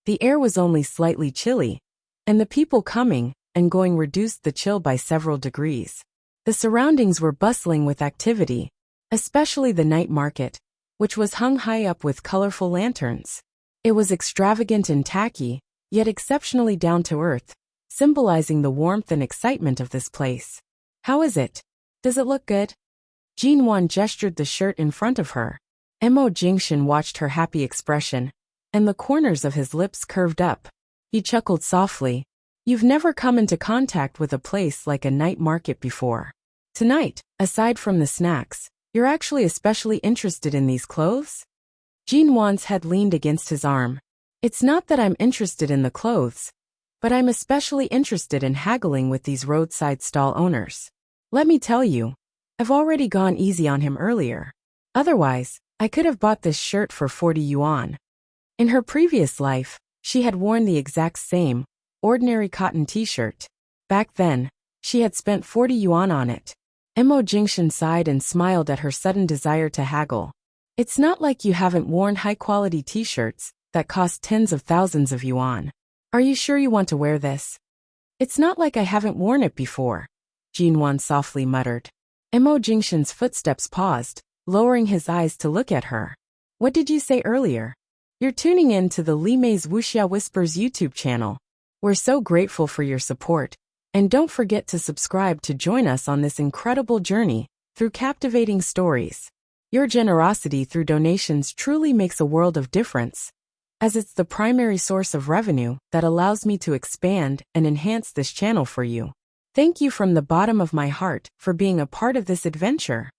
The air was only slightly chilly, and the people coming and going reduced the chill by several degrees. The surroundings were bustling with activity, especially the night market, which was hung high up with colorful lanterns. It was extravagant and tacky, yet exceptionally down-to-earth, symbolizing the warmth and excitement of this place. How is it? Does it look good? Jinwan gestured the shirt in front of her. Mo Jingshan watched her happy expression, and the corners of his lips curved up. He chuckled softly. You've never come into contact with a place like a night market before. Tonight, aside from the snacks, you're actually especially interested in these clothes? Jinwan's head leaned against his arm. It's not that I'm interested in the clothes, but I'm especially interested in haggling with these roadside stall owners. Let me tell you, I've already gone easy on him earlier. Otherwise, I could have bought this shirt for 40 yuan. In her previous life, she had worn the exact same, ordinary cotton t-shirt. Back then, she had spent 40 yuan on it. Mo Jingshan sighed and smiled at her sudden desire to haggle. It's not like you haven't worn high-quality t-shirts that cost tens of thousands of yuan. Are you sure you want to wear this? It's not like I haven't worn it before, Jinwan softly muttered. Mo Jingshan's footsteps paused, lowering his eyes to look at her. What did you say earlier? You're tuning in to the Li Mei's Wuxia Whispers YouTube channel. We're so grateful for your support, and don't forget to subscribe to join us on this incredible journey through captivating stories. Your generosity through donations truly makes a world of difference, as it's the primary source of revenue that allows me to expand and enhance this channel for you. Thank you from the bottom of my heart for being a part of this adventure.